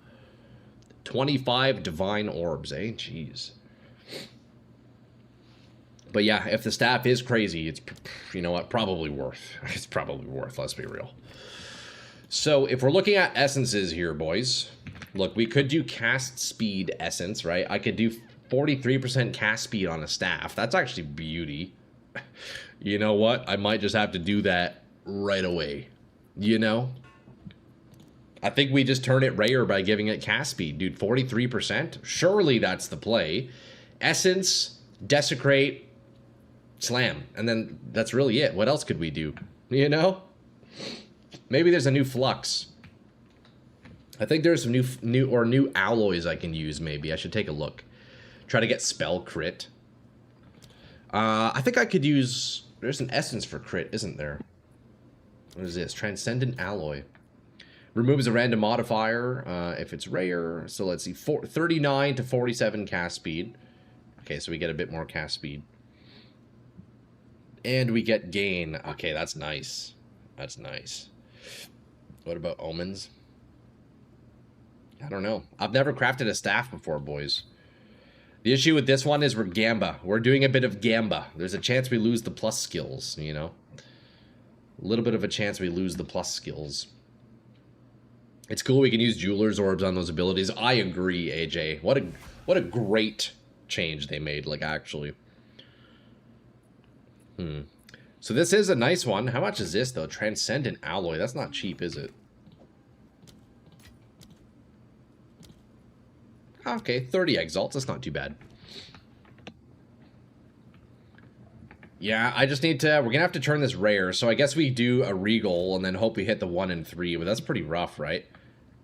25 divine orbs, eh? Jeez. But yeah, if the staff is crazy, it's, you know what, probably worth. It's probably worth, let's be real. So if we're looking at essences here, boys, look, we could do cast speed essence, right? I could do 43% cast speed on a staff. That's actually beauty. You know what? I might just have to do that right away. You know? I think we just turn it rare by giving it cast speed. Dude, 43%? Surely that's the play. Essence, Desecrate, Slam. And then that's really it. What else could we do? You know? Maybe there's a new flux. I think there's some new alloys I can use, maybe. I should take a look. Try to get spell crit. I think I could use... There's an essence for crit, isn't there? What is this? Transcendent alloy. Removes a random modifier if it's rare. So let's see. 39 to 47 cast speed. Okay, so we get a bit more cast speed. And we get gain. Okay, that's nice. That's nice. What about omens? I don't know. I've never crafted a staff before, boys. The issue with this one is we're Gamba. We're doing a bit of Gamba. There's a chance we lose the plus skills, you know? A little bit of a chance we lose the plus skills. It's cool we can use Jeweler's Orbs on those abilities. I agree, AJ. What a great change they made, like, actually. So this is a nice one. How much is this, though? Transcendent Alloy. That's not cheap, is it? Okay, 30 Exalts. That's not too bad. Yeah, I just need to... We're going to have to turn this rare. So I guess we do a Regal and then hope we hit the 1 and 3. But that's pretty rough, right?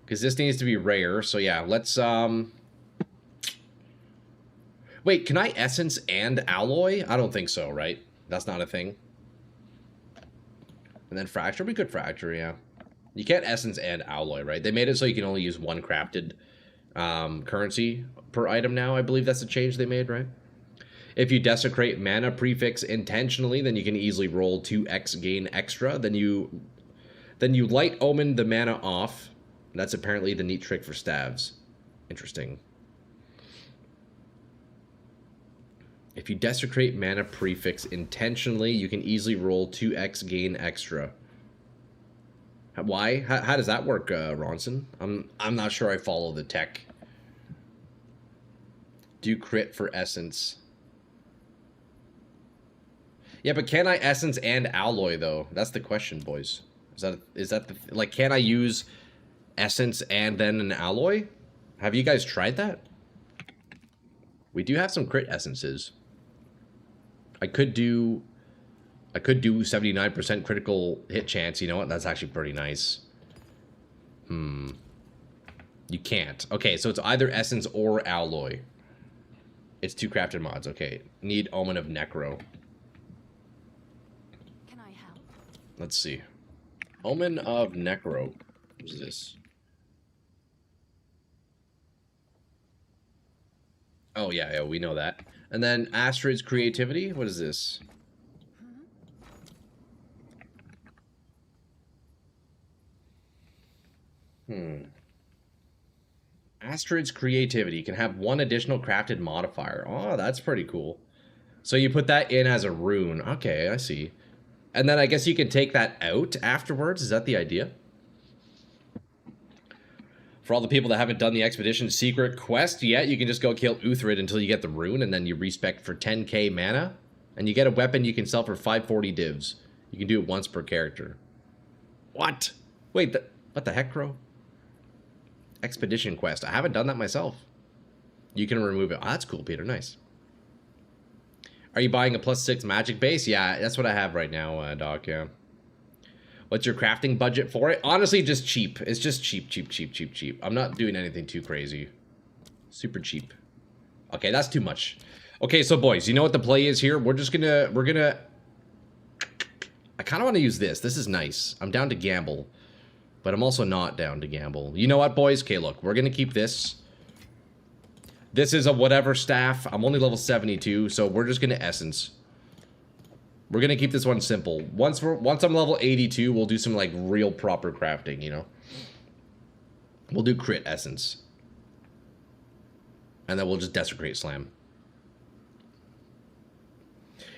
Because this needs to be rare. So yeah, let's... Wait, can I Essence and Alloy? I don't think so, right? That's not a thing. And then Fracture? We could Fracture, yeah. You can't Essence and Alloy, right? They made it so you can only use one crafted currency per item now. I believe that's a change they made, right? If you Desecrate Mana Prefix intentionally, then you can easily roll 2x gain extra. Then you Light Omen the mana off. That's apparently the neat trick for staves. Interesting. If you Desecrate Mana Prefix intentionally, you can easily roll 2x gain extra. Why? How does that work, Ronson? I'm not sure I follow the tech. Do crit for Essence. Yeah, but can I Essence and Alloy, though? That's the question, boys. Is that the... Like, can I use Essence and then an Alloy? Have you guys tried that? We do have some crit essences. I could do 79% critical hit chance. You know what? That's actually pretty nice. You can't. Okay, so it's either Essence or Alloy. It's 2 crafted mods. Okay. Need Omen of Necro. Can I help? Let's see. Omen of Necro. What is this? Oh, yeah, we know that. And then Astrid's Creativity. What is this? Astrid's Creativity can have 1 additional crafted modifier. Oh, that's pretty cool. So you put that in as a rune. Okay, I see. And then I guess you can take that out afterwards. Is that the idea? For all the people that haven't done the Expedition Secret Quest yet, you can just go kill Uthrid until you get the rune, and then you respec for 10k mana. And you get a weapon you can sell for 540 divs. You can do it once per character. What? Wait, what the heck, Crow? Expedition Quest. I haven't done that myself. You can remove it. Oh, that's cool, Peter. Nice. Are you buying a +6 magic base? Yeah, that's what I have right now, Doc, yeah. What's your crafting budget for it? Honestly, just cheap. It's just cheap, cheap, cheap, cheap, cheap. I'm not doing anything too crazy. Super cheap. Okay, that's too much. Okay, so boys, you know what the play is here? We're gonna... I kind of want to use this. This is nice. I'm down to gamble. But I'm also not down to gamble. You know what, boys? Okay, look. We're going to keep this. This is a whatever staff. I'm only level 72, so we're just going to Essence. We're going to keep this one simple. Once I'm level 82, we'll do some, like, real proper crafting, you know? We'll do crit Essence. And then we'll just Desecrate Slam.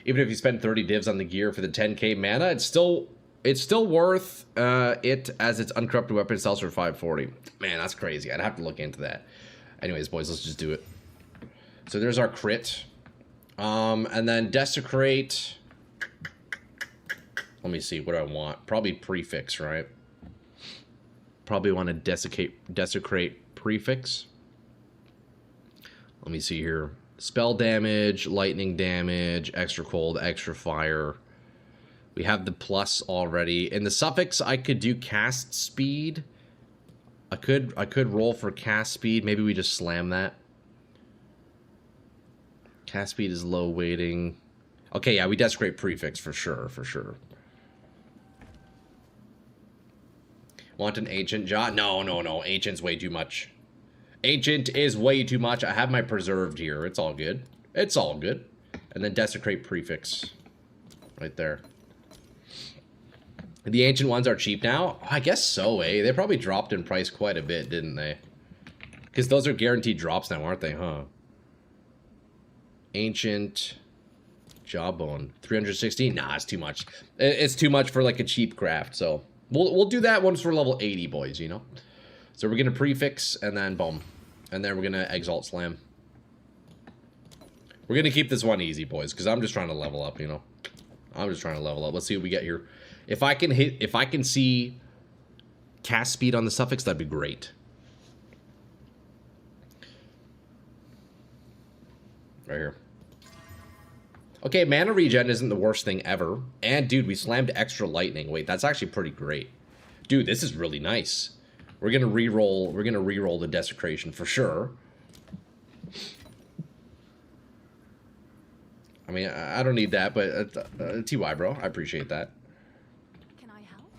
Even if you spend 30 divs on the gear for the 10k mana, it's still worth it, as its uncorrupted weapon sells for 540. Man, that's crazy. I'd have to look into that. Anyways, boys, let's just do it. So there's our crit. And then Desecrate. Let me see. What do I want? Probably Prefix, right? Probably want to Desecrate Prefix. Let me see here. Spell damage, lightning damage, extra cold, extra fire. We have the plus already. In the suffix, I could do cast speed. I could roll for cast speed. Maybe we just slam that. Cast speed is low weighting. Okay, yeah, we Desecrate Prefix for sure, for sure. Want an Ancient Jaw? No, no, no. Ancient's way too much. Ancient is way too much. I have my Preserved here. It's all good. It's all good. And then Desecrate Prefix. Right there. The Ancient ones are cheap now? I guess so, eh? They probably dropped in price quite a bit, didn't they? Because those are guaranteed drops now, aren't they, huh? Ancient Jawbone. 360? Nah, it's too much. It's too much for, like, a cheap craft, so... We'll do that once we're level 80, boys, you know? So we're going to prefix and then boom. And then we're going to exalt slam. We're going to keep this one easy, boys, because I'm just trying to level up, you know. I'm just trying to level up. Let's see what we get here. If I can see cast speed on the suffix, that'd be great. Right here. Okay, mana regen isn't the worst thing ever. And, dude, we slammed extra lightning. Wait, that's actually pretty great. Dude, this is really nice. We're gonna reroll the desecration for sure. I mean, I don't need that, but TY, bro. I appreciate that. Can I help?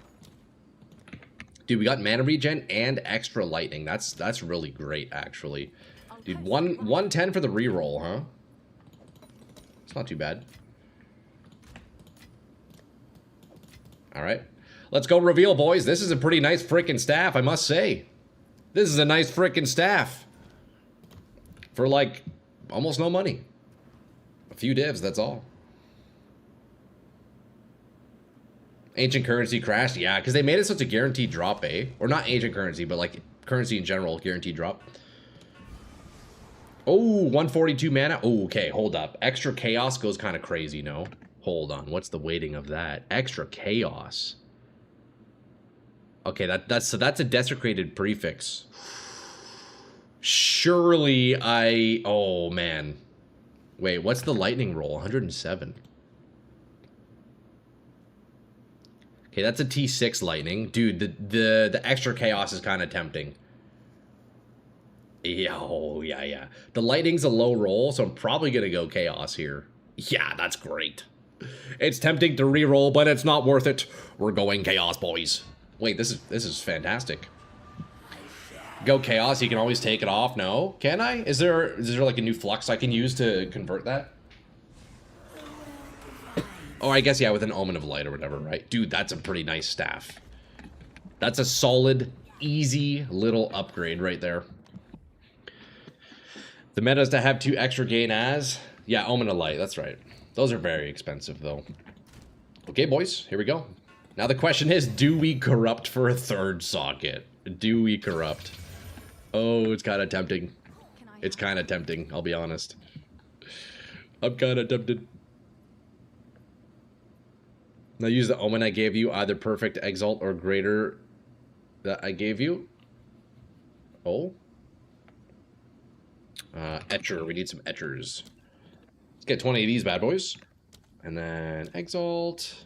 Dude, we got mana regen and extra lightning. That's really great, actually. Dude, 110 for the reroll, huh? It's not too bad. All right. Let's go reveal, boys. This is a pretty nice freaking staff, I must say. This is a nice freaking staff. For, like, almost no money. A few divs, that's all. Ancient currency crashed? Yeah, because they made it such a guaranteed drop, eh? Or not ancient currency, but, like, currency in general, guaranteed drop. Oh, 142 mana. Oh, okay, hold up. Extra chaos goes kind of crazy, no? Hold on, what's the weighting of that? Extra chaos. Okay, that's a desecrated prefix. Surely oh man. Wait, what's the lightning roll? 107. Okay, that's a T6 lightning. Dude, the extra chaos is kind of tempting. Yeah, oh, yeah. The lightning's a low roll, so I'm probably gonna go chaos here. Yeah, that's great. It's tempting to reroll, but it's not worth it. We're going chaos, boys. Wait, this is fantastic. Go chaos, you can always take it off. No? Can I? Is there like a new flux I can use to convert that? Oh, I guess, yeah, with an Omen of Light or whatever, right? Dude, that's a pretty nice staff. That's a solid, easy little upgrade right there. The meta is to have 2 extra gain as. Yeah, Omen of Light, that's right. Those are very expensive, though. Okay, boys, here we go. Now the question is, do we corrupt for a 3rd socket? Do we corrupt? Oh, it's kind of tempting. It's kind of tempting, I'll be honest. I'm kind of tempted. Now use the Omen I gave you, either perfect, exalt, or greater that I gave you. Oh. Etcher, we need some etchers. Let's get 20 of these bad boys. And then exalt.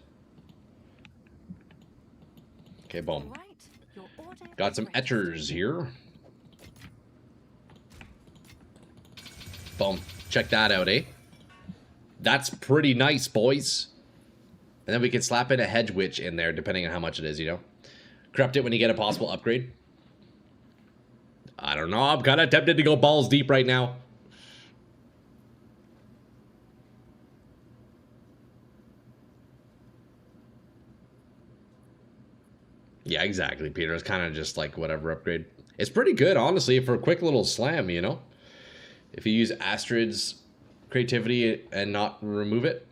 Okay, boom. Got some etchers here. Boom. Check that out, eh? That's pretty nice, boys. And then we can slap in a Hedge Witch in there, depending on how much it is, you know? Corrupt it when you get a possible upgrade. I don't know. I'm kind of tempted to go balls deep right now. Yeah, exactly, Peter. It's kind of just like whatever upgrade. It's pretty good, honestly, for a quick little slam, you know? If you use Astrid's creativity and not remove it,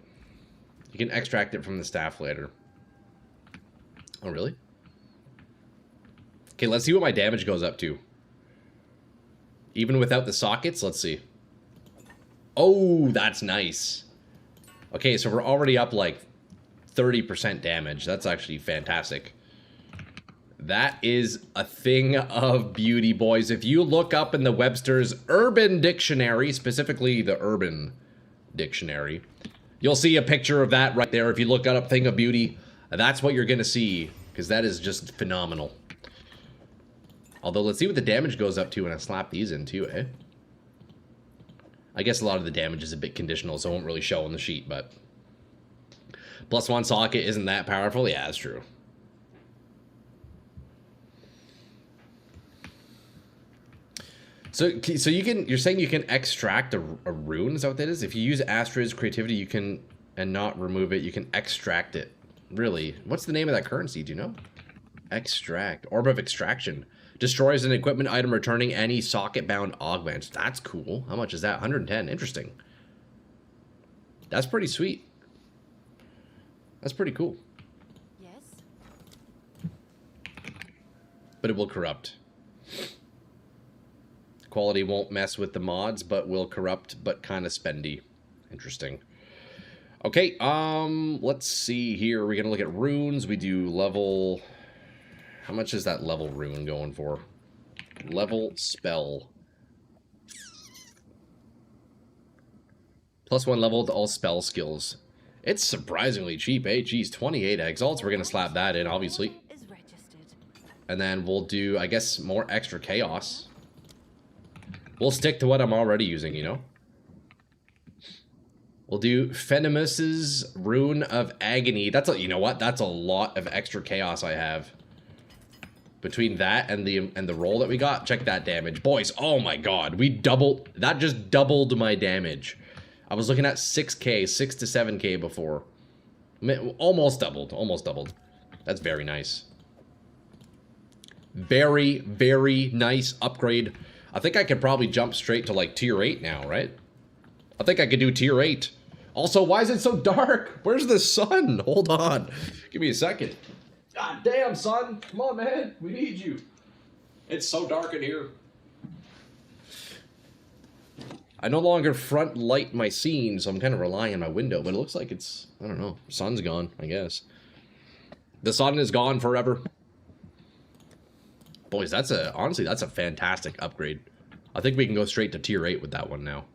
you can extract it from the staff later. Oh, really? Okay, let's see what my damage goes up to. Even without the sockets, let's see. Oh, that's nice. Okay, so we're already up like 30% damage. That's actually fantastic. That is a thing of beauty, boys. If you look up in the Webster's Urban Dictionary, specifically the Urban Dictionary, you'll see a picture of that right there. If you look up Thing of Beauty, that's what you're going to see, because that is just phenomenal. Although, let's see what the damage goes up to when I slap these in, too, eh? I guess a lot of the damage is a bit conditional, so it won't really show on the sheet, but... +1 socket isn't that powerful? Yeah, that's true. So you're saying you can extract a rune? Is that what that is? If you use Astrid's creativity, you can, and not remove it, you can extract it. Really? What's the name of that currency? Do you know? Extract. Orb of Extraction. Destroys an equipment item returning any socket-bound augments. That's cool. How much is that? 110. Interesting. That's pretty sweet. That's pretty cool. Yes. But it will corrupt. quality won't mess with the mods, but will corrupt, but kind of spendy. Interesting. Okay, let's see here. We're gonna look at runes. We do level... How much is that level rune going for? Level spell. +1 level to all spell skills. It's surprisingly cheap, eh? Geez, 28 exalts. We're gonna slap that in, obviously. Is registered. And then we'll do, I guess, more extra chaos. We'll stick to what I'm already using, you know? We'll do Fenimus's Rune of Agony. That's a, you know what? That's a lot of extra chaos I have. Between that and the roll that we got, check that damage. Boys, oh my god. We doubled, that just doubled my damage. I was looking at 6k, 6 to 7k before. Almost doubled, almost doubled. That's very nice. Very, very nice upgrade. I think I could probably jump straight to like tier 8 now, right? I think I could do tier 8. Also, why is it so dark? Where's the sun? Hold on. Give me a second. God damn, son. Come on, man. We need you. It's so dark in here. I no longer front light my scene, so I'm kind of relying on my window, but it looks like it's, I don't know, sun's gone, I guess. The sun is gone forever. Boys, that's a, honestly, that's a fantastic upgrade. I think we can go straight to tier 8 with that one now.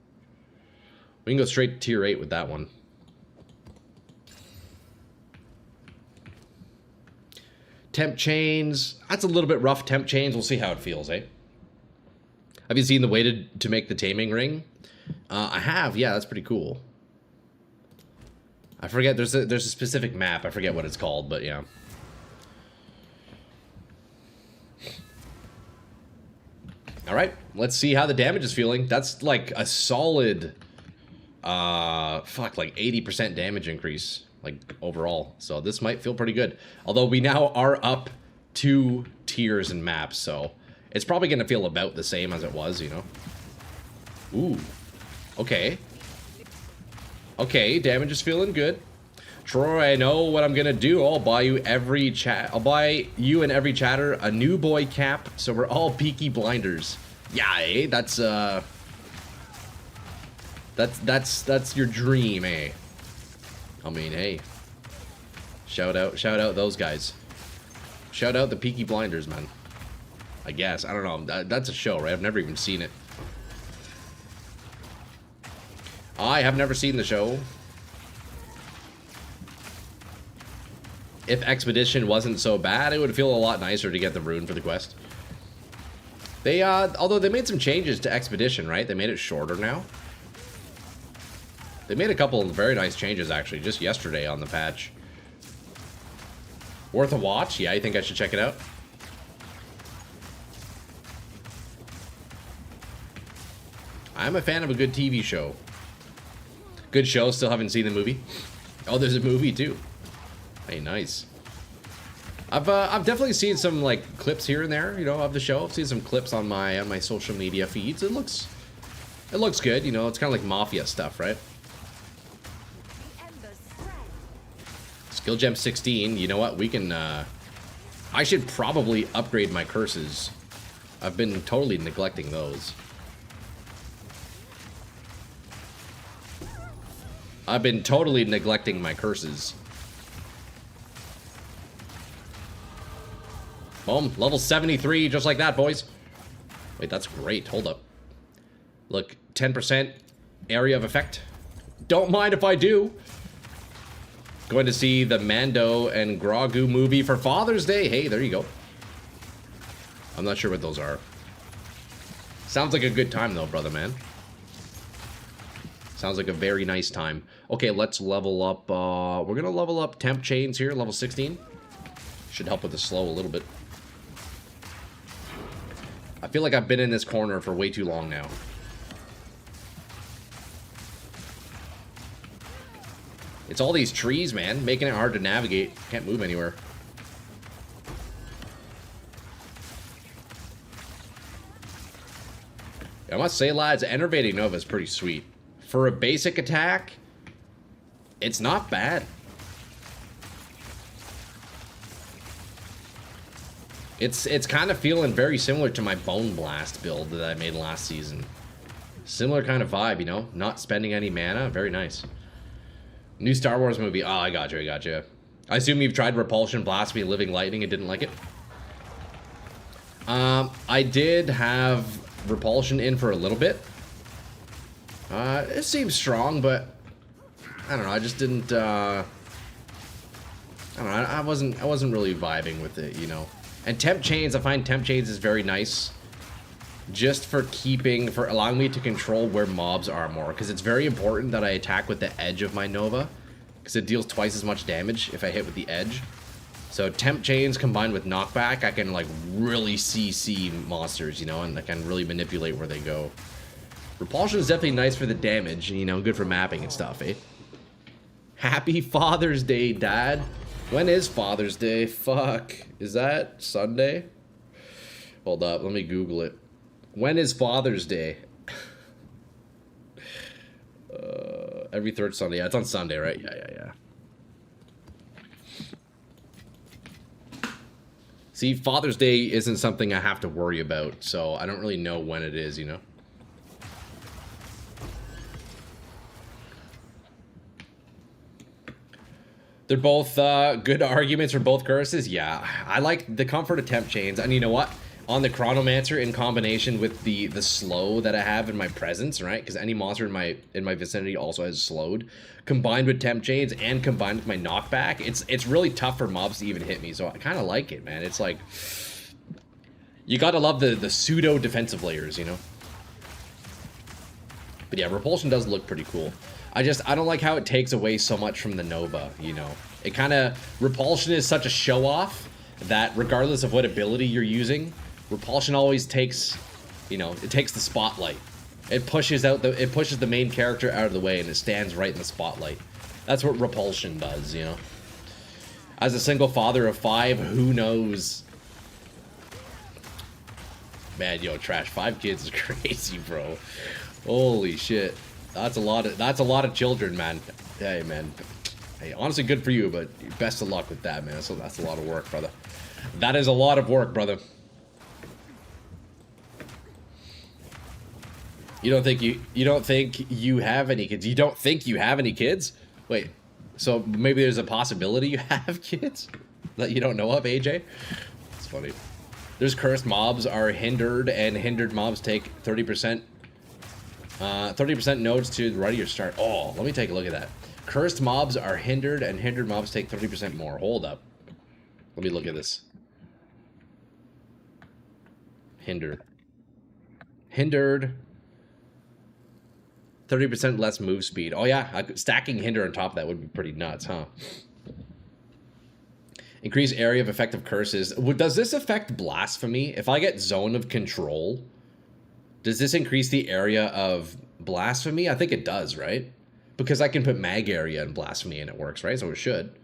We can go straight to tier 8 with that one. Temp chains. That's a little bit rough, temp chains. We'll see how it feels, eh? Have you seen the way to make the taming ring? I have. Yeah, that's pretty cool. I forget. There's a specific map. I forget what it's called, but yeah. All right. Let's see how the damage is feeling. That's like a solid, fuck, like 80% damage increase, like overall. So this might feel pretty good. Although we now are up 2 tiers in maps, so it's probably going to feel about the same as it was, you know? Ooh. Okay. Okay, damage is feeling good. Troy, I know what I'm going to do. I'll buy you every chat. I'll buy you and every chatter a new boy cap, so we're all Peaky Blinders. Yeah, eh? That's your dream, eh? I mean, hey. Shout out those guys. Shout out the Peaky Blinders, man. I guess. I don't know. That's a show, right? I've never even seen it. I have never seen the show. If Expedition wasn't so bad, it would feel a lot nicer to get the rune for the quest. They, although they made some changes to Expedition, right? They made it shorter now. They made a couple of very nice changes, actually, just yesterday on the patch. Worth a watch? Yeah, I think I should check it out. I'm a fan of a good TV show. Good show, still haven't seen the movie. Oh, there's a movie, too. Hey, nice. I've definitely seen some, like, clips here and there, you know, of the show. I've seen some clips on my social media feeds. It looks good, you know, it's kind of like Mafia stuff, right? Skill Gem 16, you know what, we can, I should probably upgrade my curses. I've been totally neglecting those. I've been totally neglecting my curses. Boom, level 73, just like that, boys. Wait, that's great, hold up. Look, 10% area of effect. Don't mind if I do. Going to see the Mando and Grogu movie for Father's Day. Hey, there you go. I'm not sure what those are. Sounds like a good time, though, brother man. Sounds like a very nice time. Okay, let's level up. We're going to level up temp chains here, level 16. Should help with the slow a little bit. I feel like I've been in this corner for way too long now. It's all these trees, man, making it hard to navigate. Can't move anywhere. I must say, lads, Enervating Nova is pretty sweet. For a basic attack, it's not bad. It's kind of feeling very similar to my Bone Blast build that I made last season. Similar kind of vibe, you know? Not spending any mana. Very nice. New Star Wars movie. Oh, I got you, I got you. I assume you've tried Repulsion, Blasphemy, Living Lightning and didn't like it? I did have Repulsion in for a little bit. It seems strong, but I don't know, I just didn't, I don't know, I wasn't really vibing with it, you know? And Temp Chains, I find Temp Chains is very nice. Just for allowing me to control where mobs are more. Because it's very important that I attack with the edge of my Nova. Because it deals twice as much damage if I hit with the edge. So Temp Chains combined with Knockback, I can like really CC monsters, you know? And I can really manipulate where they go. Repulsion is definitely nice for the damage, you know, good for mapping and stuff, eh? Happy Father's Day, Dad. When is Father's Day? Fuck. Is that Sunday? Hold up, let me Google it. When is Father's Day? Every third Sunday. Yeah, it's on Sunday, right? Yeah. See, Father's Day isn't something I have to worry about, so I don't really know when it is, you know? They're both good arguments for both curses. Yeah, I like the comfort of Temp Chains, and you know what? On the Chronomancer, in combination with the slow that I have in my presence, right? Because any monster in my vicinity also has slowed, combined with Temp Chains and combined with my knockback, it's really tough for mobs to even hit me. So I kind of like it, man. It's like you gotta love the pseudo defensive layers, you know. But yeah, Repulsion does look pretty cool. I don't like how it takes away so much from the Nova, you know. It kind of Repulsion is such a show off that regardless of what ability you're using, Repulsion always takes, you know, it takes the spotlight. It pushes the main character out of the way and it stands right in the spotlight. That's what Repulsion does, you know. As a single father of 5, who knows? Man, yo, Trash, 5 kids is crazy, bro. Holy shit. That's a lot of children, man. Hey, man. Hey, honestly, good for you, but best of luck with that, man. So that's a lot of work, brother. That is a lot of work, brother. You don't think you have any kids? You don't think you have any kids? Wait, so maybe there's a possibility you have kids that you don't know of, AJ? It's funny. There's cursed mobs are hindered, and hindered mobs take 30%. 30% nodes to the right of your start. Oh, let me take a look at that. Cursed mobs are hindered, and hindered mobs take 30% more. Hold up. Let me look at this. Hindered. 30% less move speed. Oh yeah, stacking hinder on top of that would be pretty nuts, huh? Increase area of effective curses. Does this affect blasphemy? If I get zone of control, does this increase the area of blasphemy? I think it does, right? Because I can put mag area in blasphemy and it works, right? So it should.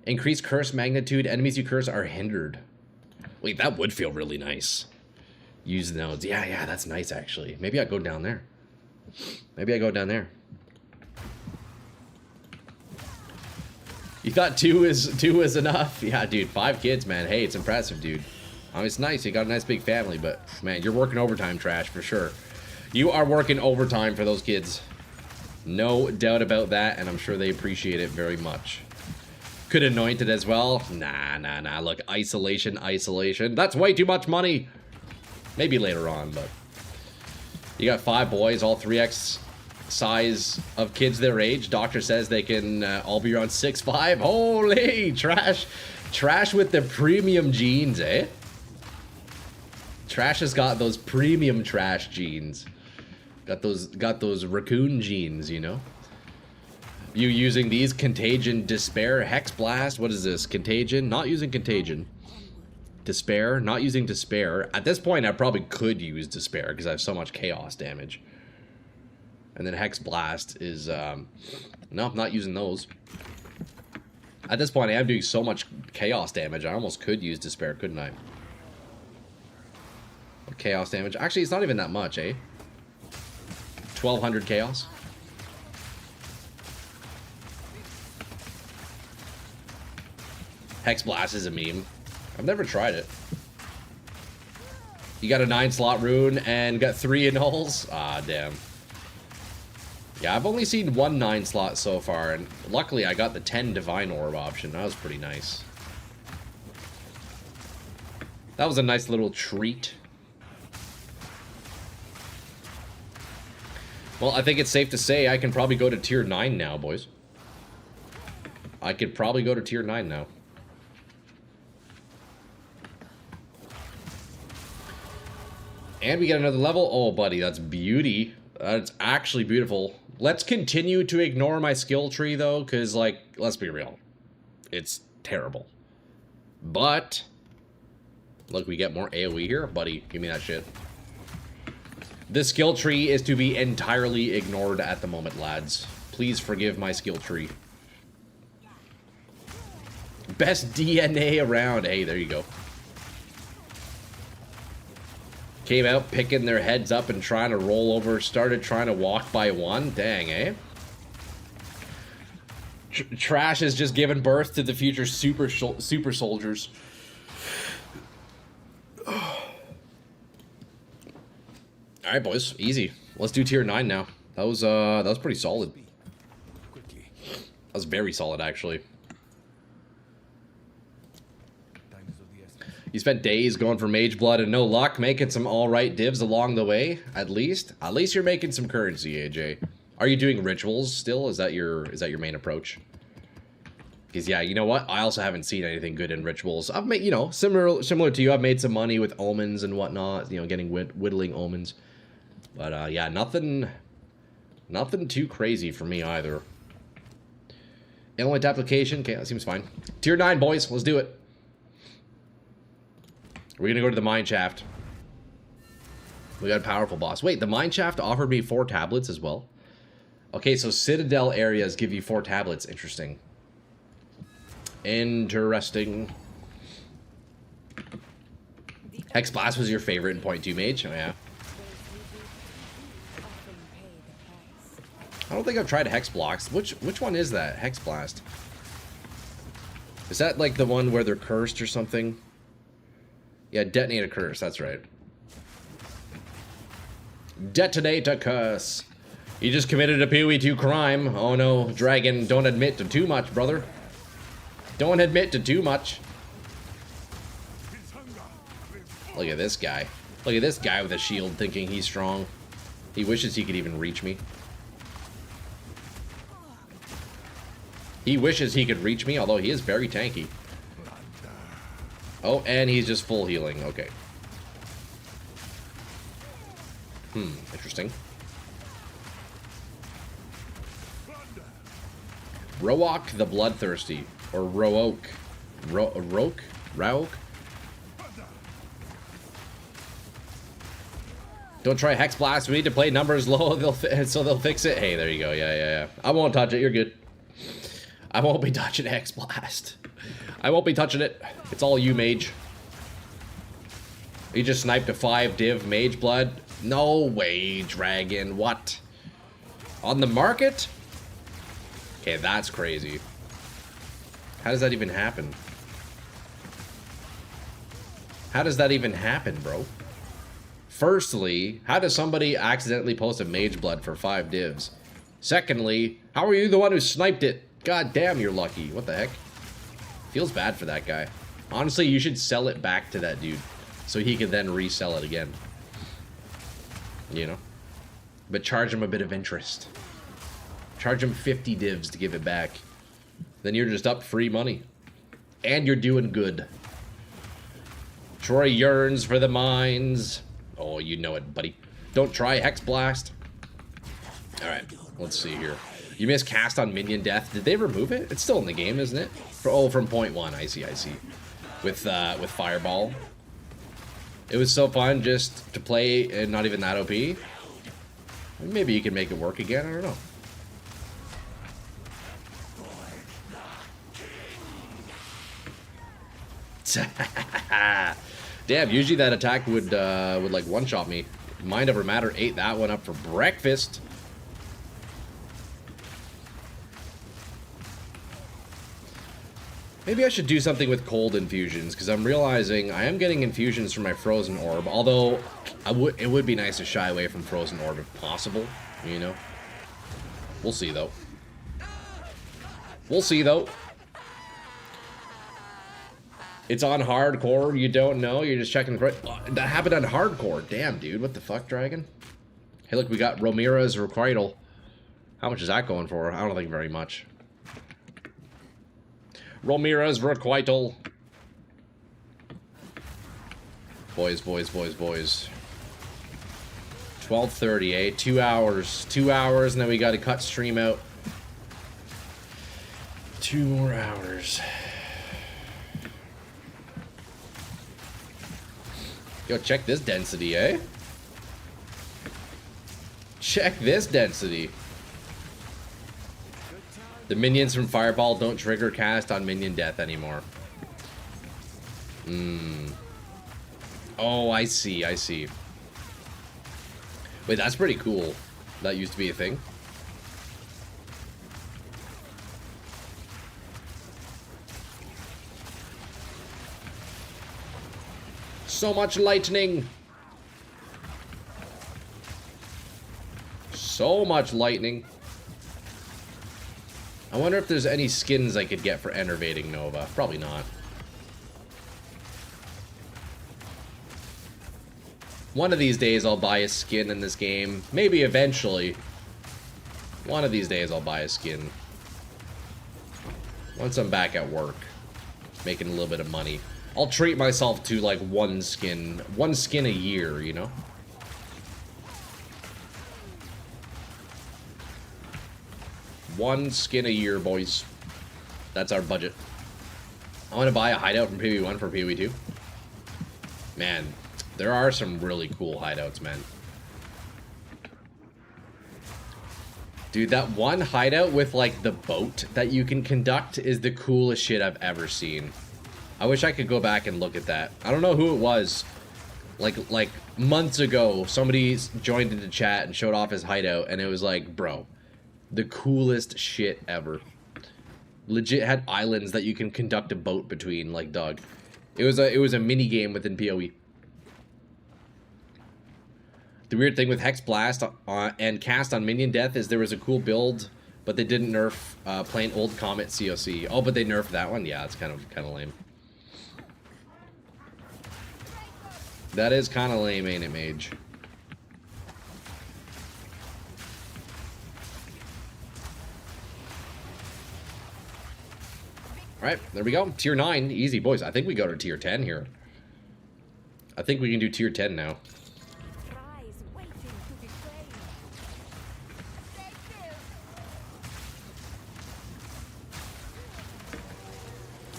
Increase curse magnitude. Enemies you curse are hindered. Wait, that would feel really nice. Use nodes. Yeah, that's nice actually. Maybe I'll go down there. You thought two is enough? Yeah, dude, 5 kids, man. Hey, it's impressive, dude. I mean, it's nice. You got a nice big family, but man, you're working overtime, Trash, for sure. You are working overtime for those kids. No doubt about that, and I'm sure they appreciate it very much. Could anoint it as well? Nah. Look, isolation. That's way too much money. Maybe later on, but you got 5 boys, all 3x size of kids their age. Doctor says they can all be around 6'5". Holy Trash with the premium genes, eh? Trash has got those premium Trash genes. Got those raccoon genes, you know? You using these? Contagion, Despair, Hex Blast. What is this? Contagion? Not using Contagion. Despair? Not using Despair. At this point, I probably could use Despair because I have so much chaos damage. And then Hex Blast is, no, not using those. At this point, I am doing so much chaos damage, I almost could use Despair, couldn't I? Chaos damage. Actually, it's not even that much, eh? 1200 chaos. Hex Blast is a meme. I've never tried it. You got a 9-slot rune and got 3 annuls? Ah, damn. Yeah, I've only seen 1 9-slot so far, and luckily I got the 10 Divine Orb option. That was pretty nice. That was a nice little treat. Well, I think it's safe to say I can probably go to tier 9 now, boys. I could probably go to tier 9 now. And we get another level. Oh, buddy, that's beauty. That's actually beautiful. Let's continue to ignore my skill tree, though, because, like, let's be real. It's terrible. But, look, we get more AoE here. Buddy, give me that shit. The skill tree is to be entirely ignored at the moment, lads. Please forgive my skill tree. Best DNA around. Hey, there you go. Came out picking their heads up and trying to roll over. Started trying to walk by one. Dang, eh? Trash has just given birth to the future super soldiers. Alright, boys. Easy. Let's do tier 9 now. That was pretty solid. That was very solid, actually. You spent days going for Mage Blood and no luck, making some alright divs along the way, at least. At least you're making some currency, AJ. Are you doing rituals still? Is that your main approach? Because yeah, you know what? I also haven't seen anything good in rituals. I've made, you know, similar to you, I've made some money with omens and whatnot, you know, getting whittling omens. But yeah, nothing too crazy for me either. Inlet application, okay, that seems fine. Tier 9, boys, let's do it. We're gonna go to the mine shaft. We got a powerful boss. Wait, the mine shaft offered me 4 tablets as well. Okay, so Citadel areas give you 4 tablets. Interesting. Interesting. Hex Blast was your favorite in Point 2 Mage? Oh, yeah. I don't think I've tried Hex Blocks. Which one is that? Hex Blast. Is that like the one where they're cursed or something? Yeah, detonate a curse, that's right. Detonate a curse. You just committed a PoE2 crime. Oh no, Dragon, don't admit to too much, brother. Don't admit to too much. Look at this guy. Look at this guy with a shield thinking he's strong. He wishes he could even reach me. He wishes he could reach me, although he is very tanky. Oh, and he's just full healing. Okay. Interesting. Rook the Bloodthirsty. Or Rook. Rauk? Don't try Hex Blast. We need to play numbers low so they'll fix it. Hey, there you go. Yeah. I won't touch it. You're good. I won't be touching Hex Blast. I won't be touching it. It's all you, Mage. You just sniped a 5 div Mage Blood? No way, Dragon. What? On the market? Okay, that's crazy. How does that even happen? How does that even happen, bro? Firstly, how does somebody accidentally post a Mage Blood for 5 divs? Secondly, how are you the one who sniped it? God damn, you're lucky. What the heck? Feels bad for that guy. Honestly, you should sell it back to that dude so he can then resell it again. You know? But charge him a bit of interest. Charge him 50 divs to give it back. Then you're just up free money. And you're doing good. Troy yearns for the mines. Oh, you know it, buddy. Don't try Hex Blast. Alright, let's see here. You missed cast on minion death. Did they remove it? It's still in the game, isn't it? From point 1. I see. With Fireball. It was so fun just to play and not even that OP. Maybe you can make it work again. I don't know. Damn, usually that attack would like one-shot me. Mind over matter ate that one up for breakfast. Maybe I should do something with cold infusions, because I'm realizing I am getting infusions from my frozen orb, although it would be nice to shy away from frozen orb if possible, you know? We'll see, though. We'll see, though. It's on hardcore, you don't know, you're just checking for... Oh, that happened on hardcore. Damn, dude, what the fuck, Dragon? Hey, look, we got Romira's Requital. How much is that going for? I don't think very much. Romira's Requital. Boys, boys, boys, boys. 12:30, eh? 2 hours. 2 hours, and then we gotta cut stream out. 2 more hours. Yo, check this density, eh? Check this density. The minions from Fireball don't trigger cast on minion death anymore. Oh, I see, I see. Wait, that's pretty cool. That used to be a thing. So much lightning. So much lightning. I wonder if there's any skins I could get for Enervating Nova. Probably not. One of these days I'll buy a skin in this game. Maybe eventually. One of these days I'll buy a skin. Once I'm back at work. Making a little bit of money. I'll treat myself to like one skin a year, you know? One skin a year, boys. That's our budget. I want to buy a hideout from PvE1 for PvE2. Man, there are some really cool hideouts, man. Dude, that one hideout with, like, the boat that you can conduct is the coolest shit I've ever seen. I wish I could go back and look at that. I don't know who it was. Like months ago, somebody joined into chat and showed off his hideout, and it was like, bro, the coolest shit ever. Legit had islands that you can conduct a boat between, like, dog. It was a mini game within PoE. The weird thing with Hex Blast and Cast on Minion Death is there was a cool build, but they didn't nerf plain old Comet COC. Oh, but they nerfed that one? Yeah, it's kind of lame. That is kind of lame, ain't it, Mage? Alright, there we go. Tier 9. Easy, boys. I think we go to Tier 10 here. I think we can do Tier 10 now.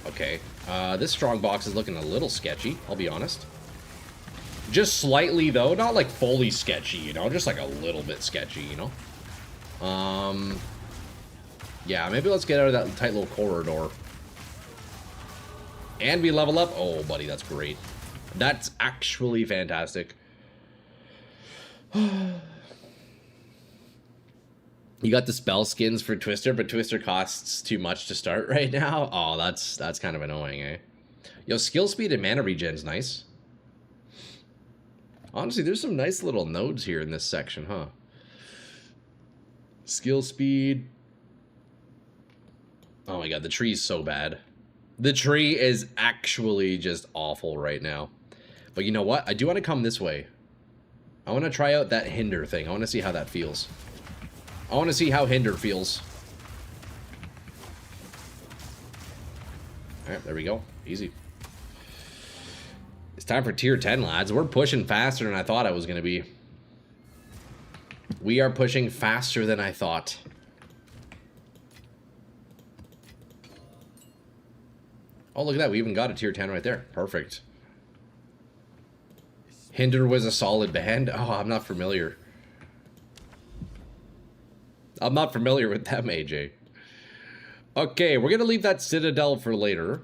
Okay. This strong box is looking a little sketchy, I'll be honest. Just slightly, though. Not, like, fully sketchy, you know? Just, like, a little bit sketchy, you know? Yeah, maybe let's get out of that tight little corridor. And we level up. Oh, buddy, that's great. That's actually fantastic. You got the spell skins for Twister, but Twister costs too much to start right now. Oh, that's kind of annoying, eh? Yo, skill speed and mana regen's nice. Honestly, there's some nice little nodes here in this section, huh? Skill speed. Oh my god, the tree's so bad. The tree is actually just awful right now. But you know what? I do want to come this way. I want to try out that hinder thing. I want to see how that feels. I want to see how hinder feels. Alright, there we go. Easy. It's time for tier 10, lads. We're pushing faster than I thought I was going to be. We are pushing faster than I thought. Oh, look at that. We even got a tier 10 right there. Perfect. Hinder was a solid band. Oh, I'm not familiar. I'm not familiar with them, AJ. Okay, we're going to leave that Citadel for later.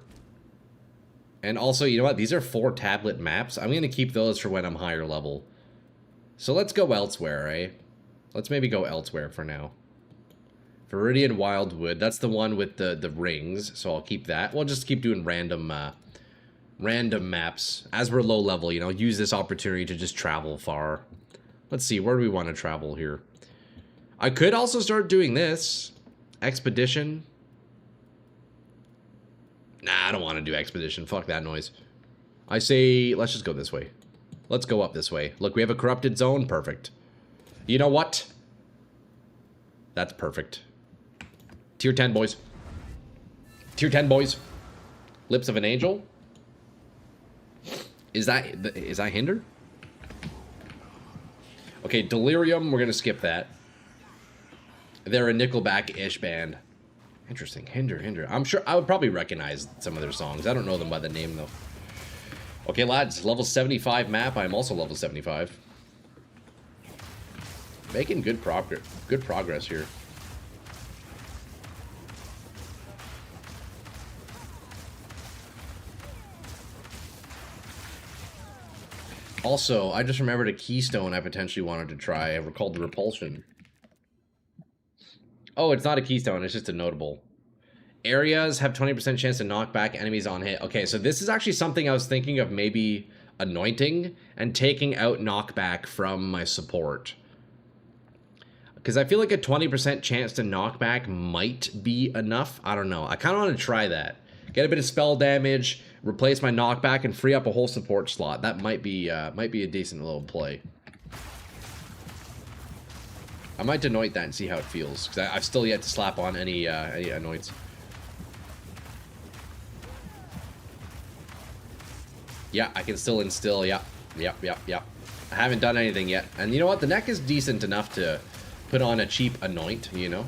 And also, you know what? These are 4 tablet maps. I'm going to keep those for when I'm higher level. So let's go elsewhere, eh? Let's maybe go elsewhere for now. Viridian Wildwood. That's the one with the rings, so I'll keep that. We'll just keep doing random maps. As we're low level, you know, use this opportunity to just travel far. Let's see, where do we want to travel here? I could also start doing this. Expedition. Nah, I don't want to do expedition. Fuck that noise. I say, let's just go this way. Let's go up this way. Look, we have a corrupted zone. Perfect. You know what? That's perfect. Tier 10, boys. Tier 10, boys. Lips of an Angel. Is that Hinder? Okay, Delirium, we're going to skip that. They're a Nickelback-ish band. Interesting. Hinder. I'm sure I would probably recognize some of their songs. I don't know them by the name, though. Okay, lads. Level 75 map. I'm also level 75. Making good progress here. Also, I just remembered a keystone I potentially wanted to try. Called the Repulsion. Oh, it's not a keystone. It's just a notable. Areas have 20% chance to knock back enemies on hit. Okay, so this is actually something I was thinking of maybe anointing and taking out knockback from my support. Because I feel like a 20% chance to knockback might be enough. I don't know. I kind of want to try that. Get a bit of spell damage, replace my knockback, and free up a whole support slot. That might be a decent little play. I might anoint that and see how it feels, because I've still yet to slap on any anoints. Yeah, I can still instill. Yep. I haven't done anything yet. And you know what? The neck is decent enough to put on a cheap anoint, you know?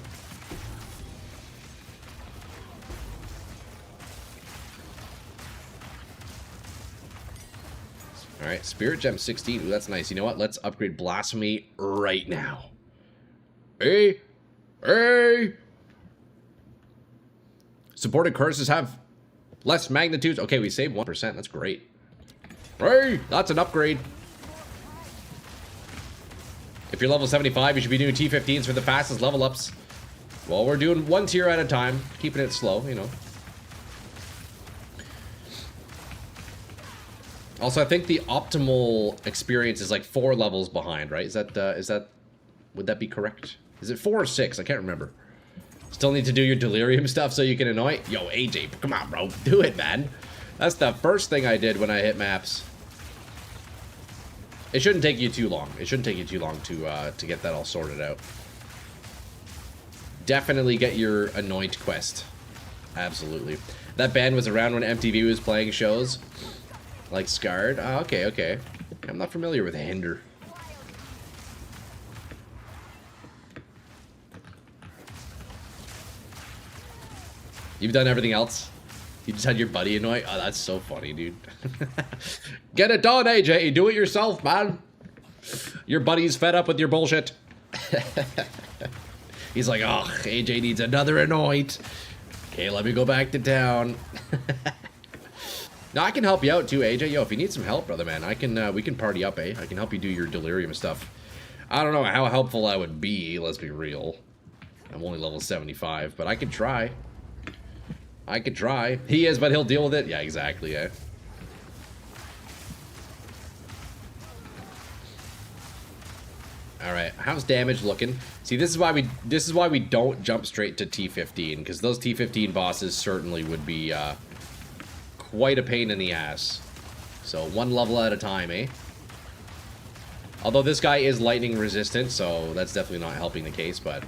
Alright, Spirit Gem 16. Ooh, that's nice. You know what? Let's upgrade Blasphemy right now. Hey! Supported curses have less magnitudes. Okay, we saved 1%. That's great. Hey! That's an upgrade. If you're level 75, you should be doing T15s for the fastest level ups. Well, we're doing one tier at a time. Keeping it slow, you know. Also, I think the optimal experience is like 4 levels behind, right? Is that, would that be correct? Is it 4 or 6? I can't remember. Still need to do your delirium stuff so you can anoint? Yo, AJ, come on, bro. Do it, man. That's the first thing I did when I hit maps. It shouldn't take you too long. It shouldn't take you too long to get that all sorted out. Definitely get your anoint quest. Absolutely. That band was around when MTV was playing shows. Like Scarred? Oh, okay. I'm not familiar with Hinder. You've done everything else? You just had your buddy anoint? Oh, that's so funny, dude. Get it done, AJ. Do it yourself, man. Your buddy's fed up with your bullshit. He's like, oh, AJ needs another anoint. Okay, let me go back to town. Now I can help you out too, AJ. Yo, if you need some help, brother, man, we can party up, eh? I can help you do your delirium stuff. I don't know how helpful I would be, let's be real. I'm only level 75, but I could try. He is, but he'll deal with it. Yeah, exactly, eh? All right, how's damage looking? See, this is why we don't jump straight to T15, because those T15 bosses certainly would be quite a pain in the ass. So 1 level at a time, eh? Although this guy is lightning resistant, so that's definitely not helping the case, but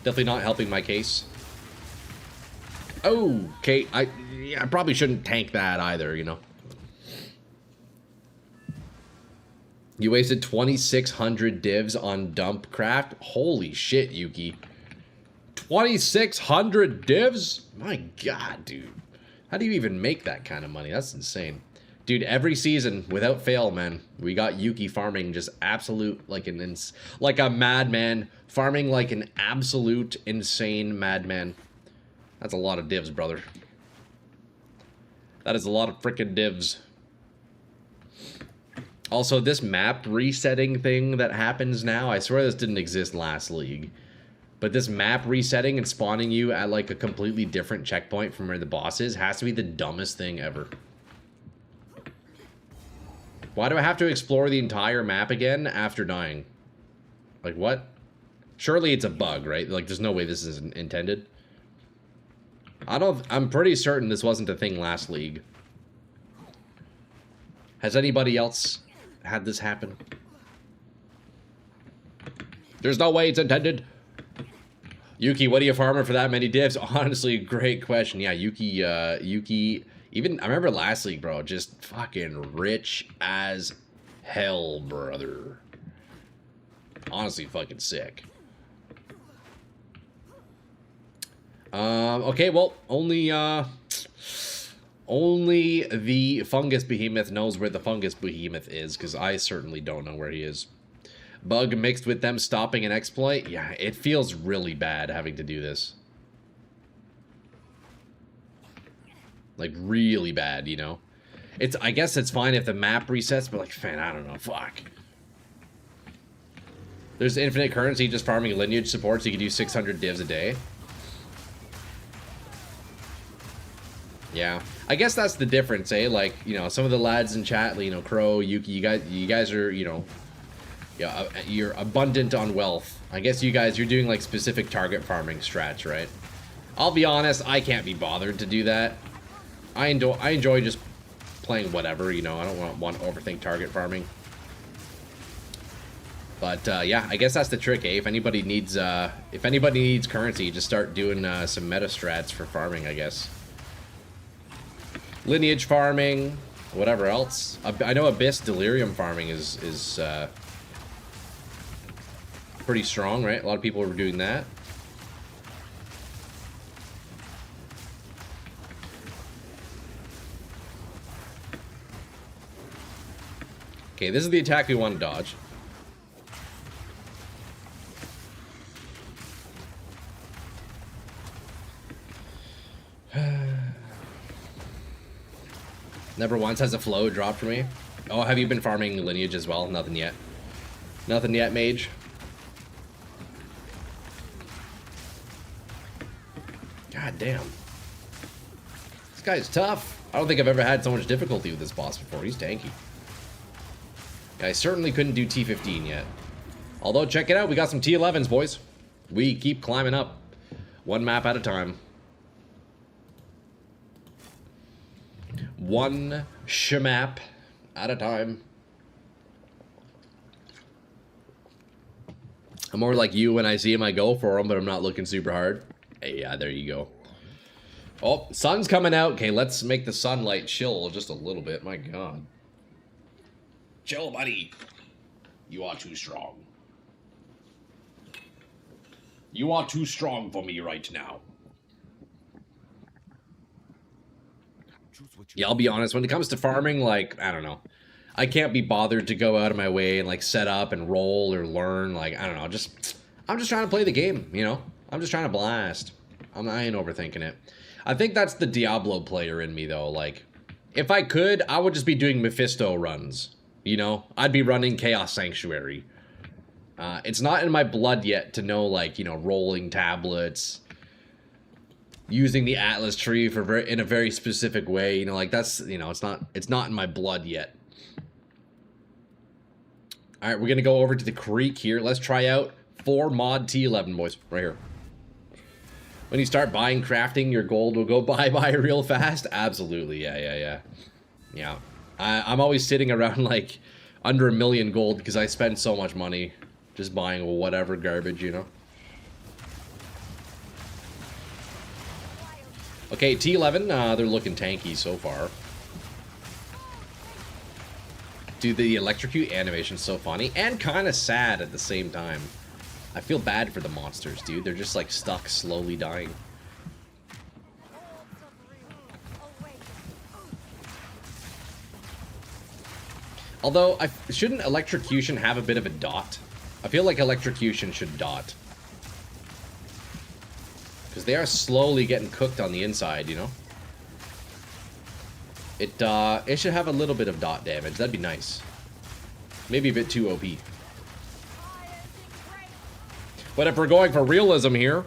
definitely not helping my case. Oh, okay. I probably shouldn't tank that either, you know. You wasted 2,600 divs on dump craft? Holy shit, Yuki. 2,600 divs? My god, dude. How do you even make that kind of money? That's insane. Dude, every season, without fail, man, we got Yuki farming just absolute, like a madman. Farming like an absolute insane madman. That's a lot of divs, brother. That is a lot of frickin' divs. Also, this map resetting thing that happens now, I swear this didn't exist last league. But this map resetting and spawning you at like a completely different checkpoint from where the boss is has to be the dumbest thing ever. Why do I have to explore the entire map again after dying? Like, what? Surely it's a bug, right? Like, there's no way this is intended. I'm pretty certain this wasn't a thing last league. Has anybody else had this happen? There's no way it's intended. Yuki, what are you farming for that many divs? Honestly, great question. Yeah, Yuki, even, I remember last league, bro, just fucking rich as hell, brother. Honestly, fucking sick. Okay, well, only the fungus behemoth knows where the fungus behemoth is, because I certainly don't know where he is. Bug mixed with them stopping an exploit? Yeah, it feels really bad having to do this. Like, really bad, you know? I guess it's fine if the map resets, but like, man, I don't know, fuck. There's infinite currency just farming lineage support, so you can do 600 divs a day. Yeah, I guess that's the difference, eh? Like, you know, some of the lads in chat, you know, Crow, Yuki, you guys are, you know, yeah, you're abundant on wealth. I guess you're doing like specific target farming strats, right? I'll be honest, I can't be bothered to do that. I enjoy just playing whatever, you know. I don't want to overthink target farming. But yeah, I guess that's the trick, eh? If anybody needs currency, just start doing some meta strats for farming, I guess. Lineage farming, whatever else. I know Abyss Delirium farming is pretty strong, right? A lot of people were doing that. Okay, this is the attack we want to dodge. Never once has a flow dropped for me. Oh, have you been farming lineage as well? Nothing yet. Nothing yet, mage. God damn. This guy's tough. I don't think I've ever had so much difficulty with this boss before. He's tanky. I certainly couldn't do T15 yet. Although, check it out. We got some T11s, boys. We keep climbing up. One map at a time. One shmap at a time. I'm more like you when I see him, I go for him, but I'm not looking super hard. Hey, yeah, there you go. Oh, sun's coming out. Okay, let's make the sunlight chill just a little bit. My God. Chill, buddy. You are too strong. You are too strong for me right now. Yeah, I'll be honest. When it comes to farming, like, I don't know. I can't be bothered to go out of my way and, like, set up and roll or learn. Like, I don't know. I'm just trying to play the game, you know? I'm just trying to blast. I ain't overthinking it. I think that's the Diablo player in me, though. Like, if I could, I would just be doing Mephisto runs. You know, I'd be running Chaos Sanctuary. It's not in my blood yet to know, like, you know, rolling tablets, using the Atlas tree for in a very specific way. You know, like that's, you know, it's not in my blood yet. All right, we're gonna go over to the creek here. Let's try out 4 mod T11, boys, right here. When you start buying crafting, your gold will go bye-bye real fast. Absolutely, yeah. I'm always sitting around like under 1 million gold because I spend so much money just buying whatever garbage, you know. Okay, T11, they're looking tanky so far. Dude, the electrocute animation's so funny and kind of sad at the same time. I feel bad for the monsters, dude. They're just like stuck, slowly dying. Although, shouldn't electrocution have a bit of a dot? I feel like electrocution should dot. Because they are slowly getting cooked on the inside, you know? It should have a little bit of dot damage. That'd be nice. Maybe a bit too OP. But if we're going for realism here,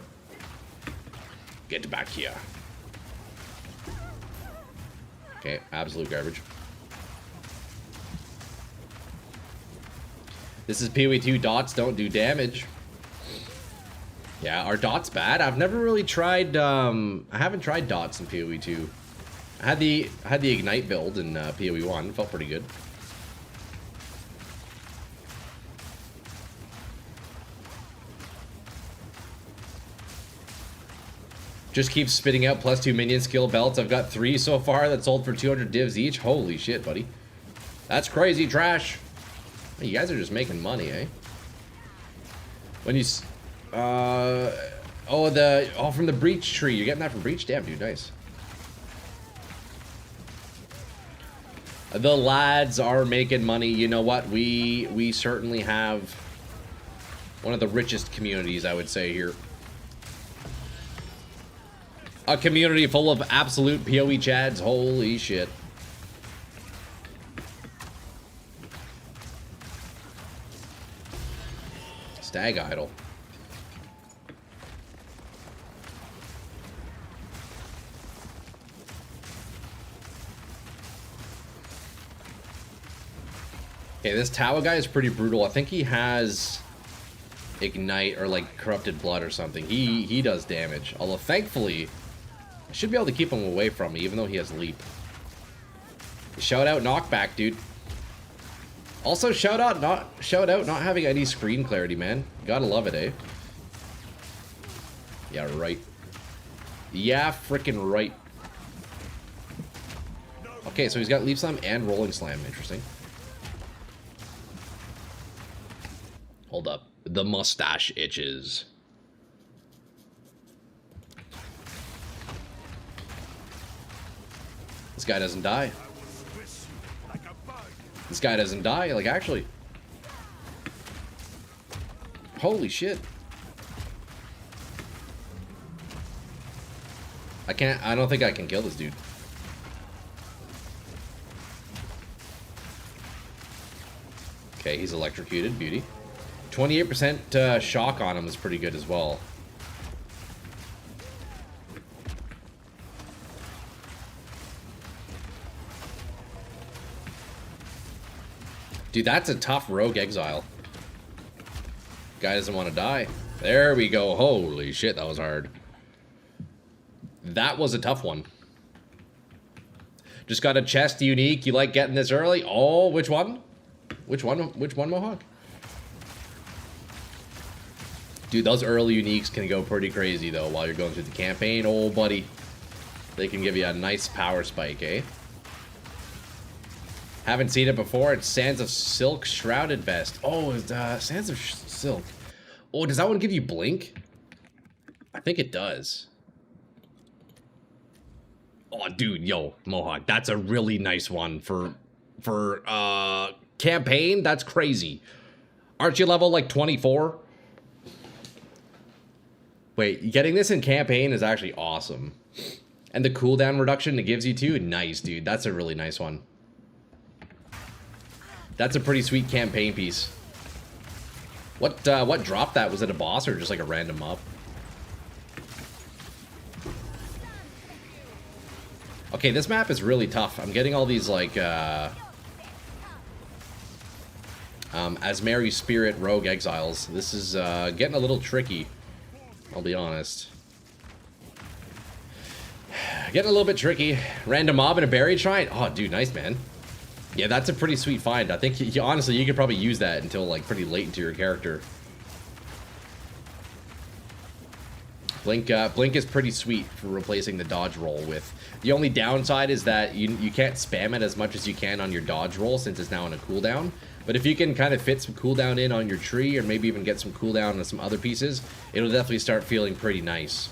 get back here. Okay, absolute garbage. This is PoE 2. Dots don't do damage. Yeah, are dots bad? I've never really tried, I haven't tried dots in PoE 2. I had the Ignite build in PoE 1. Felt pretty good. Just keep spitting out +2 minion skill belts. I've got 3 so far that sold for 200 divs each. Holy shit, buddy. That's crazy trash. Hey, you guys are just making money, eh? When you... Oh, from the Breach tree. You're getting that from Breach? Damn, dude, nice. The lads are making money. You know what? We certainly have one of the richest communities, I would say, here. A community full of absolute PoE chads. Holy shit. Stag Idol. Okay, this Tawa guy is pretty brutal. I think he has Ignite or like Corrupted Blood or something. He does damage. Although thankfully, I should be able to keep him away from me, even though he has Leap. Shout out Knockback, dude. Also, shout out not having any screen clarity, man. Gotta love it, eh? Yeah, right. Yeah, frickin' right. Okay, so he's got Leap Slam and Rolling Slam. Interesting. Hold up. The mustache itches. This guy doesn't die. This guy doesn't die, like, actually. Holy shit. I don't think I can kill this dude. Okay, he's electrocuted, beauty. 28% shock on him is pretty good as well. Dude, that's a tough rogue exile. Guy doesn't want to die. There we go. Holy shit, that was hard. That was a tough one. Just got a chest unique. You like getting this early? Oh, which one? Which one? Which one, Mohawk? Dude, those early uniques can go pretty crazy, though, while you're going through the campaign. Oh, buddy. They can give you a nice power spike, eh? Haven't seen it before. It's Sands of Silk Shrouded Vest. Oh, it's Sands of Silk. Oh, does that one give you Blink? I think it does. Oh, dude, yo, Mohawk, that's a really nice one for campaign. That's crazy. Aren't you level like 24? Wait, getting this in campaign is actually awesome. And the cooldown reduction it gives you too, nice, dude. That's a really nice one. That's a pretty sweet campaign piece. What dropped that? Was it a boss or just like a random mob? Okay, this map is really tough. I'm getting all these like Asmeri Spirit Rogue Exiles. This is getting a little tricky, I'll be honest. Getting a little bit tricky. Random mob and a buried shrine. Oh, dude, nice, man. Yeah, that's a pretty sweet find. I think, honestly, you could probably use that until, like, pretty late into your character. Blink is pretty sweet for replacing the dodge roll with. The only downside is that you can't spam it as much as you can on your dodge roll since it's now on a cooldown. But if you can kind of fit some cooldown in on your tree or maybe even get some cooldown on some other pieces, it'll definitely start feeling pretty nice.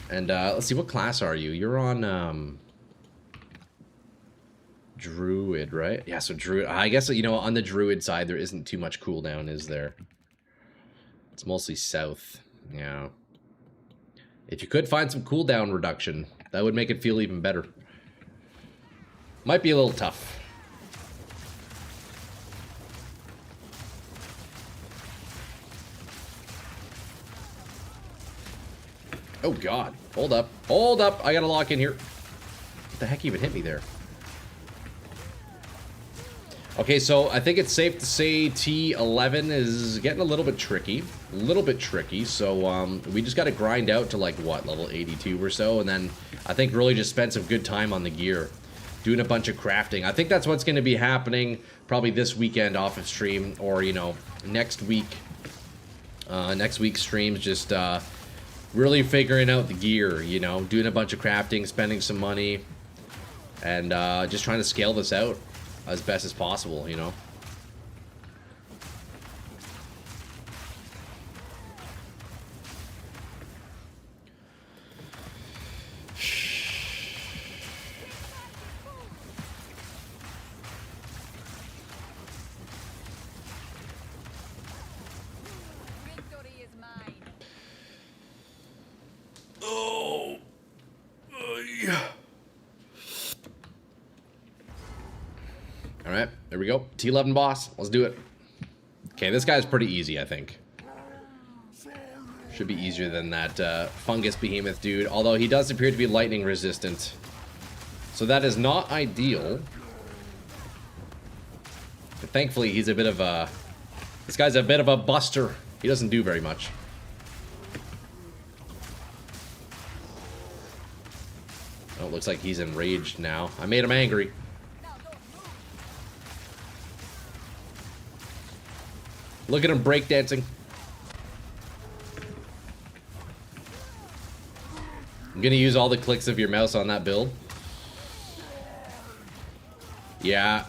And let's see, what class are you? You're on Druid, right? Yeah, so Druid. I guess, you know, on the Druid side, there isn't too much cooldown, is there? It's mostly south. Yeah. If you could find some cooldown reduction, that would make it feel even better. Might be a little tough. Oh, God. Hold up. Hold up. I gotta lock in here. What the heck even hit me there? Okay, so I think it's safe to say T11 is getting a little bit tricky. A little bit tricky. So we just gotta grind out to, like, what, level 82 or so. And then I think really just spend some good time on the gear. Doing a bunch of crafting. I think that's what's going to be happening probably this weekend off of stream. Or, you know, next week. Next week's streams just really figuring out the gear, you know. Doing a bunch of crafting, spending some money. And just trying to scale this out as best as possible, you know. Alright, there we go. T11 boss. Let's do it. Okay, this guy's pretty easy, I think. Should be easier than that fungus behemoth dude. Although he does appear to be lightning resistant. So that is not ideal. But thankfully, he's a bit of a... This guy's a bit of a buster. He doesn't do very much. Oh, it looks like he's enraged now. I made him angry. Look at him breakdancing. I'm gonna use all the clicks of your mouse on that build. Yeah,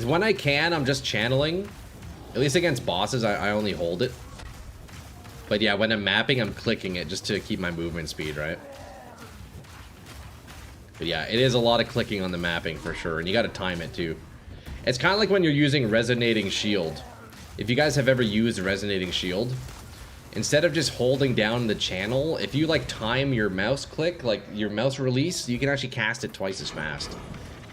when I can, I'm just channeling. At least against bosses, I only hold it. But yeah, when I'm mapping, I'm clicking it just to keep my movement speed, right? But yeah, it is a lot of clicking on the mapping for sure, and you gotta time it too. It's kind of like when you're using Resonating Shield. If you guys have ever used Resonating Shield, instead of just holding down the channel, if you like time your mouse click, like your mouse release, you can actually cast it twice as fast.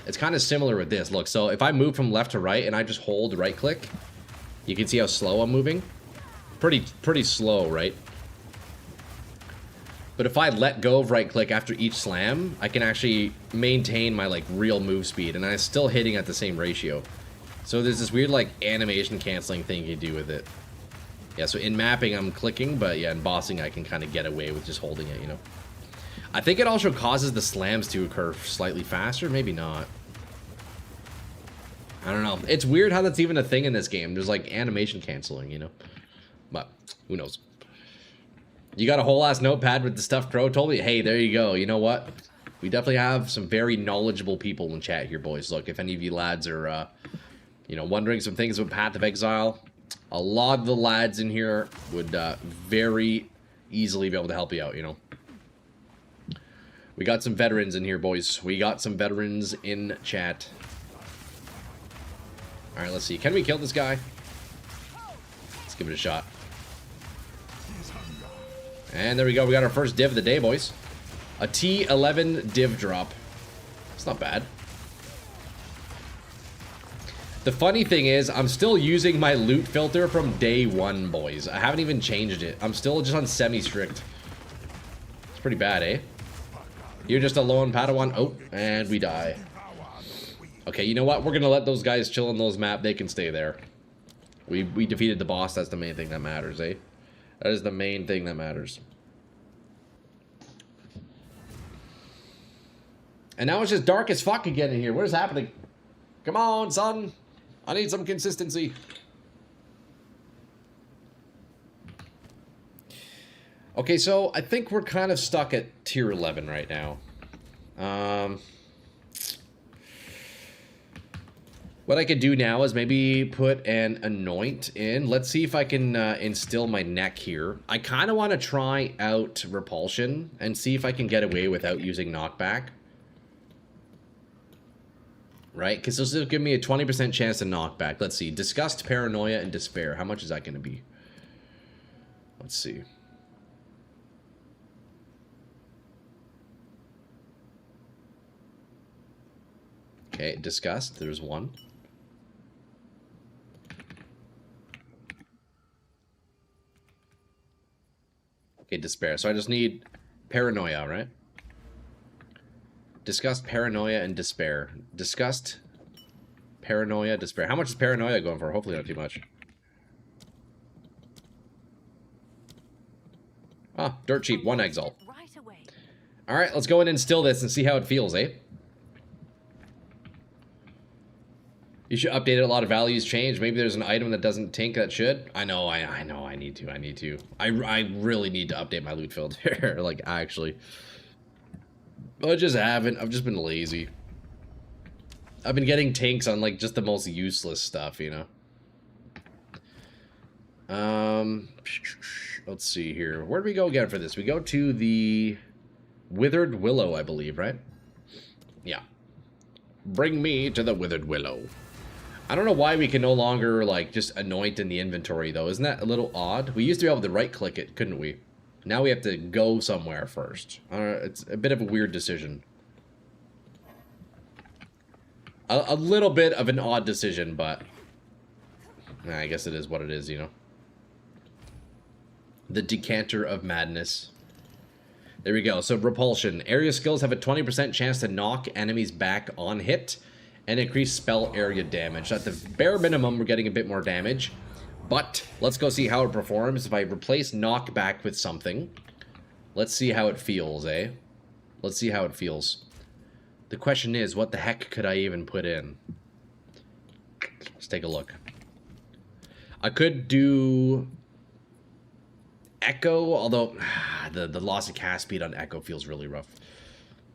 It's kind of similar with this. Look, so if I move from left to right and I just hold right click, you can see how slow I'm moving. Pretty slow, right? But if I let go of right click after each slam, I can actually maintain my like real move speed, and I'm still hitting at the same ratio. So there's this weird like animation canceling thing you do with it. Yeah, so in mapping I'm clicking, but yeah, in bossing I can kind of get away with just holding it, you know. I think it also causes the slams to occur slightly faster, maybe not. I don't know. It's weird how that's even a thing in this game. There's like animation canceling, you know. But who knows? You got a whole ass notepad with the stuff Crow told me? Hey, there you go. You know what? We definitely have some very knowledgeable people in chat here, boys. Look, if any of you lads are, you know, wondering some things about Path of Exile, a lot of the lads in here would very easily be able to help you out, you know. We got some veterans in here, boys. We got some veterans in chat. Alright, let's see. Can we kill this guy? Let's give it a shot. And there we go. We got our first div of the day, boys. A T11 div drop. It's not bad. The funny thing is, I'm still using my loot filter from day one, boys. I haven't even changed it. I'm still just on semi-strict. It's pretty bad, eh? You're just a lone Padawan. Oh, and we die. Okay, you know what? We're gonna let those guys chill on those map. They can stay there. We defeated the boss. That's the main thing that matters, eh? That is the main thing that matters. And now it's just dark as fuck again in here. What is happening? Come on, son. I need some consistency. Okay, so I think we're kind of stuck at tier 11 right now. What I could do now is maybe put an anoint in. Let's see if I can instill my neck here. I kind of want to try out repulsion and see if I can get away without using knockback. Right? Because this will give me a 20% chance to knockback. Let's see. Disgust, paranoia, and despair. How much is that going to be? Let's see. Okay, disgust. There's one. Okay, despair. So I just need Paranoia, right? Disgust, paranoia, and despair. Disgust, paranoia, despair. How much is paranoia going for? Hopefully not too much. Ah, dirt cheap. 1 exile. Right away. Alright, let's go in and instill this and see how it feels, eh? You should update it. A lot of values change. Maybe there's an item that doesn't tink that should. I know, I need to. I really need to update my loot filter. Like, actually. I just haven't. I've just been lazy. I've been getting tinks on, like, just the most useless stuff, you know? Let's see here. Where do we go again for this? We go to the Withered Willow, I believe, right? Yeah. Bring me to the Withered Willow. I don't know why we can no longer, like, just anoint in the inventory, though. Isn't that a little odd? We used to be able to right-click it, couldn't we? Now we have to go somewhere first. It's a bit of a weird decision. A little bit of an odd decision, but I guess it is what it is, you know. The Decanter of Madness. There we go. So repulsion. Area skills have a 20% chance to knock enemies back on hit and increase spell area damage. At the bare minimum, we're getting a bit more damage. But let's go see how it performs. If I replace knockback with something, let's see how it feels, eh? Let's see how it feels. The question is, what the heck could I even put in? Let's take a look. I could do Echo, although the loss of cast speed on Echo feels really rough.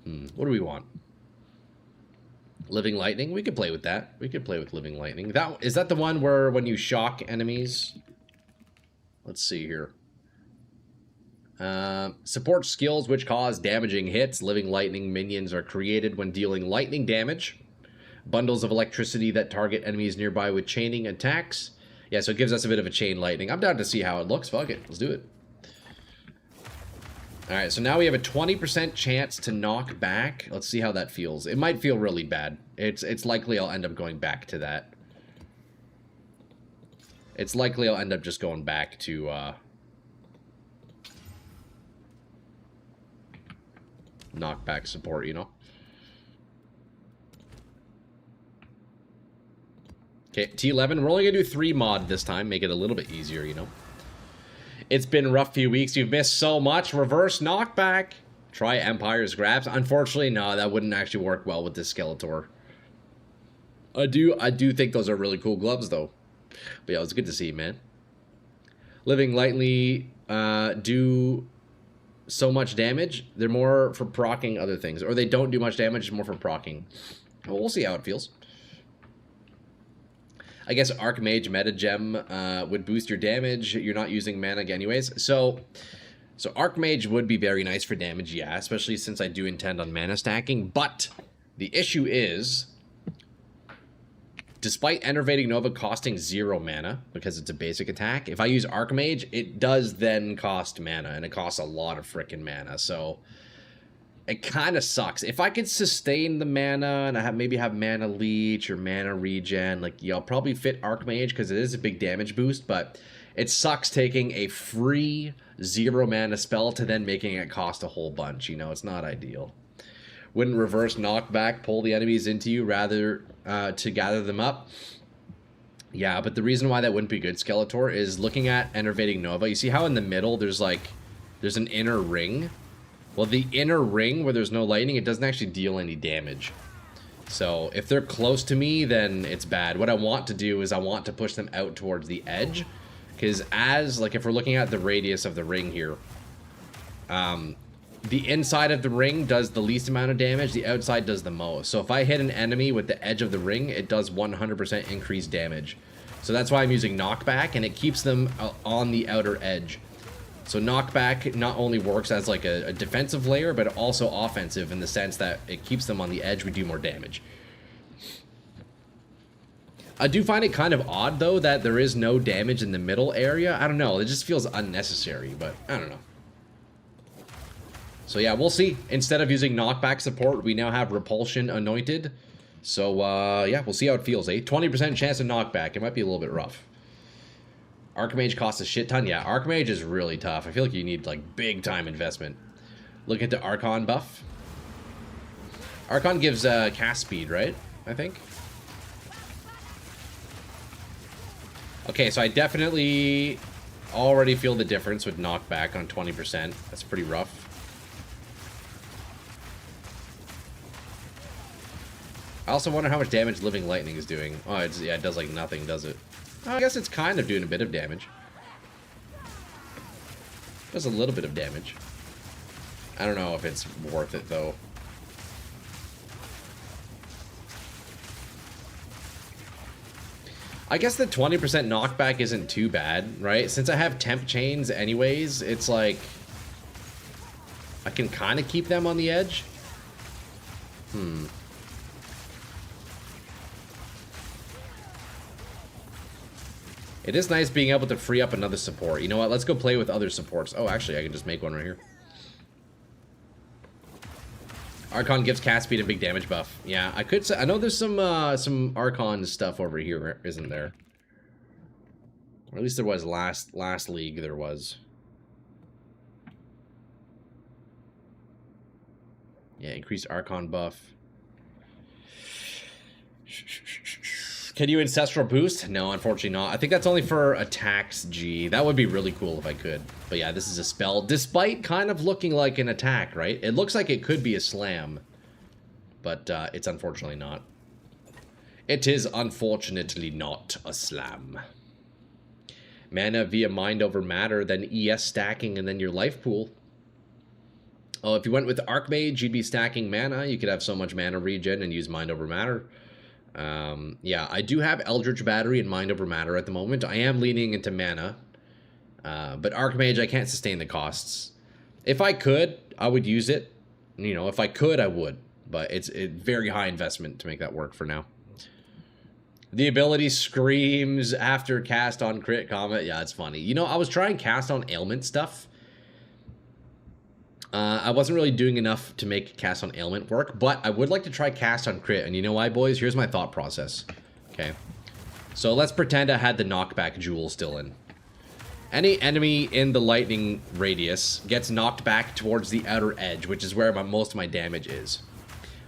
What do we want? Living Lightning? We could play with that. We could play with Living Lightning. Is that the one where when you shock enemies? Let's see here. Support skills which cause damaging hits. Living Lightning minions are created when dealing lightning damage. Bundles of electricity that target enemies nearby with chaining attacks. Yeah, so it gives us a bit of a chain lightning. I'm down to see how it looks. Fuck it. Let's do it. Alright, so now we have a 20% chance to knock back. Let's see how that feels. It might feel really bad. It's likely I'll end up going back to that. It's likely I'll end up just going back to, knockback support, you know? Okay, T11. We're only gonna do 3 mod this time. Make it a little bit easier, you know? It's been a rough few weeks. You've missed so much. Reverse knockback. Try Empire's Grabs. Unfortunately, no, that wouldn't actually work well with this Skeletor. I do think those are really cool gloves, though. But yeah, it was good to see, man. Living Lightly do so much damage. They're more for proccing other things. Or they don't do much damage, it's more for proccing. Well, we'll see how it feels. I guess Archmage Meta Gem would boost your damage. You're not using mana anyways. So Archmage would be very nice for damage, yeah, especially since I do intend on mana stacking. But the issue is, despite Enervating Nova costing 0 mana, because it's a basic attack, if I use Archmage, it does then cost mana, and it costs a lot of frickin' mana, so it kind of sucks. If I could sustain the mana, and I maybe have Mana Leech or Mana Regen, like, yeah, I'll probably fit Archmage, because it is a big damage boost, but it sucks taking a free 0 mana spell to then making it cost a whole bunch, you know, it's not ideal. Wouldn't reverse knockback pull the enemies into you rather to gather them up? Yeah, but the reason why that wouldn't be good, Skeletor, is looking at Enervating Nova. You see how in the middle there's an inner ring? Well, the inner ring where there's no lightning, it doesn't actually deal any damage. So if they're close to me, then it's bad. What I want to do is I want to push them out towards the edge. Because if we're looking at the radius of the ring here, the inside of the ring does the least amount of damage, the outside does the most. So if I hit an enemy with the edge of the ring, it does 100% increased damage. So that's why I'm using knockback, and it keeps them on the outer edge. So knockback not only works as like a defensive layer, but also offensive in the sense that it keeps them on the edge, we do more damage. I do find it kind of odd, though, that there is no damage in the middle area. I don't know, it just feels unnecessary, but I don't know. So yeah, we'll see. Instead of using knockback support, we now have repulsion anointed. So yeah, we'll see how it feels, eh? 20% chance of knockback. It might be a little bit rough. Archmage costs a shit ton. Yeah, Archmage is really tough. I feel like you need, like, big time investment. Look into Archon buff. Archon gives cast speed, right? I think. Okay, so I definitely already feel the difference with knockback on 20%. That's pretty rough. I also wonder how much damage Living Lightning is doing. Oh, yeah, it does like nothing, does it? Oh, I guess it's kind of doing a bit of damage. Does a little bit of damage. I don't know if it's worth it, though. I guess the 20% knockback isn't too bad, right? Since I have temp chains anyways, it's like I can kind of keep them on the edge. It is nice being able to free up another support. You know what? Let's go play with other supports. Oh, actually, I can just make one right here. Archon gives cast speed and big damage buff. Yeah, I could say, I know there's some Archon stuff over here, isn't there? Or at least there was last league there was. Yeah, increased Archon buff. Can you Ancestral Boost? No, unfortunately not. I think that's only for attacks, G. That would be really cool if I could. But yeah, this is a spell. Despite kind of looking like an attack, right? It looks like it could be a slam. But it's unfortunately not. It is unfortunately not a slam. Mana via Mind Over Matter, then ES stacking, and then your life pool. Oh, if you went with Archmage, you'd be stacking mana. You could have so much mana regen and use Mind Over Matter. Yeah, I do have Eldritch Battery and Mind Over Matter at the moment. I am leaning into mana. But Archmage, I can't sustain the costs. If I could, I would use it. You know, if I could, I would. But it's a very high investment to make that work for now. The ability screams after cast on crit comment. Yeah, it's funny. You know, I was trying cast on ailment stuff. I wasn't really doing enough to make cast on ailment work, but I would like to try cast on crit. And you know why, boys? Here's my thought process. Okay. So let's pretend I had the knockback jewel still in. Any enemy in the lightning radius gets knocked back towards the outer edge, which is where most of my damage is.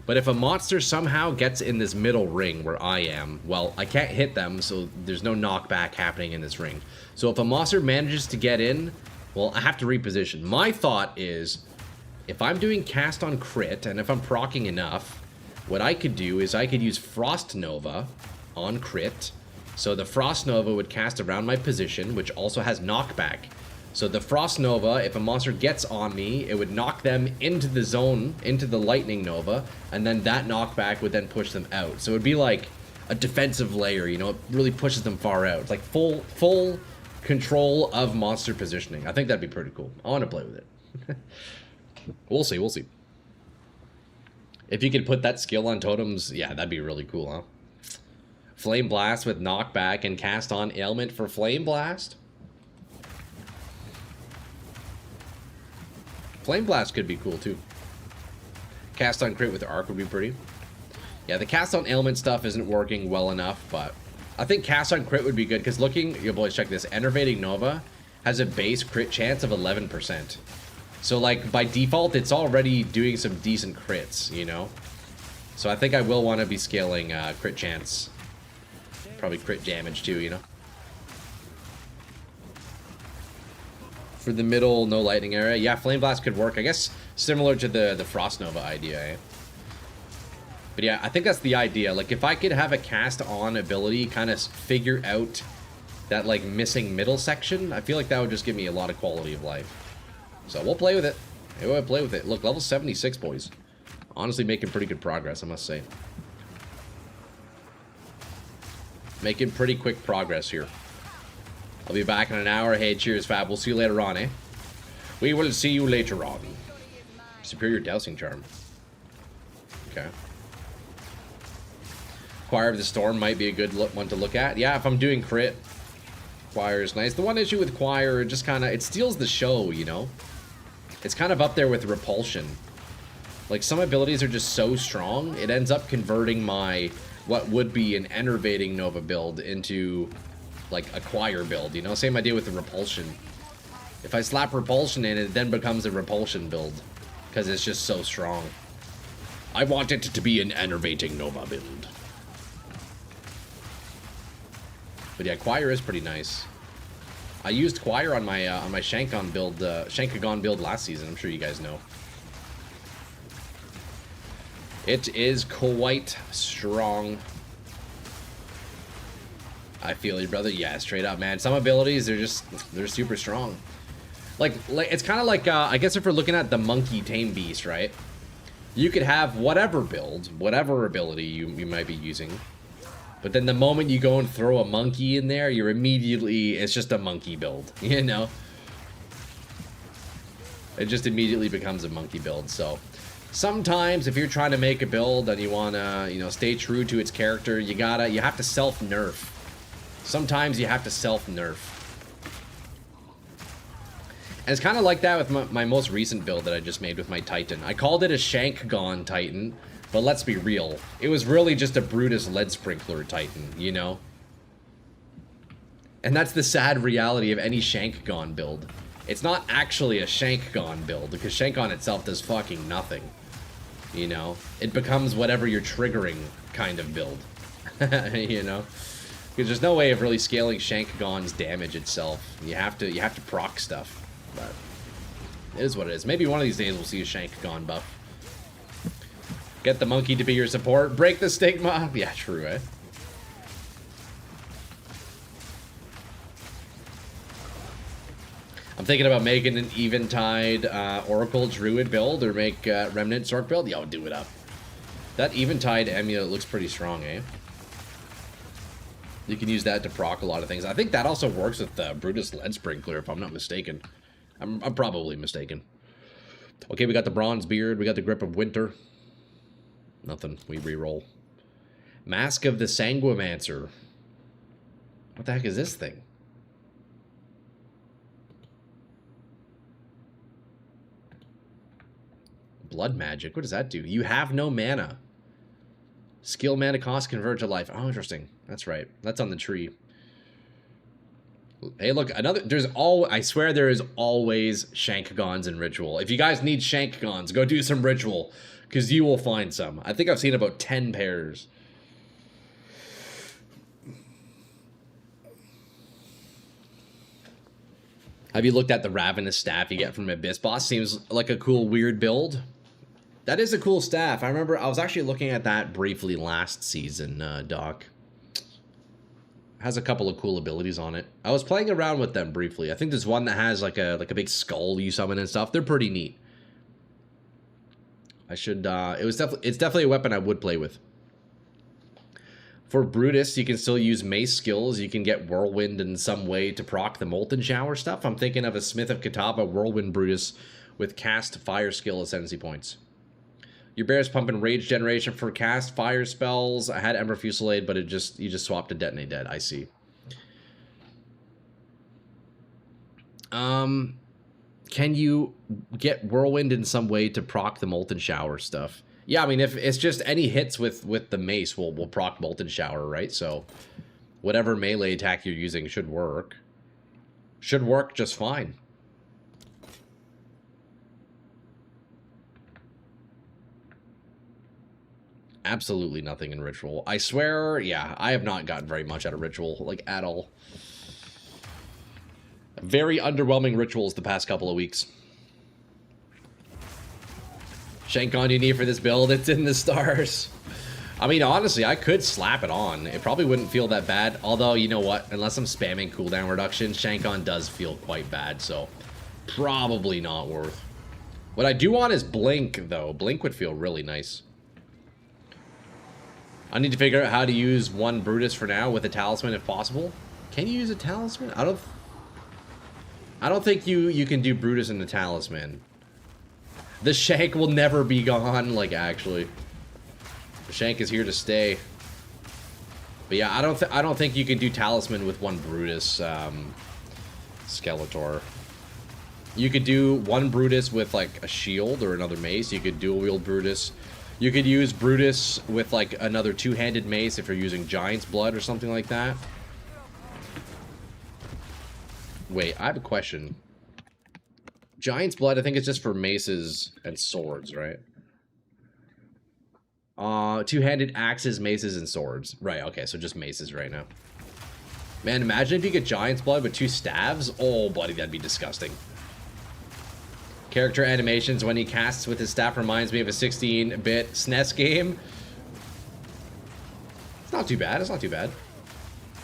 But if a monster somehow gets in this middle ring where I am, well, I can't hit them, so there's no knockback happening in this ring. So if a monster manages to get in, well, I have to reposition. My thought is, if I'm doing cast on crit, and if I'm proccing enough, what I could do is I could use Frost Nova on crit. So the Frost Nova would cast around my position, which also has knockback. So the Frost Nova, if a monster gets on me, it would knock them into the zone, into the Lightning Nova, and then that knockback would then push them out. So it would be like a defensive layer, you know, it really pushes them far out. It's like full control of monster positioning. I think that'd be pretty cool. I want to play with it. We'll see, we'll see. If you could put that skill on totems, yeah, that'd be really cool, huh? Flame Blast with knockback and cast on ailment for Flame Blast. Flame Blast could be cool too. Cast on crit with Arc would be pretty. Yeah, the cast on ailment stuff isn't working well enough, but I think cast on crit would be good because looking, you boys check this, Enervating Nova has a base crit chance of 11%. So like by default, it's already doing some decent crits, you know? So I think I will want to be scaling crit chance. Probably crit damage too, you know? For the middle, no lightning area. Yeah, Flame Blast could work. I guess similar to the Frost Nova idea, eh? But yeah, I think that's the idea. Like, if I could have a cast on ability kind of figure out that, like, missing middle section, I feel like that would just give me a lot of quality of life. So we'll play with it. We'll play with it. Look, level 76, boys. Honestly, making pretty good progress, I must say. Making pretty quick progress here. I'll be back in an hour. Hey, cheers, Fab. We'll see you later on, eh? We will see you later on. Superior Dousing Charm. Okay. Choir of the Storm might be a good one to look at. Yeah, if I'm doing crit, Choir is nice. The one issue with Choir, just kind of, it steals the show, you know? It's kind of up there with Repulsion. Like, some abilities are just so strong, it ends up converting my, what would be an Enervating Nova build into like a Choir build, you know? Same idea with the Repulsion. If I slap Repulsion in, it then becomes a Repulsion build. because it's just so strong. I want it to be an enervating Nova build. But yeah, Choir is pretty nice. I used Choir on my Shankagon build last season. I'm sure you guys know. It is quite strong. I feel you, brother. Yeah, straight up, man. Some abilities, they're super strong. Like it's kind of like, I guess if we're looking at the Monkey Tame Beast, right? You could have whatever build, whatever ability you might be using. But then the moment you go and throw a monkey in there, you're immediately, it's just a monkey build, you know? It just immediately becomes a monkey build, so... Sometimes, if you're trying to make a build and you want to, you know, stay true to its character, you have to self-nerf. Sometimes you have to self-nerf. And it's kind of like that with my most recent build that I just made with my Titan. I called it a Shankagon Titan, but let's be real. It was really just a Brutus Lead Sprinkler Titan, you know? And that's the sad reality of any Shankagon build. It's not actually a Shankagon build, because Shankagon itself does fucking nothing. You know? It becomes whatever you're triggering kind of build. You know? Because there's no way of really scaling Shankagon's damage itself. You have to proc stuff. But it is what it is. Maybe one of these days we'll see a Shankagon buff. Get the monkey to be your support. Break the stigma. Yeah, true, eh? I'm thinking about making an Eventide Oracle Druid build or make Remnant Sork build. Yo, do it up. That Eventide Amulet looks pretty strong, eh? You can use that to proc a lot of things. I think that also works with Brutus Lead Sprinkler, if I'm not mistaken. I'm probably mistaken. Okay, we got the Bronze Beard. We got the Grip of Winter. Nothing. We reroll. Mask of the Sanguimancer. What the heck is this thing? Blood magic. What does that do? You have no mana. Skill mana cost convert to life. Oh, interesting. That's right. That's on the tree. Hey, look, another. I swear there is always Shankagons in Ritual. If you guys need Shankagons, go do some Ritual, because you will find some. I think I've seen about 10 pairs. Have you looked at the Ravenous Staff you get from Abyss Boss? Seems like a cool, weird build. That is a cool staff. I remember I was actually looking at that briefly last season, Doc. Has a couple of cool abilities on it. I was playing around with them briefly. I think there's one that has like a big skull you summon and stuff. They're pretty neat. I should it's definitely a weapon I would play with. For Brutus, you can still use mace skills. You can get Whirlwind in some way to proc the Molten Shower stuff. I'm thinking of a Smith of Katava Whirlwind Brutus with cast fire skill ascendancy points. Your bear's pumping rage generation for cast fire spells. I had Ember Fusillade, but you just swapped to Detonate Dead. I see. Can you get Whirlwind in some way to proc the Molten Shower stuff? Yeah, I mean, if it's just any hits with the mace will proc Molten Shower, right? So whatever melee attack you're using should work. Should work just fine. Absolutely nothing in Ritual. I swear, yeah, I have not gotten very much out of Ritual, like, at all. Very underwhelming Rituals the past couple of weeks. Shankon you need for this build, it's in the stars. I mean, honestly, I could slap it on. It probably wouldn't feel that bad. Although, you know what? Unless I'm spamming cooldown reduction, Shankon does feel quite bad, so probably not worth. What I do want is Blink, though. Blink would feel really nice. I need to figure out how to use one Brutus for now with a Talisman if possible. Can you use a Talisman? I don't think you can do Brutus in the Talisman. The Shank will never be gone, like, actually. The Shank is here to stay. But yeah, I don't think you can do Talisman with one Brutus Skeletor. You could do one Brutus with, like, a shield or another mace. You could dual wield Brutus. You could use Brutus with, like, another two-handed mace if you're using Giant's Blood or something like that. Wait, I have a question. Giant's Blood, I think it's just for maces and swords, right? Two-handed axes, maces, and swords. Right, okay, so just maces right now. Man, imagine if you get Giant's Blood with 2 staves. Oh, buddy, that'd be disgusting. Character animations when he casts with his staff reminds me of a 16-bit SNES game. It's not too bad, it's not too bad.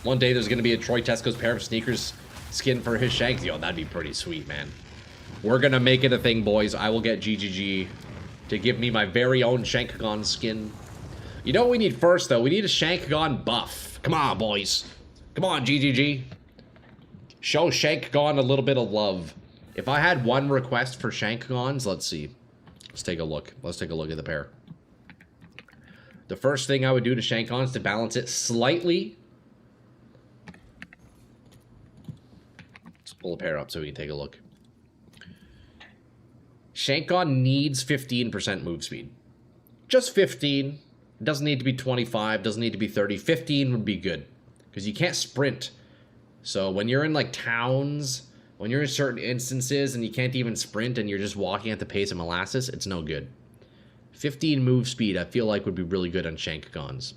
One day there's going to be a Troy Tesco's pair of sneakers skin for his Shanks. Yo, that'd be pretty sweet, man. We're going to make it a thing, boys. I will get GGG to give me my very own Shankgon skin. You know what we need first, though? We need a Shankgon buff. Come on, boys. Come on, GGG. Show Shankgon a little bit of love. If I had one request for Shankgons, let's see. Let's take a look. Let's take a look at the pair. The first thing I would do to Shankgons to balance it slightly. Let's pull a pair up so we can take a look. Shankgon needs 15% move speed. Just 15. Doesn't need to be 25. Doesn't need to be 30. 15 would be good. Because you can't sprint. So when you're in like towns, when you're in certain instances and you can't even sprint and you're just walking at the pace of molasses, it's no good. 15 move speed I feel like would be really good on Shankgons.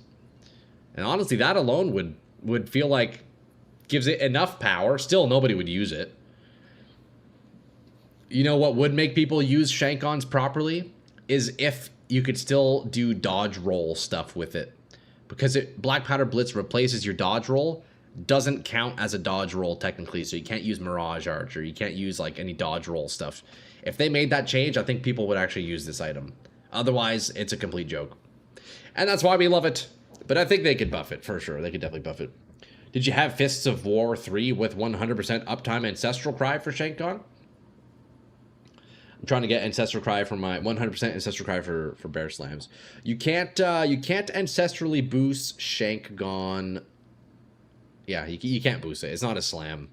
And honestly, that alone would feel like gives it enough power. Still, nobody would use it. You know what would make people use Shankgons properly? Is if you could still do dodge roll stuff with it. Because Black Powder Blitz replaces your dodge roll, doesn't count as a dodge roll technically, so you can't use Mirage Arch, or you can't use like any dodge roll stuff. If they made that change, I think people would actually use this item. Otherwise, it's a complete joke. And that's why we love it. But I think they could buff it, for sure. They could definitely buff it. Did you have Fists of War 3 with 100% uptime Ancestral Cry for Shankgon? I'm trying to get Ancestral Cry for my 100% Ancestral Cry for Bear Slams. You can't ancestrally boost Shankgon. Yeah, you can't boost it. It's not a slam.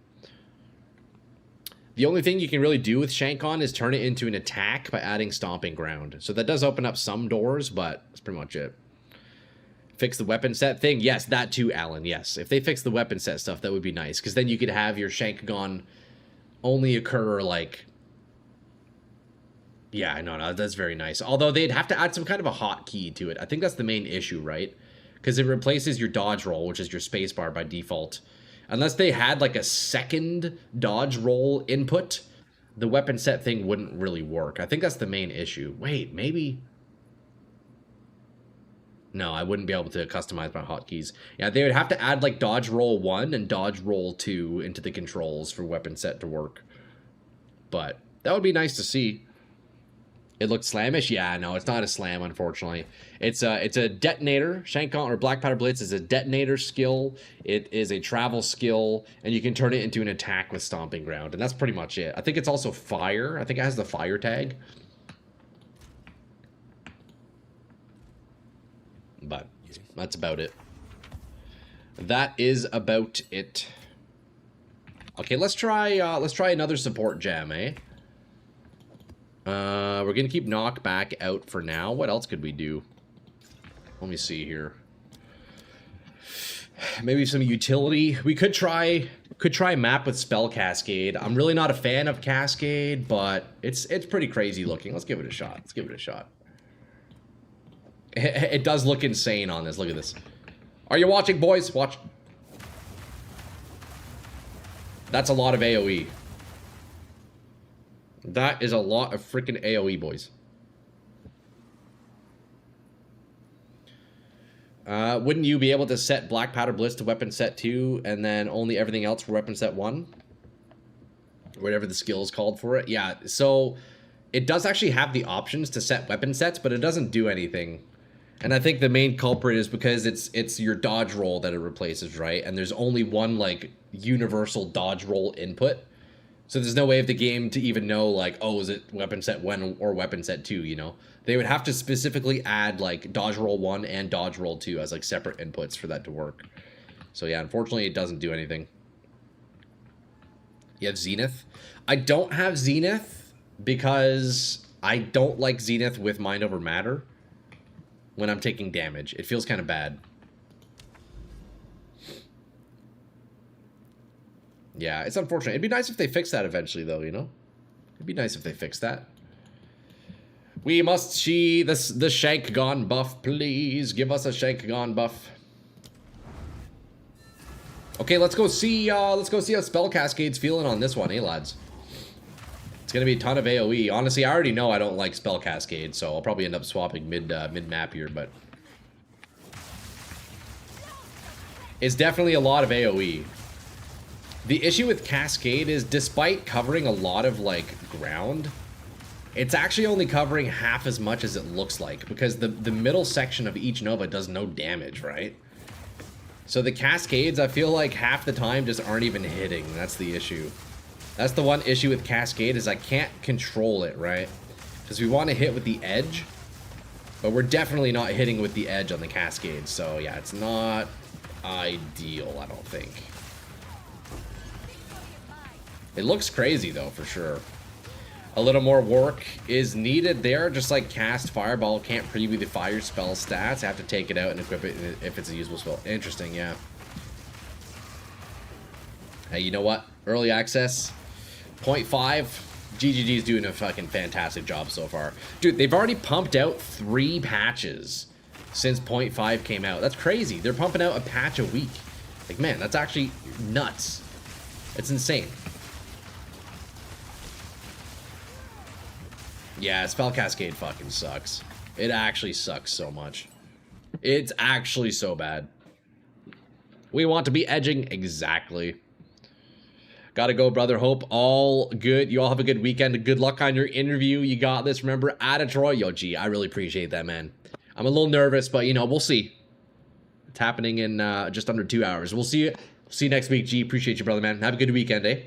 The only thing you can really do with Shankgon is turn it into an attack by adding Stomping Ground. So that does open up some doors, but that's pretty much it. Fix the weapon set thing? Yes, that too, Alan, yes. If they fix the weapon set stuff, that would be nice. Because then you could have your Shankgon only occur, like... Yeah, no, that's very nice. Although they'd have to add some kind of a hotkey to it. I think that's the main issue, right? Because it replaces your dodge roll, which is your spacebar by default. Unless they had like a second dodge roll input, the weapon set thing wouldn't really work. I think that's the main issue. Wait, maybe... No, I wouldn't be able to customize my hotkeys. Yeah, they would have to add like dodge roll 1 and dodge roll 2 into the controls for weapon set to work. But that would be nice to see. It looked slamish? Yeah, no, it's not a slam, unfortunately. It's a detonator. Shankgon or Black Powder Blitz is a detonator skill. It is a travel skill, and you can turn it into an attack with Stomping Ground, and that's pretty much it. I think it's also fire. I think it has the fire tag. But that's about it. That is about it. Okay, let's try another support gem, eh? We're gonna keep Knockback out for now. What else could we do? Let me see here. Maybe some utility. We could try map with Spell Cascade. I'm really not a fan of Cascade, but it's pretty crazy looking. Let's give it a shot. Let's give it a shot. It does look insane on this. Look at this. Are you watching, boys? Watch. That's a lot of AoE. That is a lot of freaking AoE, boys. Wouldn't you be able to set Black Powder Blitz to weapon set 2 and then only everything else for weapon set 1? Whatever the skill is called for it. Yeah, so it does actually have the options to set weapon sets, but it doesn't do anything. And I think the main culprit is because it's your dodge roll that it replaces, right? And there's only one, like, universal dodge roll input. So there's no way of the game to even know, like, oh, is it weapon set 1 or weapon set 2, you know? They would have to specifically add, like, dodge roll 1 and dodge roll 2 as, like, separate inputs for that to work. So, yeah, unfortunately, it doesn't do anything. You have Zenith? I don't have Zenith because I don't like Zenith with Mind Over Matter when I'm taking damage. It feels kind of bad. Yeah, it's unfortunate. It'd be nice if they fix that eventually, though, you know? It'd be nice if they fixed that. We must see this the Shank Gone buff, please. Give us a Shank Gone buff. Okay, let's go see how Spell Cascade's feeling on this one, eh, lads? It's gonna be a ton of AoE. Honestly, I already know I don't like Spell Cascade, so I'll probably end up swapping mid map here, but it's definitely a lot of AoE. The issue with Cascade is, despite covering a lot of like ground, it's actually only covering half as much as it looks like, because the middle section of each Nova does no damage, right? So the Cascades, I feel like half the time just aren't even hitting. That's the issue. That's the one issue with Cascade, is I can't control it, right? Because we want to hit with the edge, but we're definitely not hitting with the edge on the Cascade. So yeah, it's not ideal, I don't think. It looks crazy though, for sure. A little more work is needed there, just like cast Fireball can't preview the fire spell stats. I have to take it out and equip it if it's a usable spell. Interesting, yeah. Hey, you know what? Early access, 0.5. GGG's doing a fucking fantastic job so far. Dude, they've already pumped out 3 patches since 0.5 came out. That's crazy. They're pumping out a patch a week. Like, man, that's actually nuts. It's insane. Yeah, Spell Cascade fucking sucks. It actually sucks so much. It's actually so bad. We want to be edging. Exactly. Gotta go, brother. Hope all good. You all have a good weekend. Good luck on your interview. You got this. Remember, at a Troy. Yo, G, I really appreciate that, man. I'm a little nervous, but, you know, we'll see. It's happening in just under 2 hours. We'll see you. See you next week, G. Appreciate you, brother, man. Have a good weekend, eh?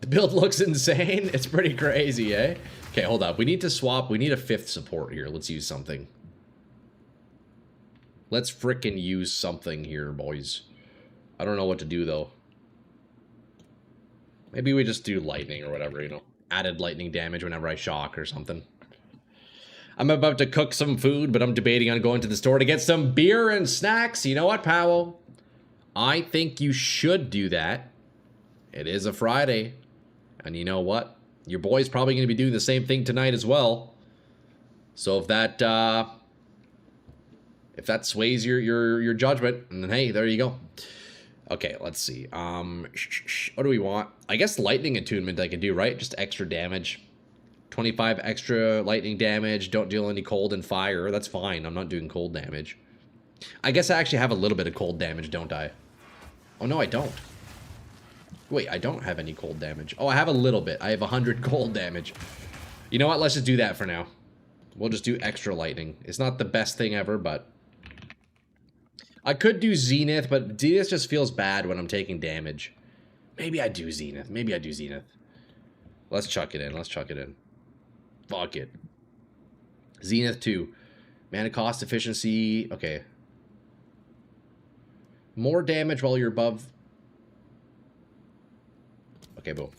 The build looks insane. It's pretty crazy, eh? Okay, hold up. We need to swap. We need a 5th support here. Let's use something. Let's frickin' use something here, boys. I don't know what to do, though. Maybe we just do lightning or whatever, you know. Added lightning damage whenever I shock or something. I'm about to cook some food, but I'm debating on going to the store to get some beer and snacks. You know what, Powell? I think you should do that. It is a Friday. And you know what? Your boy's probably going to be doing the same thing tonight as well. So if that sways your judgment, and then hey, there you go. Okay, let's see. What do we want? I guess lightning attunement I can do, right? Just extra damage. 25 extra lightning damage. Don't deal any cold and fire. That's fine. I'm not doing cold damage. I guess I actually have a little bit of cold damage, don't I? Oh no, I don't. Wait, I don't have any cold damage. Oh, I have a little bit. I have 100 cold damage. You know what? Let's just do that for now. We'll just do extra lightning. It's not the best thing ever, but I could do Zenith, but Zenith just feels bad when I'm taking damage. Maybe I do Zenith. Maybe I do Zenith. Let's chuck it in. Let's chuck it in. Fuck it. Zenith 2. Mana cost, efficiency. Okay. More damage while you're above. Okay, boom.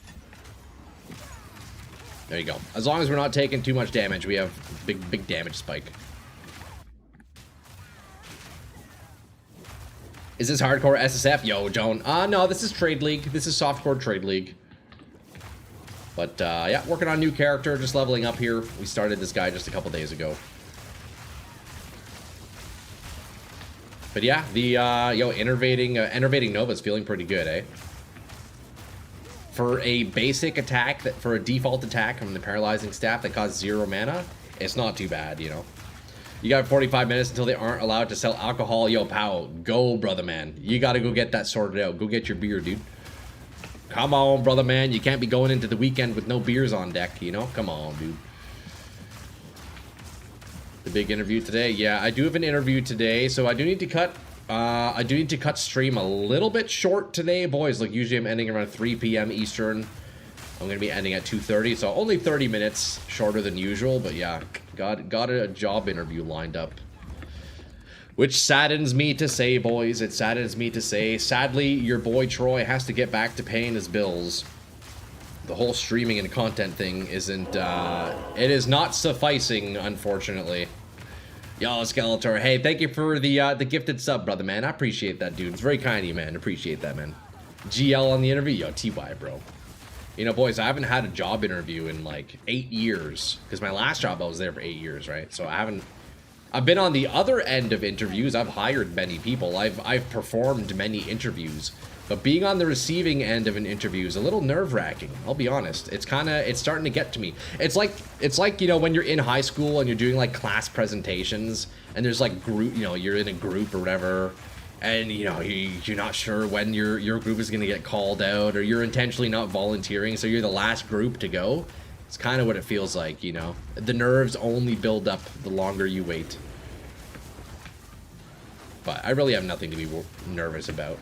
There you go. As long as we're not taking too much damage, we have big damage spike. Is this hardcore SSF? Yo, Joan. No, this is Trade League. This is softcore Trade League. But, yeah, working on a new character, just leveling up here. We started this guy just a couple days ago. But yeah, the, Enervating Nova is feeling pretty good, eh? For a basic attack, for a default attack from the Paralyzing Staff that costs 0 mana, it's not too bad, you know? You got 45 minutes until they aren't allowed to sell alcohol. Yo, Powell, go, brother man. You gotta go get that sorted out. Go get your beer, dude. Come on, brother man. You can't be going into the weekend with no beers on deck, you know? Come on, dude. The big interview today. Yeah, I do have an interview today, so I do need to cut... stream a little bit short today, boys. Like, usually I'm ending around 3 p.m. Eastern. I'm gonna be ending at 2:30, so only 30 minutes shorter than usual. But yeah, got a job interview lined up, which saddens me to say, boys. It saddens me to say. Sadly, your boy Troy has to get back to paying his bills. The whole streaming and content thing isn't. It is not sufficing, unfortunately. Yo, Skeletor. Hey, thank you for the gifted sub, brother, man. I appreciate that, dude. It's very kind of you, man. Appreciate that, man. GL on the interview. Yo, TY, bro. You know, boys, I haven't had a job interview in like 8 years. Because my last job, I was there for 8 years, right? So I've been on the other end of interviews. I've hired many people. I've performed many interviews. But being on the receiving end of an interview is a little nerve-wracking. I'll be honest. It's starting to get to me. It's like, you know, when you're in high school and you're doing like class presentations and there's like group, you know, you're in a group or whatever, and you know, you're not sure when your group is going to get called out, or you're intentionally not volunteering, so you're the last group to go. It's kind of what it feels like, you know. The nerves only build up the longer you wait. But I really have nothing to be nervous about.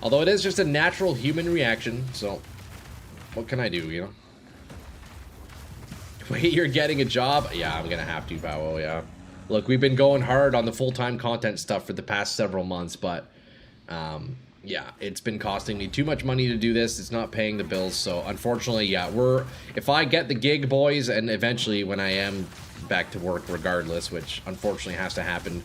Although it is just a natural human reaction, so what can I do, you know? Wait, you're getting a job? Yeah, I'm gonna have to, Bowo, yeah. Look, we've been going hard on the full-time content stuff for the past several months, but yeah, it's been costing me too much money to do this. It's not paying the bills, so unfortunately, yeah, if I get the gig, boys, and eventually when I am back to work regardless, which unfortunately has to happen,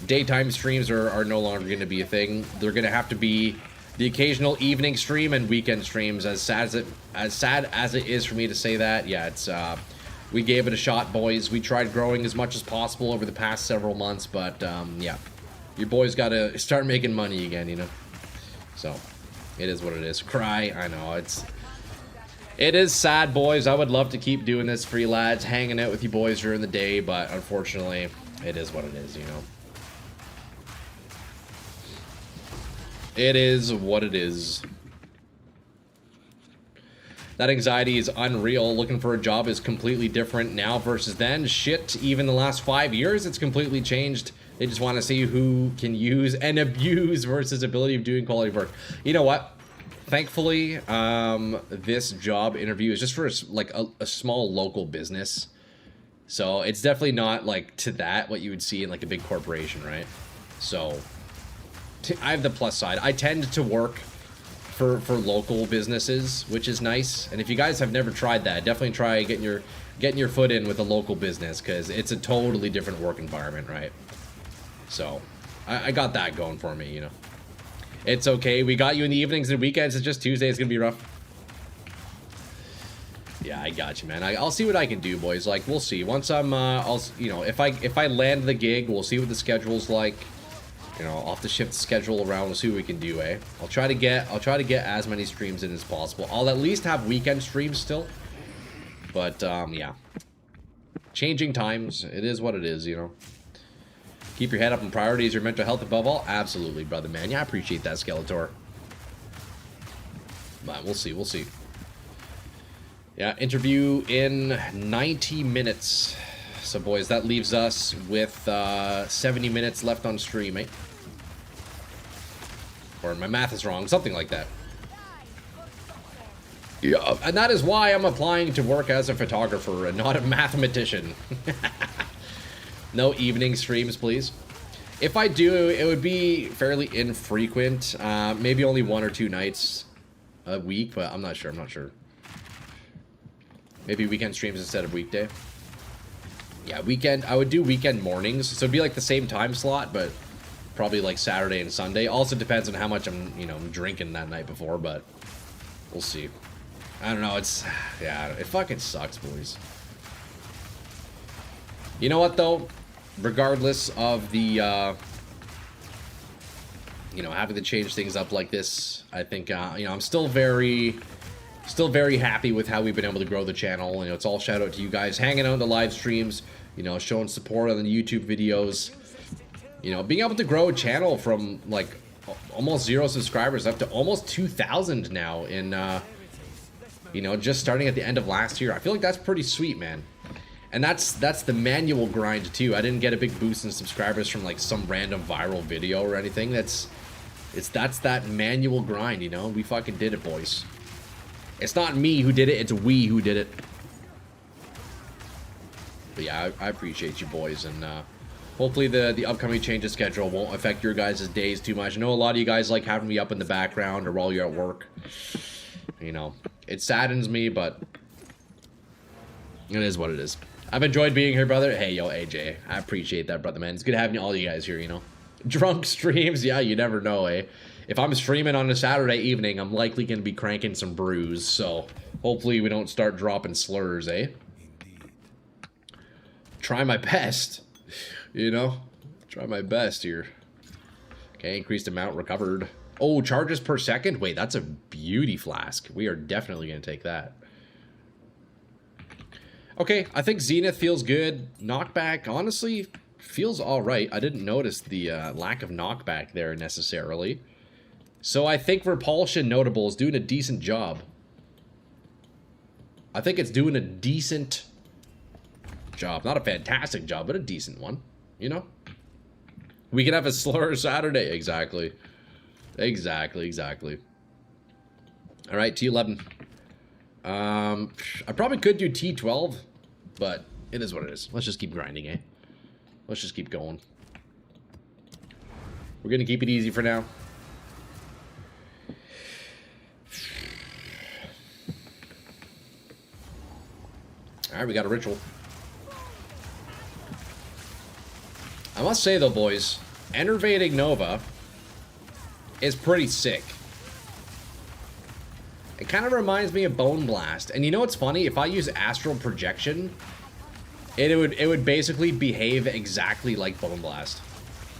daytime streams are no longer going to be a thing. They're going to have to be the occasional evening stream and weekend streams. As sad as it is for me to say that, yeah, it's we gave it a shot, boys. We tried growing as much as possible over the past several months, but yeah, your boys got to start making money again, you know. So it is what it is. Cry, I know, it is sad, boys. I would love to keep doing this for you lads, hanging out with you boys during the day, but unfortunately, it is what it is, you know. It is what it is. That anxiety is unreal. Looking for a job is completely different now versus then. Shit, even the last 5 years, it's completely changed. They just want to see who can use and abuse versus ability of doing quality work. You know what? Thankfully, this job interview is just for a small local business. So it's definitely not like to that what you would see in like a big corporation, right? So I have the plus side. I tend to work for local businesses, which is nice. And if you guys have never tried that, definitely try getting your foot in with a local business, because it's a totally different work environment, right? So I got that going for me, you know. It's okay. We got you in the evenings and weekends. It's just Tuesday. It's gonna be rough. Yeah, I got you, man. I'll see what I can do, boys. Like, we'll see. Once I'm, you know, if I land the gig, we'll see what the schedule's like. You know, I'll have to shift the schedule around. We'll see what we can do, eh? I'll try to get as many streams in as possible. I'll at least have weekend streams still. But yeah, changing times. It is what it is, you know. Keep your head up and priorities your mental health above all. Absolutely, brother, man. Yeah, I appreciate that, Skeletor. But we'll see. We'll see. Yeah, interview in 90 minutes. So, boys, that leaves us with 70 minutes left on stream, eh? Or my math is wrong. Something like that. Yeah, and that is why I'm applying to work as a photographer and not a mathematician. No evening streams, please. If I do, it would be fairly infrequent. Maybe only 1 or 2 nights a week, but I'm not sure. I'm not sure. Maybe weekend streams instead of weekday. Yeah, weekend. I would do weekend mornings, so it'd be like the same time slot, but probably like Saturday and Sunday. Also depends on how much I'm, you know, drinking that night before, but we'll see. I don't know. It's, yeah, it fucking sucks, boys. You know what, though? Regardless of the, you know, having to change things up like this, I think, you know, I'm still very happy with how we've been able to grow the channel. You know, it's all shout out to you guys hanging out in the live streams, you know, showing support on the YouTube videos. You know, being able to grow a channel from like almost 0 subscribers up to almost 2,000 now in, you know, just starting at the end of last year. I feel like that's pretty sweet, man. And that's the manual grind too. I didn't get a big boost in subscribers from like some random viral video or anything. That's that manual grind, you know. We fucking did it, boys. It's not me who did it, it's we who did it. But yeah, I appreciate you, boys, and hopefully the upcoming change of schedule won't affect your guys' days too much. I know a lot of you guys like having me up in the background or while you're at work. You know, it saddens me, but it is what it is. I've enjoyed being here, brother. Hey, yo, AJ, I appreciate that, brother, man. It's good having all you guys here, you know. Drunk streams, yeah, you never know, eh? If I'm streaming on a Saturday evening, I'm likely going to be cranking some brews, so hopefully we don't start dropping slurs, eh? Try my best, you know? Try my best here. Okay, increased amount recovered. Oh, charges per second? Wait, that's a beauty flask. We are definitely going to take that. Okay, I think Zenith feels good. Knockback, honestly, feels alright. I didn't notice the lack of knockback there necessarily. So I think Repulsion Notable is doing a decent job. I think it's doing a decent job. Not a fantastic job, but a decent one. You know? We can have a slur Saturday. Exactly. Exactly. Alright, T11. I probably could do T12, but it is what it is. Let's just keep grinding, eh? Let's just keep going. We're gonna keep it easy for now. Alright, we got a ritual. I must say though, boys, Enervating Nova is pretty sick. It kind of reminds me of Bone Blast. And you know what's funny? If I use Astral Projection, it would basically behave exactly like Bone Blast.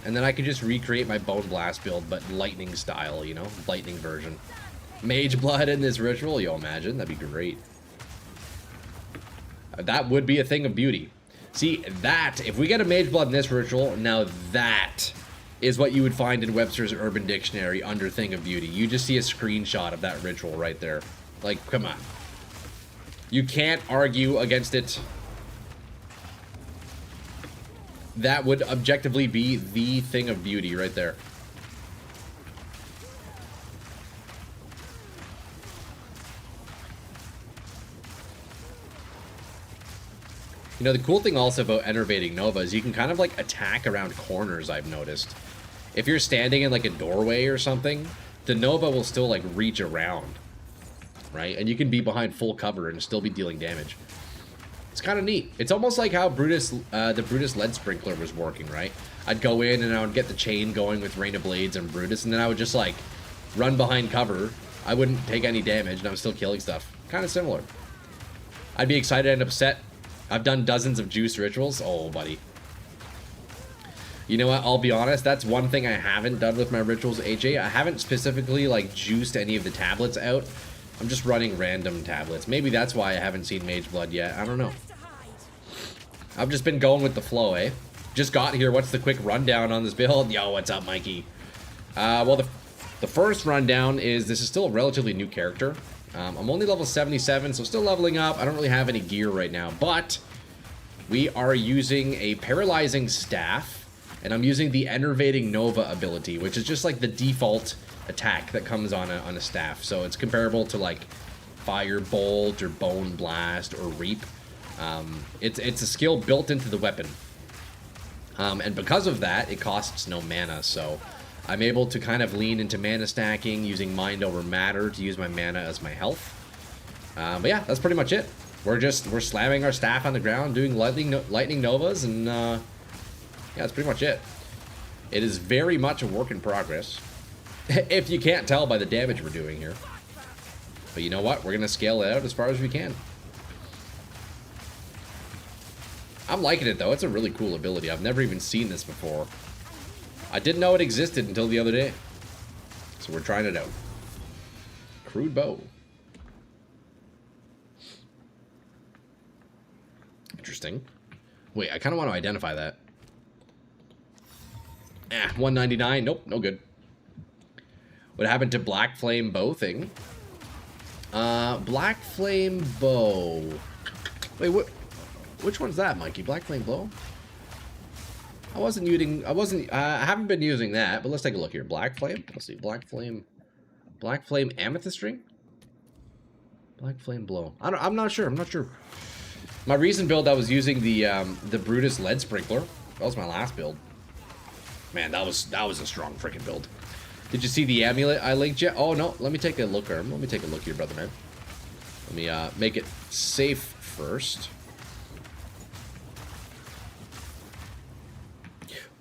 And then I could just recreate my Bone Blast build, but lightning style, you know? Lightning version. Mage Blood in this ritual? Yo, imagine. That'd be great. That would be a thing of beauty. See, that, if we get a Mage Blood in this ritual, now that is what you would find in Webster's Urban Dictionary under Thing of Beauty. You just see a screenshot of that ritual right there. Like, come on. You can't argue against it. That would objectively be the Thing of Beauty right there. You know, the cool thing also about Enervating Nova is you can kind of like attack around corners, I've noticed. If you're standing in like a doorway or something, the Nova will still like reach around, right? And you can be behind full cover and still be dealing damage. It's kind of neat. It's almost like how Brutus, the Brutus Lead Sprinkler was working, right? I'd go in and I would get the chain going with Rain of Blades and Brutus, and then I would just like run behind cover. I wouldn't take any damage and I was still killing stuff. Kind of similar. I'd be excited and upset. I've done dozens of juice rituals. Oh, buddy. You know what? I'll be honest. That's one thing I haven't done with my rituals, AJ. I haven't specifically, like, juiced any of the tablets out. I'm just running random tablets. Maybe that's why I haven't seen Mage Blood yet. I don't know. I've just been going with the flow, eh? Just got here. What's the quick rundown on this build? Yo, what's up, Mikey? Well, the first rundown is this is still a relatively new character. I'm only level 77, so still leveling up. I don't really have any gear right now, but we are using a Paralyzing Staff, and I'm using the Enervating Nova ability, which is just like the default attack that comes on a staff. So it's comparable to like Fire Bolt or Bone Blast or Reap. It's a skill built into the weapon. And because of that, it costs no mana, so I'm able to kind of lean into mana stacking, using Mind Over Matter to use my mana as my health. But yeah, that's pretty much it. We're slamming our staff on the ground, doing lightning novas, and yeah, that's pretty much it. It is very much a work in progress, if you can't tell by the damage we're doing here. But you know what? We're gonna scale it out as far as we can. I'm liking it though. It's a really cool ability. I've never even seen this before. I didn't know it existed until the other day. So we're trying it out. Crude bow. Interesting. Wait, I kind of want to identify that. 199. Nope, no good. What happened to Black Flame Bow thing? Black Flame Bow. Wait, which one's that, Mikey? Black Flame Bow? I haven't been using that, but let's take a look here. Black Flame? Let's see. Black Flame Amethyst Ring? Black Flame Blow. I'm not sure. My recent build, I was using the Brutus Lead Sprinkler. That was my last build. Man, that was a strong freaking build. Did you see the amulet I linked yet? Oh, no. Let me take a look, Erm. Let me take a look here, brother man. Let me make it safe first.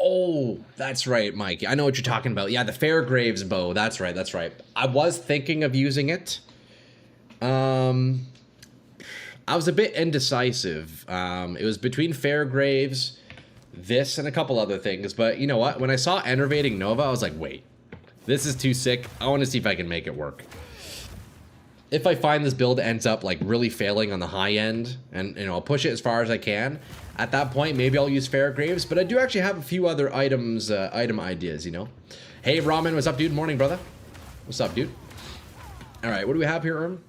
Oh, that's right, Mike. I know what you're talking about. Yeah, the Fairgraves bow. That's right, that's right. I was thinking of using it. I was a bit indecisive. It was between Fairgraves, this, and a couple other things. But you know what? When I saw Enervating Nova, I was like, wait, this is too sick. I want to see if I can make it work. If I find this build ends up like really failing on the high end, and you know, I'll push it as far as I can, at that point maybe I'll use Fairgraves. But I do actually have a few other items, item ideas, you know. Hey Ramen, what's up, dude? Morning, brother. What's up, dude? All right, what do we have here, Erm?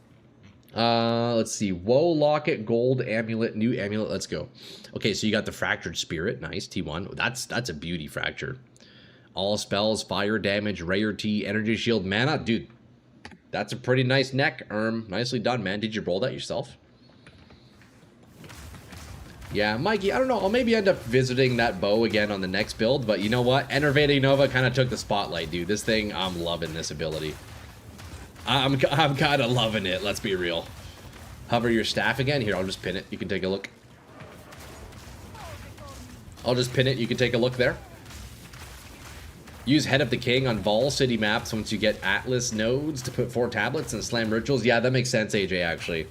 Let's see. Woe Locket, Gold Amulet, New Amulet. Let's go. Okay, so you got the Fractured Spirit. Nice, T1. That's a beauty fracture. All spells, fire damage, rarity, energy shield, mana. Dude, that's a pretty nice neck, Nicely done, man. Did you roll that yourself? Yeah, Mikey, I don't know. I'll maybe end up visiting that bow again on the next build, but you know what? Enervating Nova kind of took the spotlight, dude. This thing, I'm loving this ability. I'm kind of loving it, let's be real. Hover your staff again. Here, I'll just pin it. You can take a look. I'll just pin it. You can take a look there. Use Head of the King on Vol City maps once you get Atlas nodes to put 4 tablets and slam rituals. Yeah, that makes sense, AJ, actually.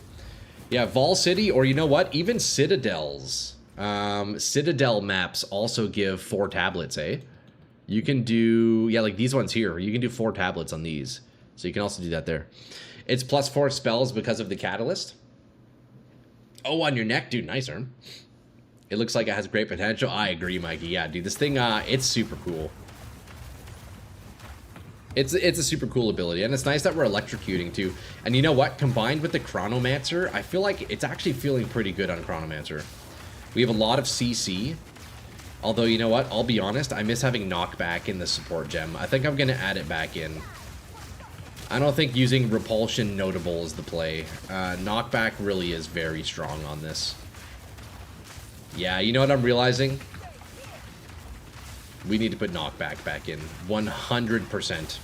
Yeah, Vol City, or you know what? Even Citadels. Citadel maps also give 4 tablets, eh? You can do, yeah, like these ones here. You can do 4 tablets on these. So you can also do that there. It's +4 spells because of the catalyst. Oh, on your neck, dude. Nice, Erm. It looks like it has great potential. I agree, Mikey. Yeah, dude, this thing, it's super cool. It's a super cool ability, and it's nice that we're electrocuting too. And you know what? Combined with the Chronomancer, I feel like it's actually feeling pretty good on Chronomancer. We have a lot of CC. Although, you know what? I'll be honest, I miss having knockback in the support gem. I think I'm going to add it back in. I don't think using repulsion notable is the play. Knockback really is very strong on this. Yeah, you know what I'm realizing? We need to put knockback back in. 100%.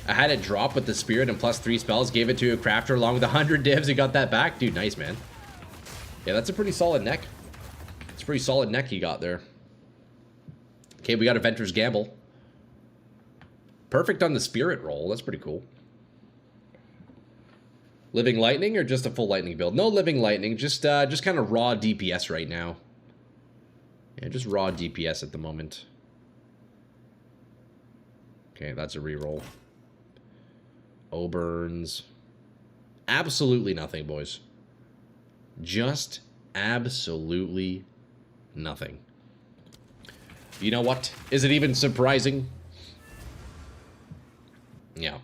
I had it drop with the spirit and +3 spells. Gave it to a crafter along with 100 divs. He got that back. Dude, nice, man. Yeah, that's a pretty solid neck. It's a pretty solid neck he got there. Okay, we got a Ventur's Gamble. Perfect on the spirit roll. That's pretty cool. Living Lightning or just a full Lightning build? No Living Lightning. Just kind of raw DPS right now. Yeah, just raw DPS at the moment. Okay, that's a reroll. Oberns. Absolutely nothing, boys. Just absolutely nothing. You know what? Is it even surprising? Yeah.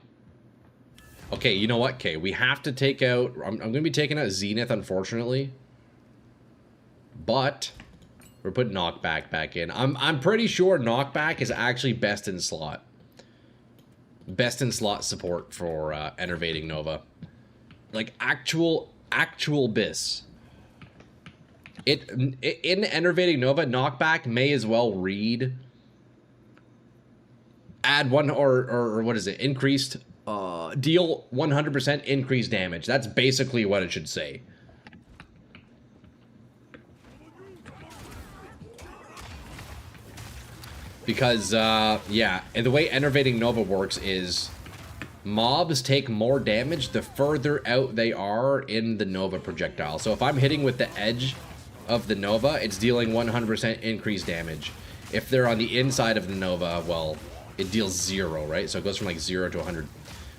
Okay, you know what? Okay, we have to take out... I'm going to be taking out Zenith, unfortunately. But... we're putting knockback back in. I'm pretty sure knockback is actually best in slot. Best in slot support for Enervating Nova. Like actual bis. In Enervating Nova, knockback may as well read. Add one or what is it? Increased deal 100% increased damage. That's basically what it should say. Because, yeah, and the way Enervating Nova works is mobs take more damage the further out they are in the Nova projectile. So if I'm hitting with the edge of the Nova, it's dealing 100% increased damage. If they're on the inside of the Nova, well, it deals 0, right? So it goes from like 0 to 100.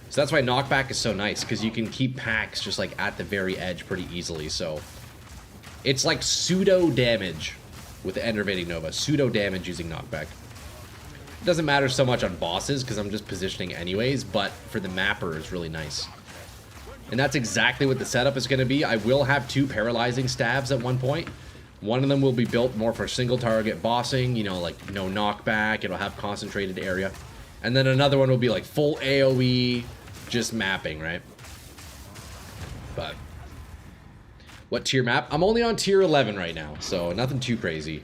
So that's why knockback is so nice, because you can keep packs just like at the very edge pretty easily. So it's like pseudo damage with Enervating Nova. Pseudo damage using knockback. It doesn't matter so much on bosses because I'm just positioning anyways, but for the mapper it's really nice. And that's exactly what the setup is going to be. I will have 2 paralyzing stabs at one point. One of them will be built more for single target bossing, you know, like no knockback. It'll have concentrated area. And then another one will be like full AoE, just mapping, right? But what tier map? I'm only on tier 11 right now, so nothing too crazy.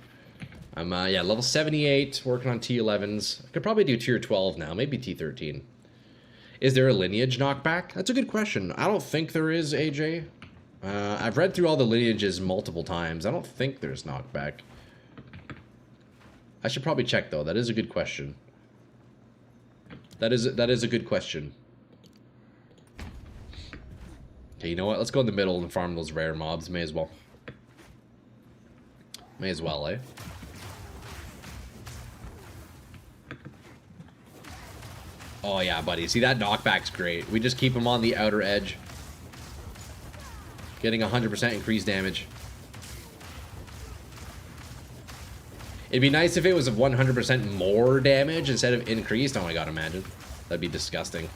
I'm, yeah, level 78, working on T11s. I could probably do tier 12 now, maybe T13. Is there a lineage knockback? That's a good question. I don't think there is, AJ. I've read through all the lineages multiple times. I don't think there's knockback. I should probably check, though. That is a good question. That is a good question. Okay, you know what? Let's go in the middle and farm those rare mobs. May as well. May as well, eh? Oh, yeah, buddy. See, that knockback's great. We just keep him on the outer edge. Getting 100% increased damage. It'd be nice if it was 100% more damage instead of increased. Oh my god, imagine. That'd be disgusting.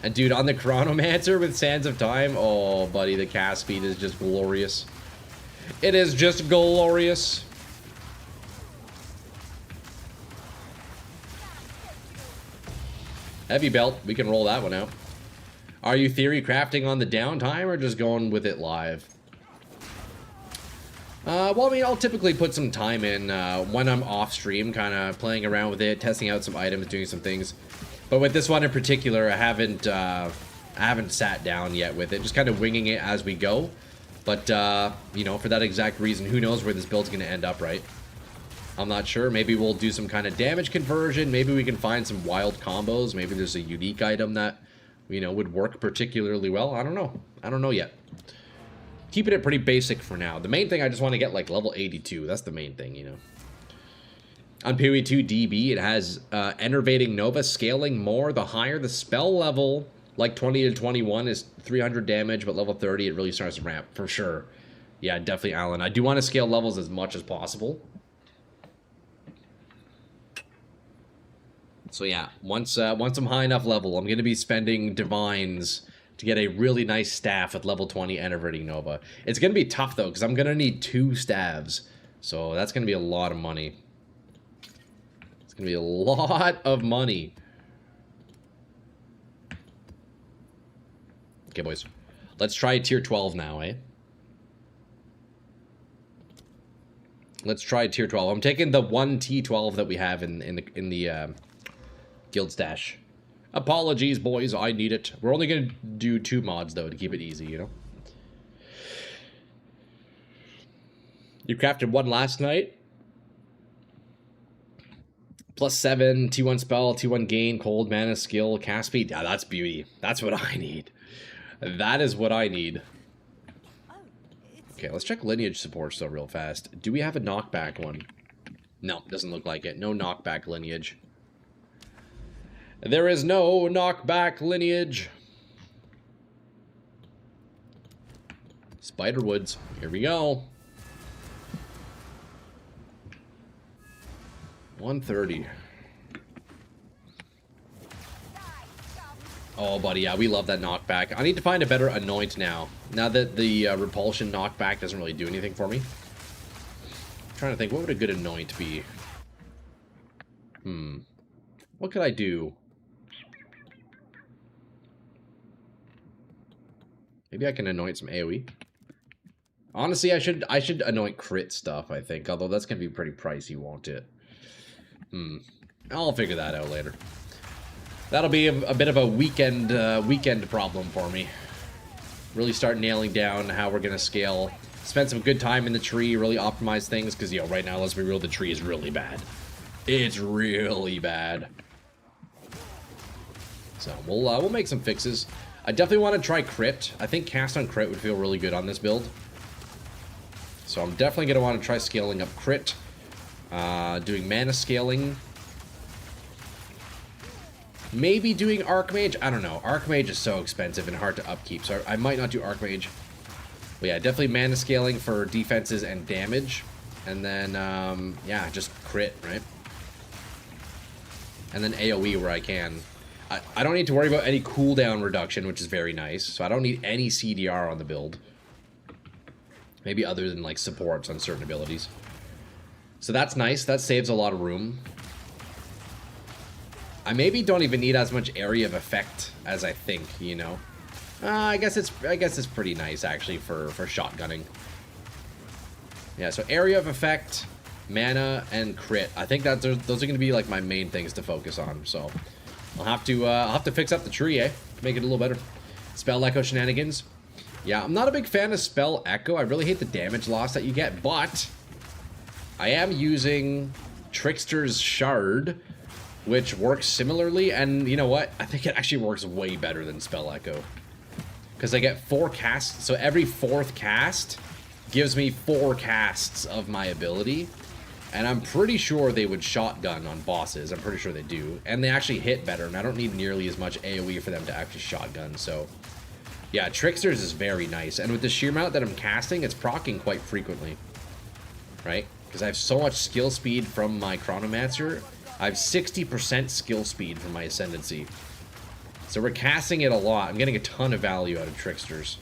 And dude, on the Chronomancer with Sands of Time, oh buddy, the cast speed is just glorious. It is just glorious. Heavy belt, we can roll that one out. Are you theory crafting on the downtime or just going with it live? Well, I mean, I'll typically put some time in when I'm off stream, kind of playing around with it, testing out some items, doing some things. But with this one in particular, I haven't sat down yet with it, just kind of winging it as we go. But you know, for that exact reason, who knows where this build's going to end up, right? I'm not sure. Maybe we'll do some kind of damage conversion. Maybe we can find some wild combos. Maybe there's a unique item that, you know, would work particularly well. I don't know. I don't know yet. Keeping it pretty basic for now. The main thing, I just want to get like level 82. That's the main thing, you know. On PoE2 DB, it has Enervating Nova, scaling more. The higher the spell level, like 20 to 21 is 300 damage, but level 30, it really starts to ramp, for sure. Yeah, definitely, Alan. I do want to scale levels as much as possible. So yeah, once I'm high enough level, I'm going to be spending divines to get a really nice staff with level 20 Enervating Nova. It's going to be tough, though, because I'm going to need 2 staves. So that's going to be a lot of money. It's going to be a lot of money. Okay, boys. Let's try tier 12 now, eh? Let's try tier 12. I'm taking the 1 T12 that we have in the guild stash. Apologies, boys. I need it. We're only going to do 2 mods, though, to keep it easy, you know? You crafted 1 last night. +7, T1 spell, T1 gain, cold mana, skill, cast speed. Yeah, that's beauty. That's what I need. That is what I need. Okay, let's check lineage support still real fast. Do we have a knockback one? No, doesn't look like it. No knockback lineage. There is no knockback lineage. Spiderwoods. Here we go. 130. Oh, buddy, yeah, we love that knockback. I need to find a better anoint now. Now that the repulsion knockback doesn't really do anything for me. I'm trying to think, what would a good anoint be? What could I do? Maybe I can anoint some AoE. Honestly, I should anoint crit stuff, I think. Although that's going to be pretty pricey, won't it? I'll figure that out later. That'll be a bit of a weekend problem for me. Really start nailing down how we're going to scale. Spend some good time in the tree, really optimize things. Because, you know, right now, let's be real, the tree is really bad. It's really bad. So, we'll make some fixes. I definitely want to try crit. I think cast on crit would feel really good on this build. So I'm definitely going to want to try scaling up crit. Doing mana scaling. Maybe doing Archmage. I don't know. Archmage is so expensive and hard to upkeep. So I might not do Archmage. But yeah, definitely mana scaling for defenses and damage. And then, yeah, just crit, right? And then AoE where I can. I don't need to worry about any cooldown reduction, which is very nice. So I don't need any CDR on the build. Maybe other than, like, supports on certain abilities. So that's nice. That saves a lot of room. I maybe don't even need as much area of effect as I think, you know. I guess it's pretty nice, actually, for shotgunning. Yeah, so area of effect, mana, and crit. I think that those are going to be, like, my main things to focus on, so... I'll have to fix up the tree, eh? To make it a little better. Spell Echo shenanigans. Yeah, I'm not a big fan of Spell Echo. I really hate the damage loss that you get, but I am using Trickster's Shard, which works similarly, and you know what? I think it actually works way better than Spell Echo. Because I get 4 casts, so every 4th cast gives me 4 casts of my ability. And I'm pretty sure they would shotgun on bosses. I'm pretty sure they do. And they actually hit better, and I don't need nearly as much AoE for them to actually shotgun, so... Yeah, Trickster's is very nice. And with the sheer amount that I'm casting, it's proccing quite frequently. Right? Because I have so much skill speed from my Chronomancer. I have 60% skill speed from my Ascendancy. So we're casting it a lot. I'm getting a ton of value out of Tricksters.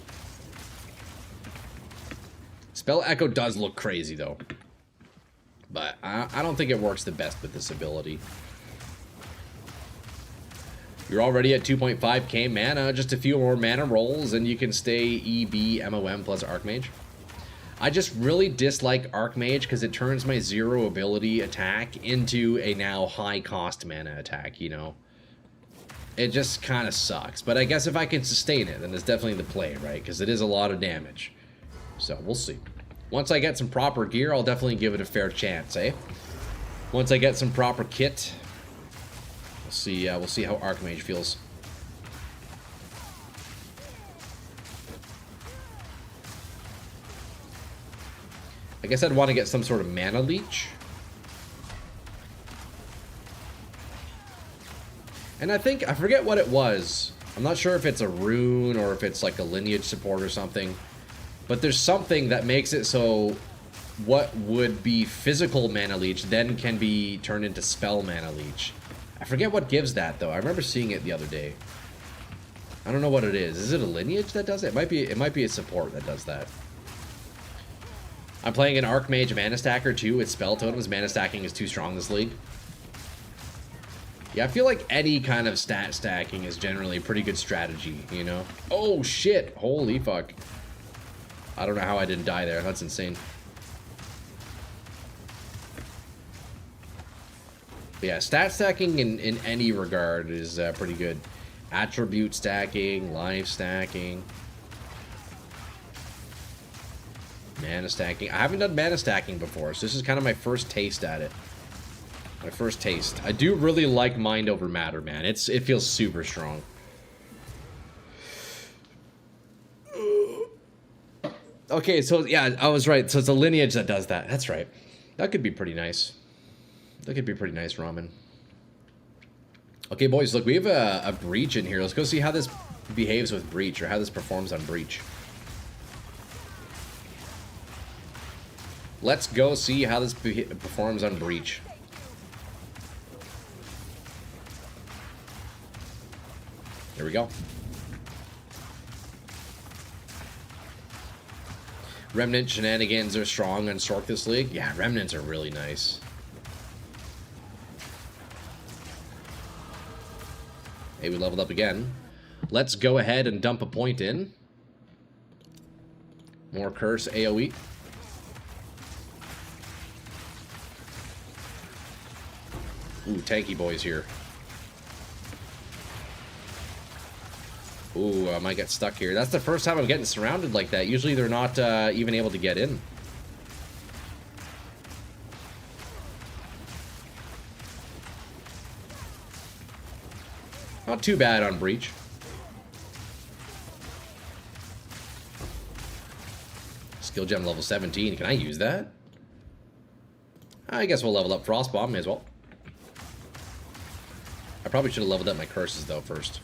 Spell Echo does look crazy, though. But I don't think it works the best with this ability. You're already at 2.5k mana. Just a few more mana rolls, and you can stay EB, MOM plus Archmage. I just really dislike Archmage because it turns my 0 ability attack into a now high-cost mana attack, you know? It just kind of sucks. But I guess if I can sustain it, then it's definitely the play, right? Because it is a lot of damage. So, we'll see. Once I get some proper gear, I'll definitely give it a fair chance, eh? Once I get some proper kit, we'll see how Archmage feels. I guess I'd want to get some sort of mana leech. And I forget what it was. I'm not sure if it's a rune or if it's like a lineage support or something. But there's something that makes it so what would be physical mana leech then can be turned into spell mana leech. I forget what gives that though. I remember seeing it the other day. I don't know what it is. Is it a lineage that does it? It might be a support that does that. I'm playing an Archmage mana stacker too with spell totems. Mana stacking is too strong this league. Yeah, I feel like any kind of stat stacking is generally a pretty good strategy, you know? Oh shit! Holy fuck. I don't know how I didn't die there. That's insane. But yeah, stat stacking in any regard is pretty good. Attribute stacking, life stacking, mana stacking. I haven't done mana stacking before, so this is kind of my first taste at it. My first taste. I do really like Mind Over Matter, man. It feels super strong. Okay, so yeah, I was right. So it's a lineage that does that. That's right. That could be pretty nice. That could be pretty nice, Ramen. Okay, boys, look, we have a breach in here. Let's go see how this behaves with breach, or how this performs on breach. Let's go see how this performs on breach. Here we go. Remnant shenanigans are strong on Stork this league. Yeah, remnants are really nice. Hey, we leveled up again. Let's go ahead and dump a point in. More curse AoE. Ooh, tanky boys here. Ooh, I might get stuck here. That's the first time I'm getting surrounded like that. Usually they're not even able to get in. Not too bad on breach. Skill gem level 17. Can I use that? I guess we'll level up Frostbomb, may as well. I probably should have leveled up my curses though first.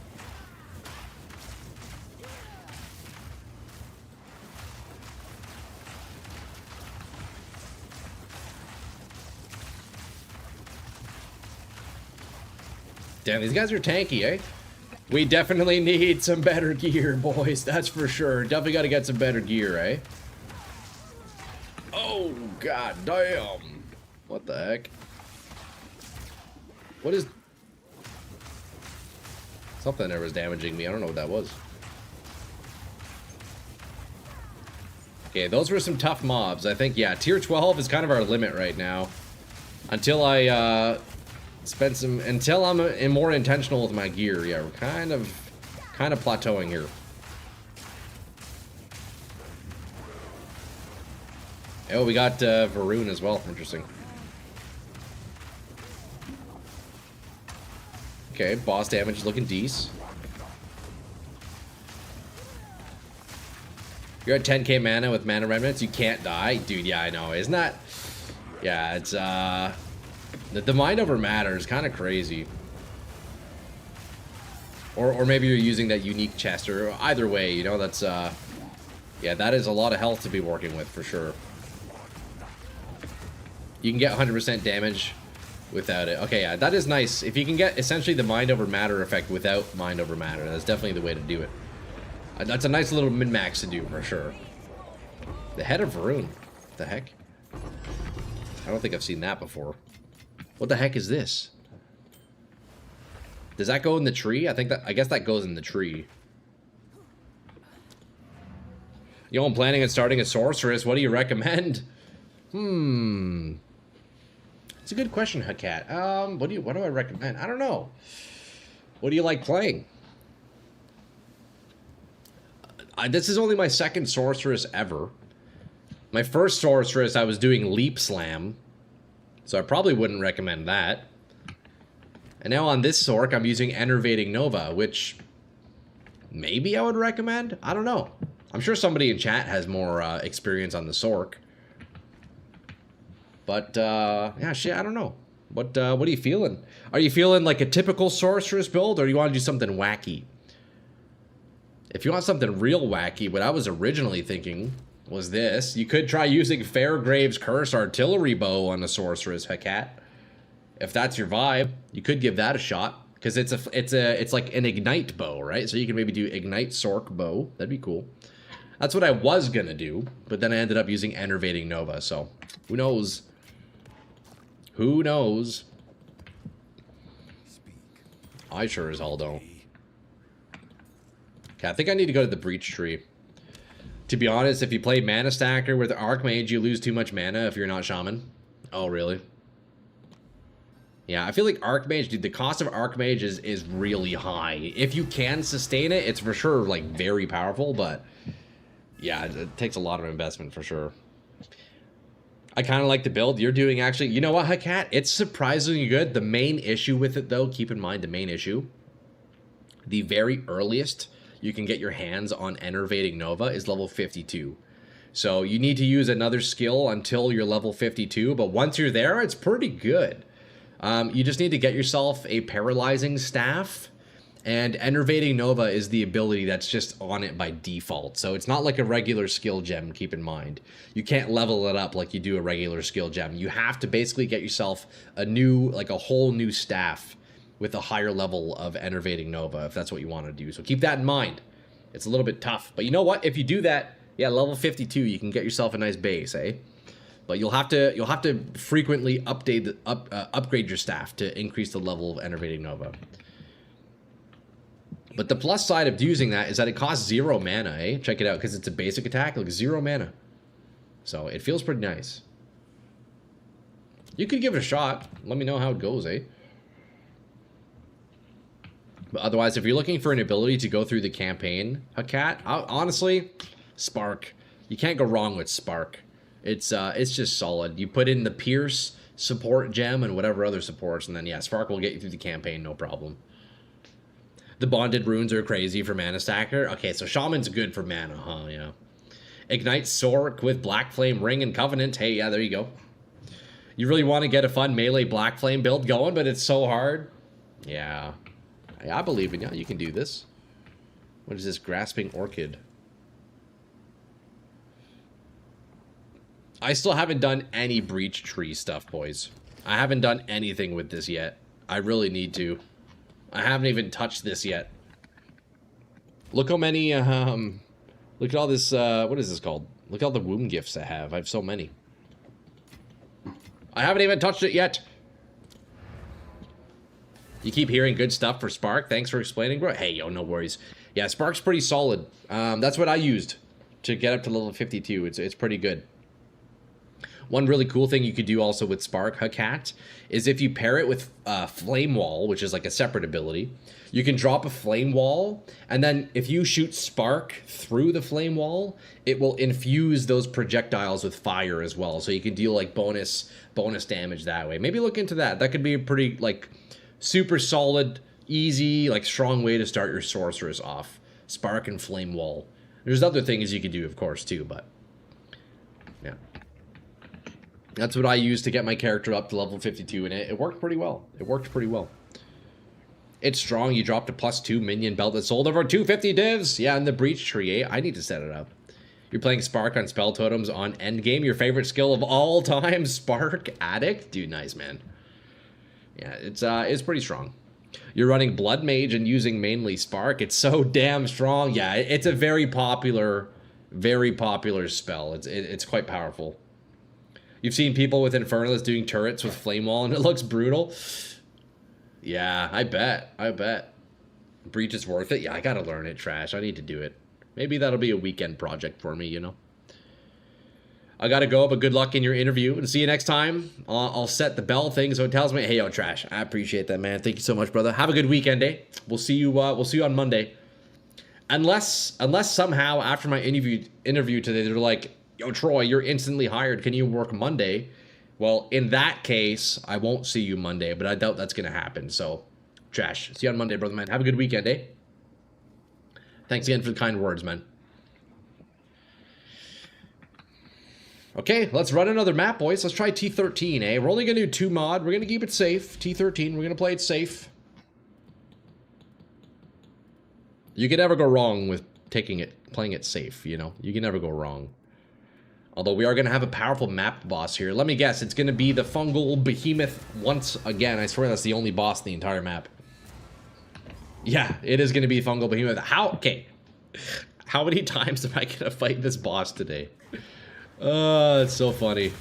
Damn, these guys are tanky, eh? We definitely need some better gear, boys. That's for sure. Definitely got to get some better gear, eh? Oh, god damn. What the heck? What is... Something there was damaging me. I don't know what that was. Okay, those were some tough mobs. I think, yeah, tier 12 is kind of our limit right now. Until I, until I'm more intentional with my gear. Yeah, we're kind of plateauing here. Oh, we got Varun as well. Interesting. Okay, boss damage is looking decent. You're at 10k mana with mana remnants. You can't die, dude. Yeah, I know. Isn't that? Yeah, it's the mind over matter is kind of crazy. Or maybe you're using that unique chest, or either way, you know, that's yeah, that is a lot of health to be working with for sure. You can get 100% damage without it. Okay, yeah, that is nice. If you can get essentially the mind over matter effect without mind over matter, that's definitely the way to do it. That's a nice little min-max to do for sure. The head of Varun. What the heck? I don't think I've seen that before. What the heck is this? Does that go in the tree? I guess that goes in the tree. Yo, I'm planning on starting a sorceress. What do you recommend? It's a good question, Hakat. What do I recommend? I don't know. What do you like playing? This is only my second sorceress ever. My first sorceress, I was doing Leap Slam, so I probably wouldn't recommend that. And now on this Sorc, I'm using Enervating Nova, which maybe I would recommend? I don't know. I'm sure somebody in chat has more experience on the Sorc. But, yeah, shit, I don't know. What are you feeling? Are you feeling like a typical sorceress build, or do you want to do something wacky? If you want something real wacky, what I was originally thinking was this. You could try using Fairgrave's Curse Artillery Bow on a sorceress, Hakat. If that's your vibe, you could give that a shot, because it's like an ignite bow, right? So you can maybe do ignite Sorc bow. That'd be cool. That's what I was gonna do, but then I ended up using Enervating Nova. So who knows? Who knows? I sure as hell don't. Okay, I think I need to go to the Breach Tree. To be honest, if you play Mana Stacker with Archmage, you lose too much mana if you're not Shaman. Oh, really? Yeah, I feel like Archmage, dude, the cost of Archmage is really high. If you can sustain it, it's for sure, like, very powerful, but yeah, it takes a lot of investment for sure. I kind of like the build you're doing, actually. You know what, Hakat? It's surprisingly good. The main issue with it, though, keep in mind the main issue. The very earliest you can get your hands on Enervating Nova is level 52. So you need to use another skill until you're level 52, but once you're there, it's pretty good. You just need to get yourself a Paralyzing Staff, and Enervating Nova is the ability that's just on it by default. So it's not like a regular skill gem, keep in mind. You can't level it up like you do a regular skill gem. You have to basically get yourself a new, like a whole new staff with a higher level of Enervating Nova, if that's what you want to do. So keep that in mind. It's a little bit tough. But you know what? If you do that, yeah, level 52, you can get yourself a nice base, eh? But you'll have to frequently upgrade your staff to increase the level of Enervating Nova. But the plus side of using that is that it costs 0 mana, eh? Check it out, because it's a basic attack, like 0 mana. So it feels pretty nice. You could give it a shot. Let me know how it goes, eh? But otherwise, if you're looking for an ability to go through the campaign, Hakat, honestly, Spark. You can't go wrong with Spark. It's just solid. You put in the Pierce support gem and whatever other supports, and then yeah, Spark will get you through the campaign, no problem. The bonded runes are crazy for Mana Stacker. Okay, so Shaman's good for mana, huh? Yeah. Ignite Sorc with Black Flame Ring and Covenant. Hey, yeah, there you go. You really want to get a fun melee Black Flame build going, but it's so hard. Yeah. I believe in you. You can do this. What is this? Grasping Orchid. I still haven't done any Breach Tree stuff, boys. I haven't done anything with this yet. I really need to. I haven't even touched this yet. Look how many, look at all this, what is this called? Look at all the womb gifts I have. I have so many. I haven't even touched it yet. You keep hearing good stuff for Spark. Thanks for explaining, bro. Hey, yo, no worries. Yeah, Spark's pretty solid. That's what I used to get up to level 52. It's pretty good. One really cool thing you could do also with Spark Hakat is if you pair it with Flame Wall, which is like a separate ability, you can drop a Flame Wall, and then if you shoot Spark through the Flame Wall, it will infuse those projectiles with fire as well. So you can deal like bonus damage that way. Maybe look into that. That could be a pretty like super solid, easy, like strong way to start your sorceress off. Spark and Flame Wall. There's other things you could do, of course, too, but yeah. That's what I used to get my character up to level 52, and it worked pretty well. It worked pretty well. It's strong. You dropped a +2 minion belt that sold over 250 divs. Yeah, in the Breach Tree, I need to set it up. You're playing Spark on Spell Totems on Endgame. Your favorite skill of all time, Spark Addict? Dude, nice, man. Yeah, it's pretty strong. You're running Blood Mage and using mainly Spark. It's so damn strong. Yeah, it's a very popular spell. It's quite powerful. You've seen people with Infernalist doing turrets with Flame Wall, and it looks brutal. Yeah, I bet. Breach is worth it. Yeah, I gotta learn it, Trash. I need to do it. Maybe that'll be a weekend project for me, you know? I gotta go, but good luck in your interview. And see you next time. I'll set the bell thing so it tells me, hey, yo, Trash. I appreciate that, man. Thank you so much, brother. Have a good weekend, eh? We'll see you on Monday. Unless somehow after my interview today, they're like, yo, Troy, you're instantly hired. Can you work Monday? Well, in that case, I won't see you Monday, but I doubt that's going to happen. So, Trash, see you on Monday, brother, man. Have a good weekend, eh? Thanks again for the kind words, man. Okay, let's run another map, boys. Let's try T13, eh? We're only going to do 2 mod. We're going to keep it safe. T13, we're going to play it safe. You can never go wrong with playing it safe, you know? You can never go wrong. Although we are going to have a powerful map boss here. Let me guess, it's going to be the fungal behemoth once again. I swear that's the only boss in the entire map. Yeah, it is going to be fungal behemoth. Okay. How many times am I going to fight this boss today? It's so funny.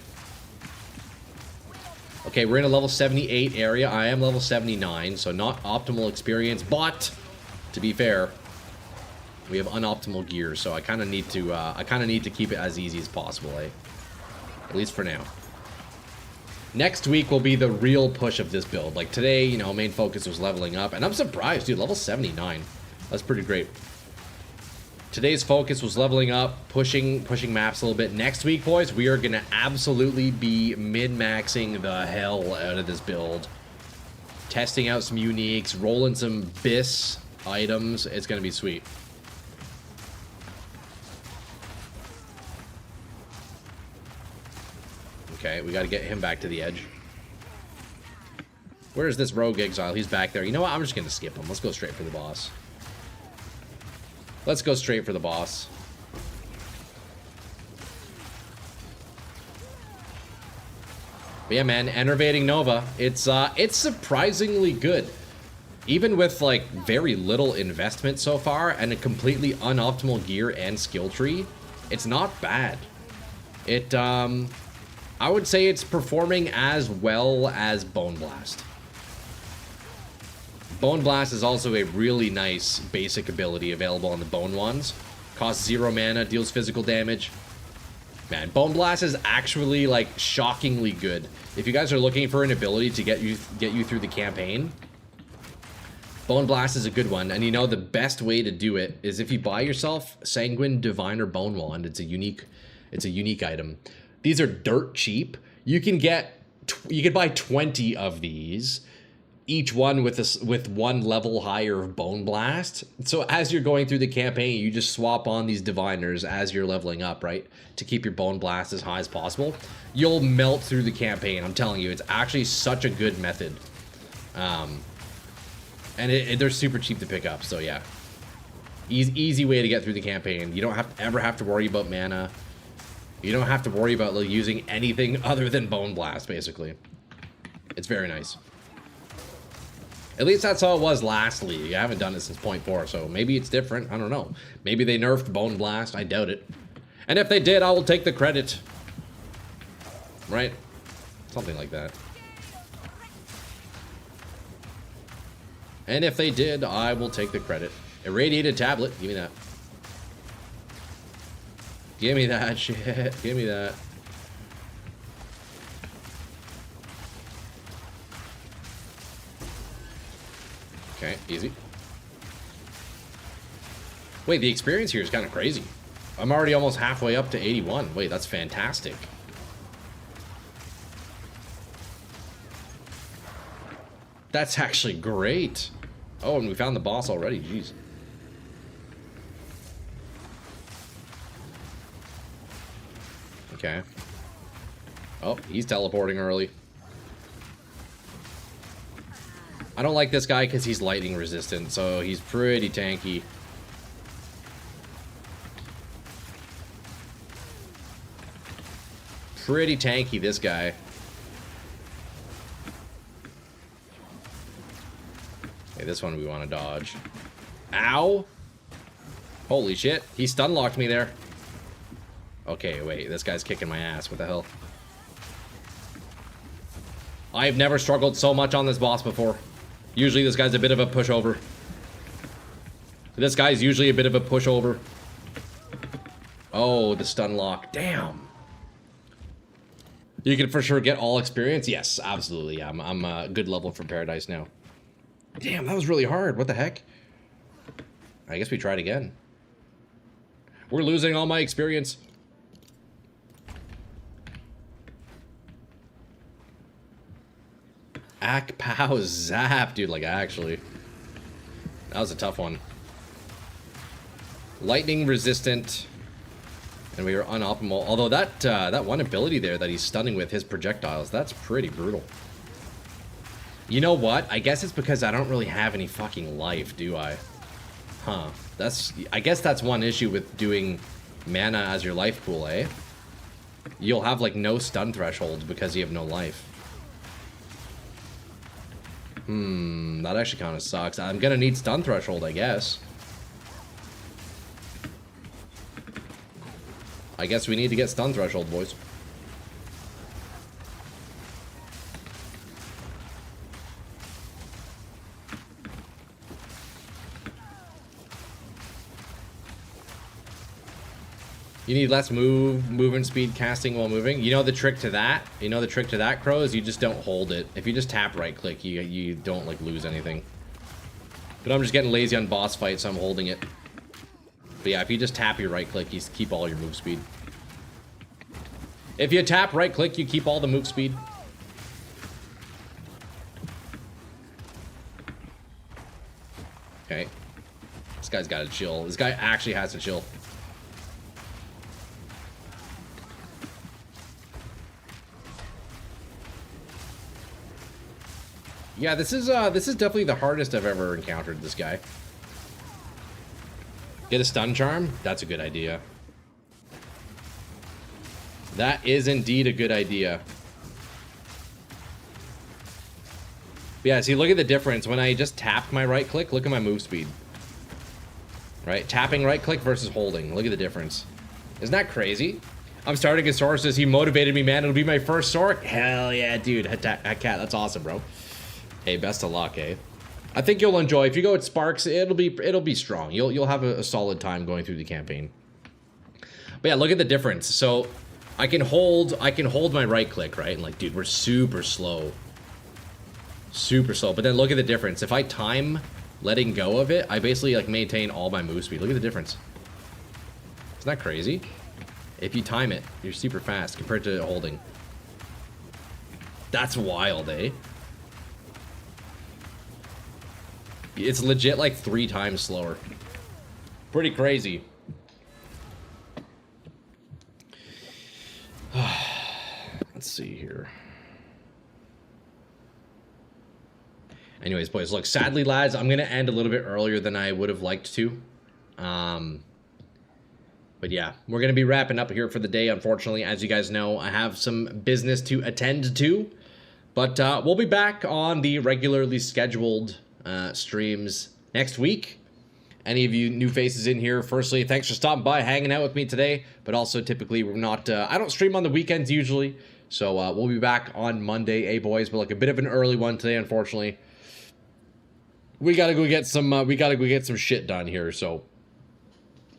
Okay, we're in a level 78 area. I am level 79, so not optimal experience, but to be fair, we have unoptimal gear, so I kind of need to keep it as easy as possible, eh? At least for now. Next week will be the real push of this build. Like today, you know, main focus was leveling up, and I'm surprised, dude, level 79. That's pretty great. Today's focus was leveling up, pushing maps a little bit. Next week, boys, we are going to absolutely be min-maxing the hell out of this build. Testing out some uniques, rolling some BIS items. It's going to be sweet. Okay, we got to get him back to the edge. Where is this rogue exile? He's back there. You know what? I'm just going to skip him. Let's go straight for the boss. Let's go straight for the boss. But yeah, man, Enervating Nova. It's surprisingly good. Even with, like, very little investment so far and a completely unoptimal gear and skill tree, it's not bad. It, I would say it's performing as well as Bone Blast. Bone Blast is also a really nice basic ability available on the Bone ones. Costs 0 mana, deals physical damage. Man, Bone Blast is actually, like, shockingly good. If you guys are looking for an ability to get you through the campaign, Bone Blast is a good one. And you know, the best way to do it is if you buy yourself Sanguine Diviner Bone Wand. It's a unique item. These are dirt cheap. You can buy 20 of these, each one with one level higher of Bone Blast. So as you're going through the campaign, you just swap on these diviners as you're leveling up, right? To keep your Bone Blast as high as possible. You'll melt through the campaign. I'm telling you, it's actually such a good method. And they're super cheap to pick up, so yeah. Easy way to get through the campaign. You don't ever have to worry about mana. You don't have to worry about using anything other than Bone Blast, basically. It's very nice. At least that's how it was last league. I haven't done it since 0.4, so maybe it's different. I don't know. Maybe they nerfed Bone Blast. I doubt it. And if they did, I will take the credit. Right? Something like that. And if they did, I will take the credit. Irradiated tablet. Give me that. Give me that shit. Give me that. Okay, easy. Wait, the experience here is kind of crazy. I'm already almost halfway up to 81. Wait, that's fantastic. That's actually great. Oh, and we found the boss already. Jeez. Okay. Oh, he's teleporting early. I don't like this guy because he's lightning resistant, so he's pretty tanky. Pretty tanky, this guy. Okay, this one we want to dodge. Ow! Holy shit, he stun locked me there. Okay, wait, this guy's kicking my ass. What the hell? I've never struggled so much on this boss before. Usually this guy's a bit of a pushover. This guy's usually a bit of a pushover. Oh, the stun lock. Damn. You can for sure get all experience. Yes, absolutely. I'm a good level for Paradise now. Damn, that was really hard. What the heck? I guess we tried again. We're losing all my experience. Ak pow zap, dude. Like, actually, that was a tough one. Lightning resistant, and we were unoptimal. Although that one ability there that he's stunning with his projectiles, that's pretty brutal. You know what? I guess it's because I don't really have any fucking life, do I? Huh. I guess that's one issue with doing mana as your life pool, eh? You'll have like no stun thresholds because you have no life. That actually kind of sucks. I'm gonna need stun threshold, I guess. I guess we need to get stun threshold, boys. You need less movement speed casting while moving. You know the trick to that? You know the trick to that, Crow, is you just don't hold it. If you just tap right click, you don't like lose anything. But I'm just getting lazy on boss fights, so I'm holding it. But yeah, if you just tap your right click, you keep all your move speed. If you tap right click, you keep all the move speed. Okay. This guy's got to chill. This guy actually has to chill. Yeah, this is definitely the hardest I've ever encountered this guy. Get a stun charm? That's a good idea. That is indeed a good idea. But yeah, see, look at the difference. When I just tapped my right click, look at my move speed. Right? Tapping right click versus holding. Look at the difference. Isn't that crazy? I'm starting a Source. He motivated me, man. It'll be my first Sork. Hell yeah, dude. Cat, that's awesome, bro. Hey, best of luck, eh? I think you'll enjoy. If you go with Sparks, it'll be strong. You'll have a solid time going through the campaign. But yeah, look at the difference. So I can hold my right click, right? And like, dude, we're super slow. Super slow. But then look at the difference. If I time letting go of it, I basically like maintain all my move speed. Look at the difference. Isn't that crazy? If you time it, you're super fast compared to holding. That's wild, eh? It's legit like 3 times slower. Pretty crazy. Let's see here. Anyways, boys, look, sadly, lads, I'm going to end a little bit earlier than I would have liked to. But yeah, we're going to be wrapping up here for the day, unfortunately. As you guys know, I have some business to attend to. But we'll be back on the regularly scheduled streams next week. Any of you new faces in here, firstly, thanks for stopping by, hanging out with me today. But also, typically, we're not, I don't stream on the weekends usually. So we'll be back on Monday, boys? But like a bit of an early one today, unfortunately. We gotta go get some shit done here. So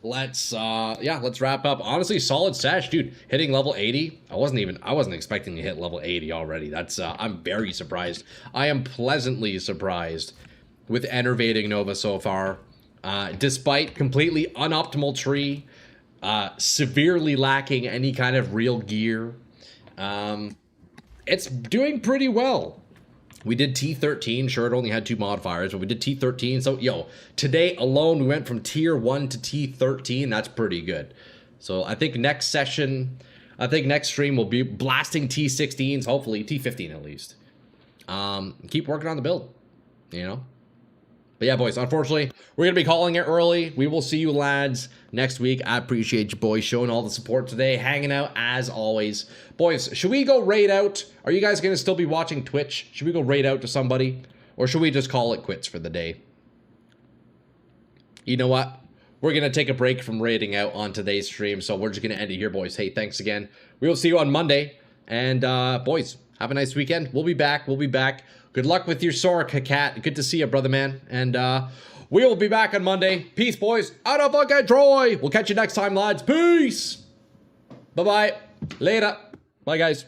let's wrap up. Honestly, solid sesh, dude. Hitting level 80. I wasn't expecting to hit level 80 already. That's I'm very surprised. I am pleasantly surprised. with Enervating Nova so far. Despite completely unoptimal tree, severely lacking any kind of real gear, it's doing pretty well. We did T13, sure it only had 2 modifiers, but we did T13, so yo, today alone we went from tier 1 to T13, that's pretty good. So I think next session, I think next stream will be blasting T16s, hopefully, T15 at least. Keep working on the build, you know? But yeah, boys, unfortunately, we're going to be calling it early. We will see you lads next week. I appreciate you boys showing all the support today, hanging out as always. Boys, should we go raid out? Are you guys going to still be watching Twitch? Should we go raid out to somebody? Or should we just call it quits for the day? You know what? We're going to take a break from raiding out on today's stream, so we're just going to end it here, boys. Hey, thanks again. We will see you on Monday. And, boys, have a nice weekend. We'll be back. We'll be back. Good luck with your Sora, cat. Good to see you, brother man. And we will be back on Monday. Peace, boys. Out of fucking Troy. We'll catch you next time, lads. Peace. Bye-bye. Later. Bye, guys.